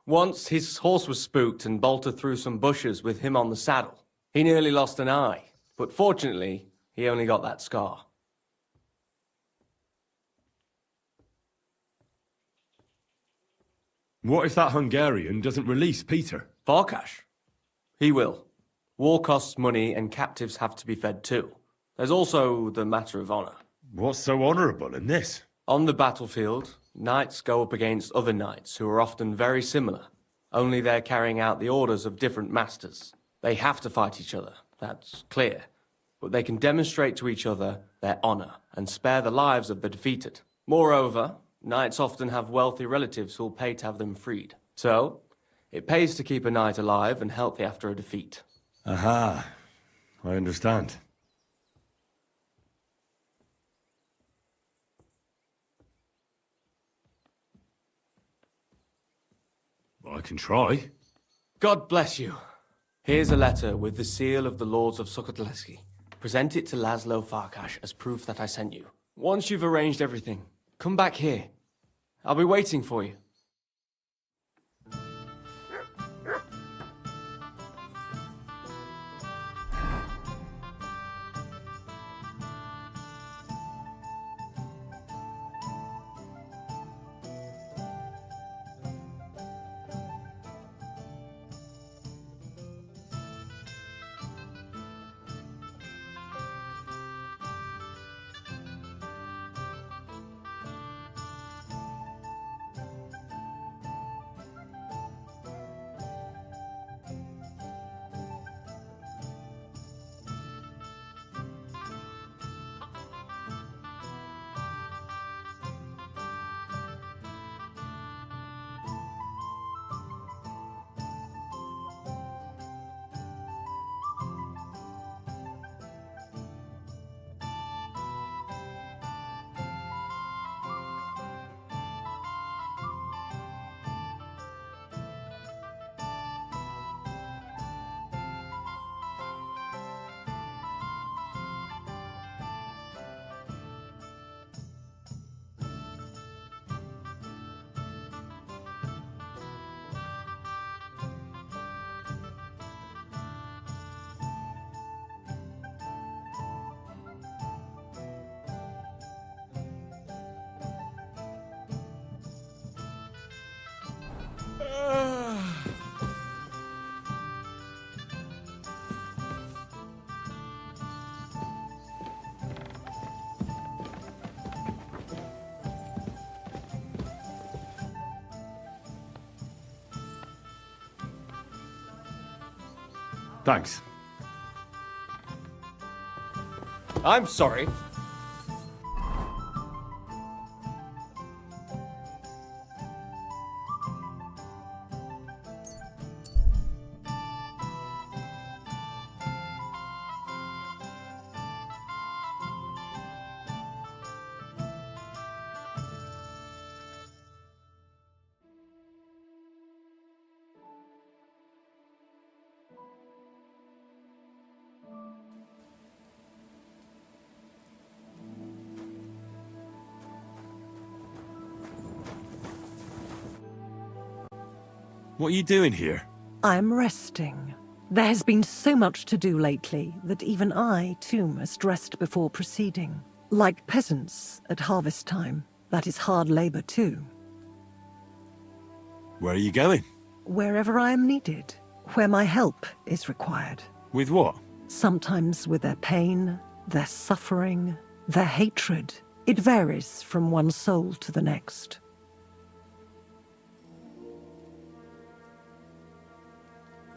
Once his horse was spooked and bolted through some bushes with him on the saddle. He nearly lost an eye, but fortunately, he only got that scar. What if that Hungarian doesn't release Peter? Farkas? He will. War costs money and captives have to be fed too. There's also the matter of honor. What's so honorable in this? On the battlefield, knights go up against other knights who are often very similar, only they're carrying out the orders of different masters. They have to fight each other, that's clear, but they can demonstrate to each other their honor and spare the lives of the defeated. Moreover, knights often have wealthy relatives who'll pay to have them freed. So, it pays to keep a knight alive and healthy after a defeat. Aha, I understand. I can try. God bless you. Here's a letter with the seal of the Lords of Skalitz. Present it to Laszlo Farkas as proof that I sent you. Once you've arranged everything, come back here. I'll be waiting for you. Thanks. I'm sorry. What are you doing here? I'm resting. There has been so much to do lately that even I, too, must rest before proceeding. Like peasants at harvest time, that is hard labor, too. Where are you going? Wherever I am needed, where my help is required. With what? Sometimes with their pain, their suffering, their hatred. It varies from one soul to the next.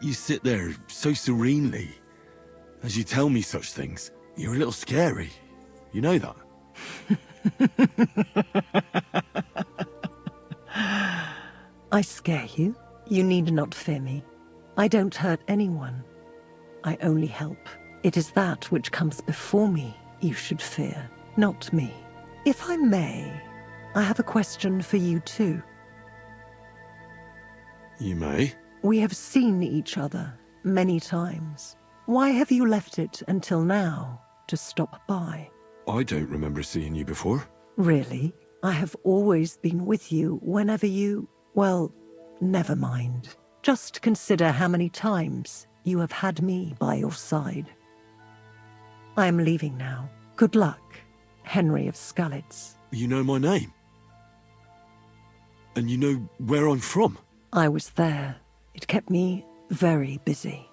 You sit there so serenely as you tell me such things. You're a little scary. You know that? I scare you? You need not fear me. I don't hurt anyone. I only help. It is that which comes before me you should fear, not me. If I may, I have a question for you too. You may. We have seen each other many times. Why have you left it until now to stop by? I don't remember seeing you before. Really? I have always been with you whenever you... Well, never mind. Just consider how many times you have had me by your side. I am leaving now. Good luck, Henry of Skalitz. You know my name? And you know where I'm from? I was there. It kept me very busy.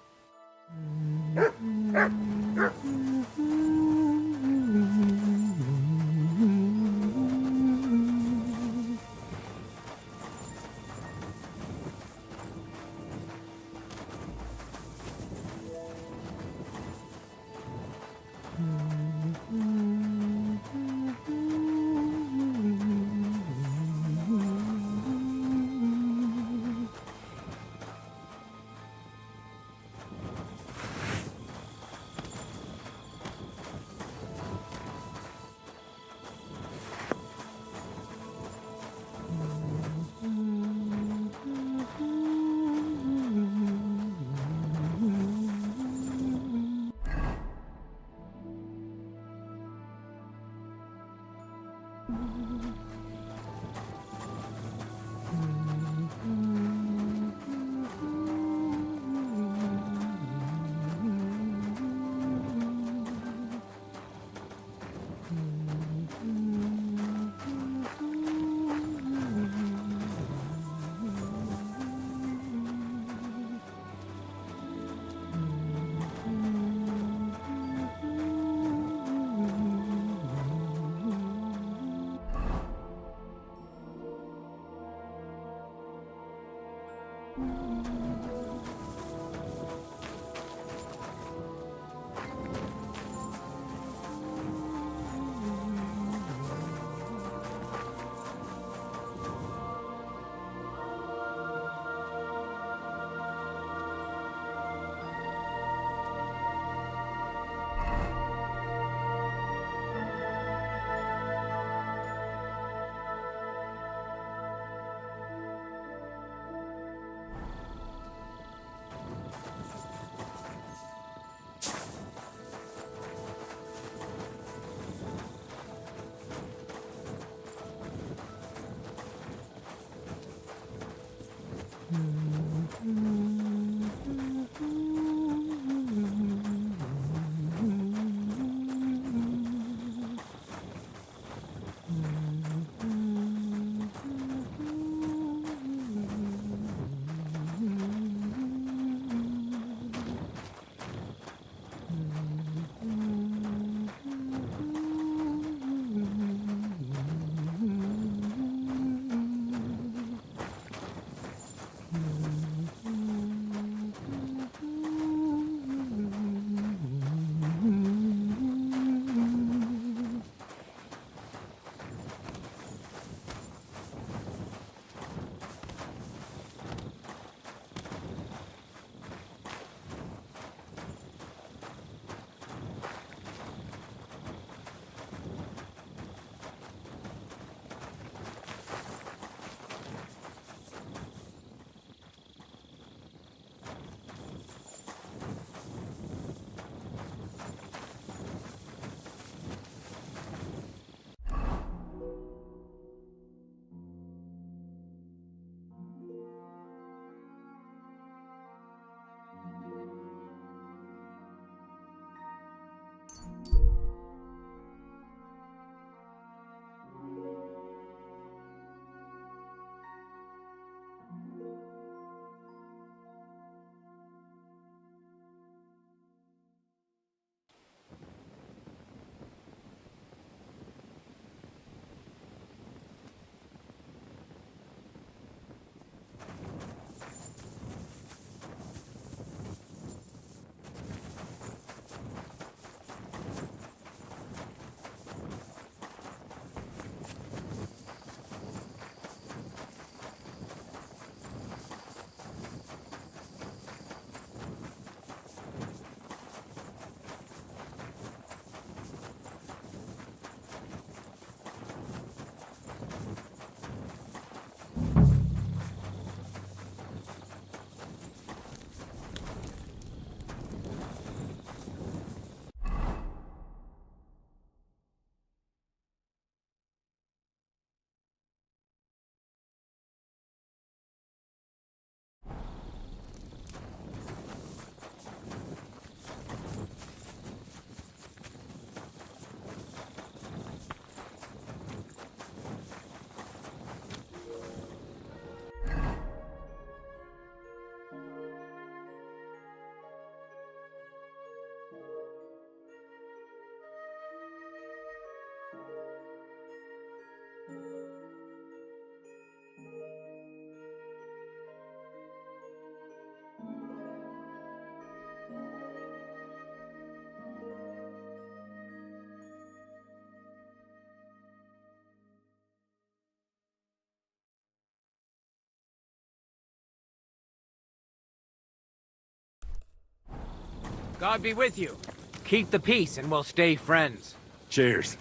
God be with you. Keep the peace and we'll stay friends. Cheers.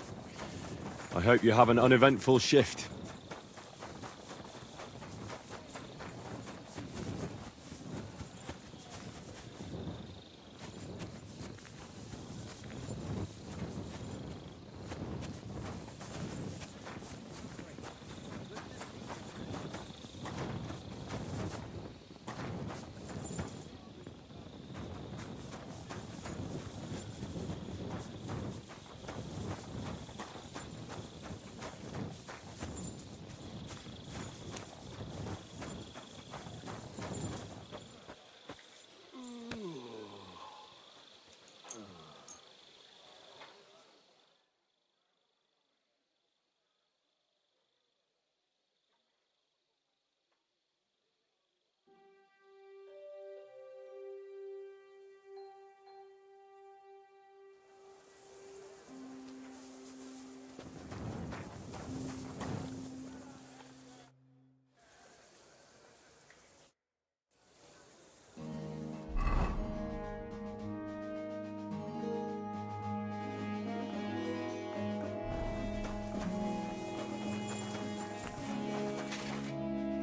I hope you have an uneventful shift.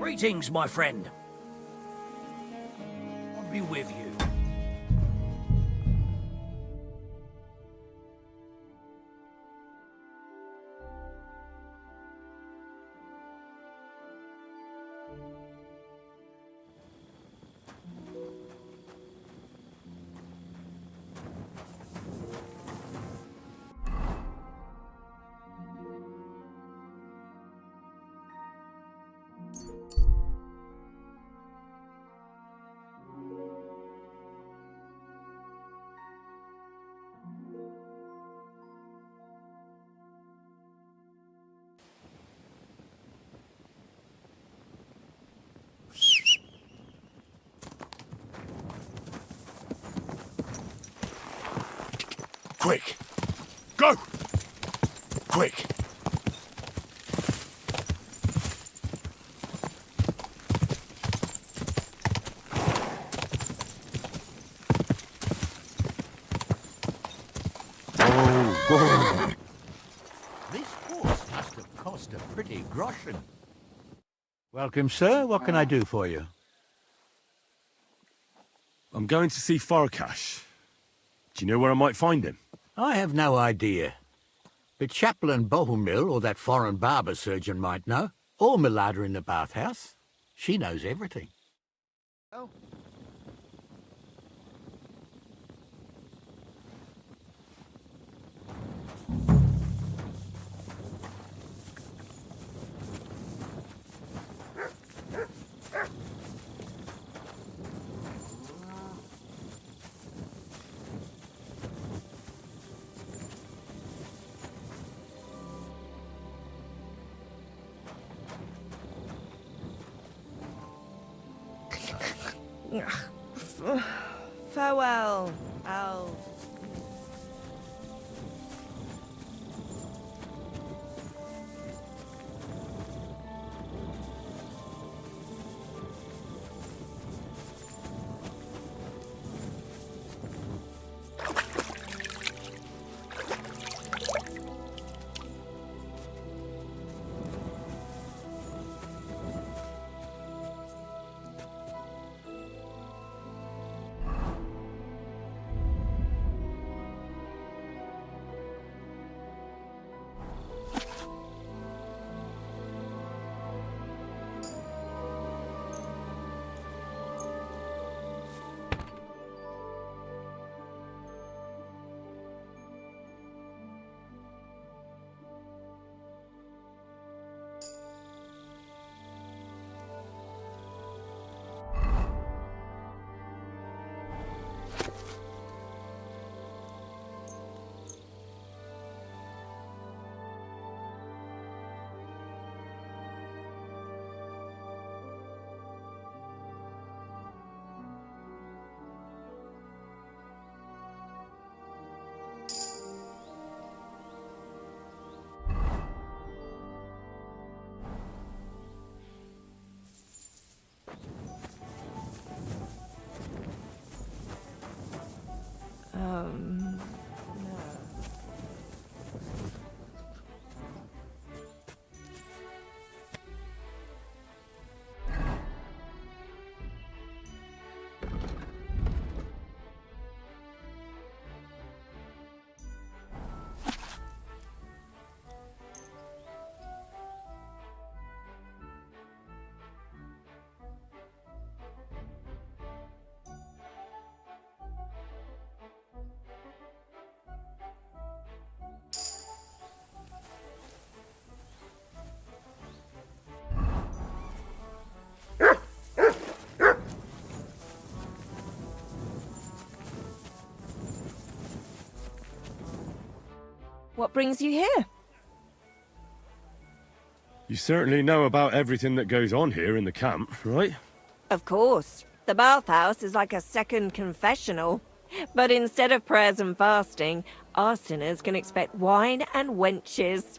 Greetings, my friend. I'll be with you. Quick! Go! Quick! This horse must have cost a pretty groschen. Welcome, sir. What can I do for you? I'm going to see Farkash. Do you know where I might find him? I have no idea. But Chaplain Bohumil or that foreign barber surgeon might know. Or Milada in the bathhouse. She knows everything. Oh. Farewell, Al. What brings you here? You certainly know about everything that goes on here in the camp, right? Of course. The bathhouse is like a second confessional. But instead of prayers and fasting, our sinners can expect wine and wenches.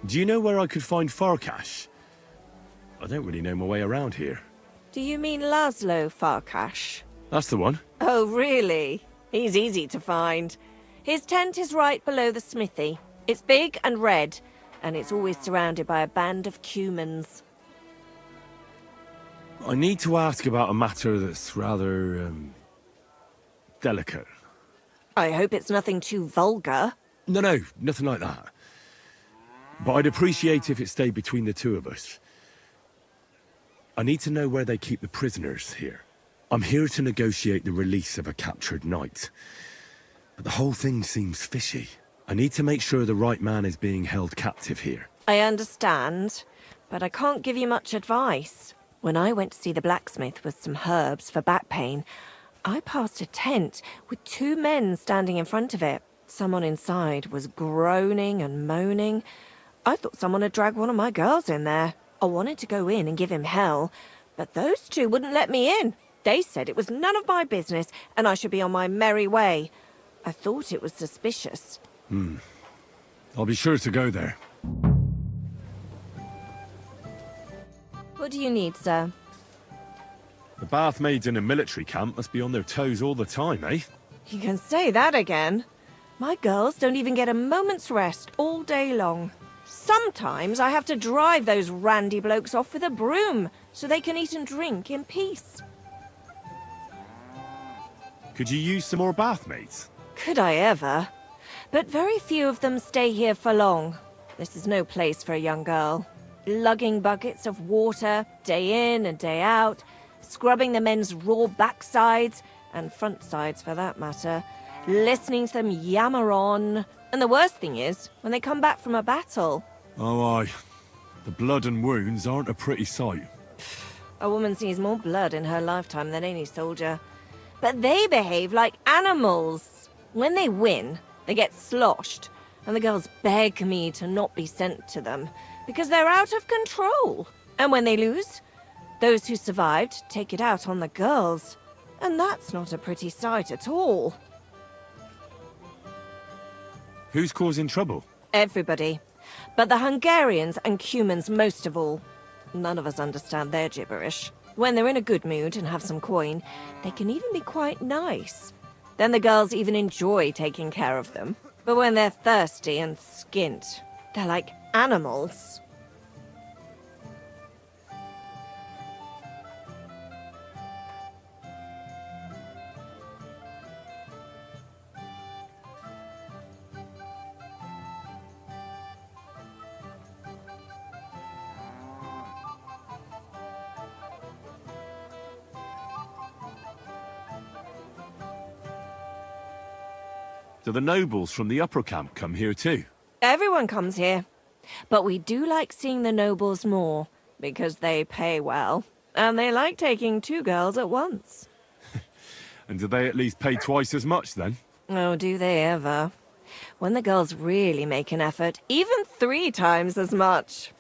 Do you know where I could find Farkash? I don't really know my way around here. Do you mean Laszlo Farkash? That's the one. Oh, really? He's easy to find. His tent is right below the smithy. It's big and red, and it's always surrounded by a band of cumans. I need to ask about a matter that's rather, delicate. I hope it's nothing too vulgar. No, nothing like that. But I'd appreciate if it stayed between the two of us. I need to know where they keep the prisoners here. I'm here to negotiate the release of a captured knight. But the whole thing seems fishy. I need to make sure the right man is being held captive here. I understand, but I can't give you much advice. When I went to see the blacksmith with some herbs for back pain, I passed a tent with 2 men standing in front of it. Someone inside was groaning and moaning. I thought someone had dragged one of my girls in there. I wanted to go in and give him hell, but those 2 wouldn't let me in. They said it was none of my business and I should be on my merry way. I thought it was suspicious. I'll be sure to go there. What do you need, sir? The bathmaids in a military camp must be on their toes all the time, eh? You can say that again. My girls don't even get a moment's rest all day long. Sometimes I have to drive those randy blokes off with a broom so they can eat and drink in peace. Could you use some more bathmaids? Could I ever? But very few of them stay here for long. This is no place for a young girl. Lugging buckets of water, day in and day out, scrubbing the men's raw backsides, and front sides for that matter, listening to them yammer on. And the worst thing is, when they come back from a battle... Oh, aye. The blood and wounds aren't a pretty sight. A woman sees more blood in her lifetime than any soldier. But they behave like animals. When they win, they get sloshed, and the girls beg me to not be sent to them, because they're out of control. And when they lose, those who survived take it out on the girls. And that's not a pretty sight at all. Who's causing trouble? Everybody. But the Hungarians and Cumans most of all. None of us understand their gibberish. When they're in a good mood and have some coin, they can even be quite nice. Then the girls even enjoy taking care of them. But when they're thirsty and skint, they're like animals. Do the nobles from the upper camp come here too? Everyone comes here. But we do like seeing the nobles more, because they pay well. And they like taking 2 girls at once. And do they at least pay twice as much then? Oh, do they ever. When the girls really make an effort, even 3 times as much.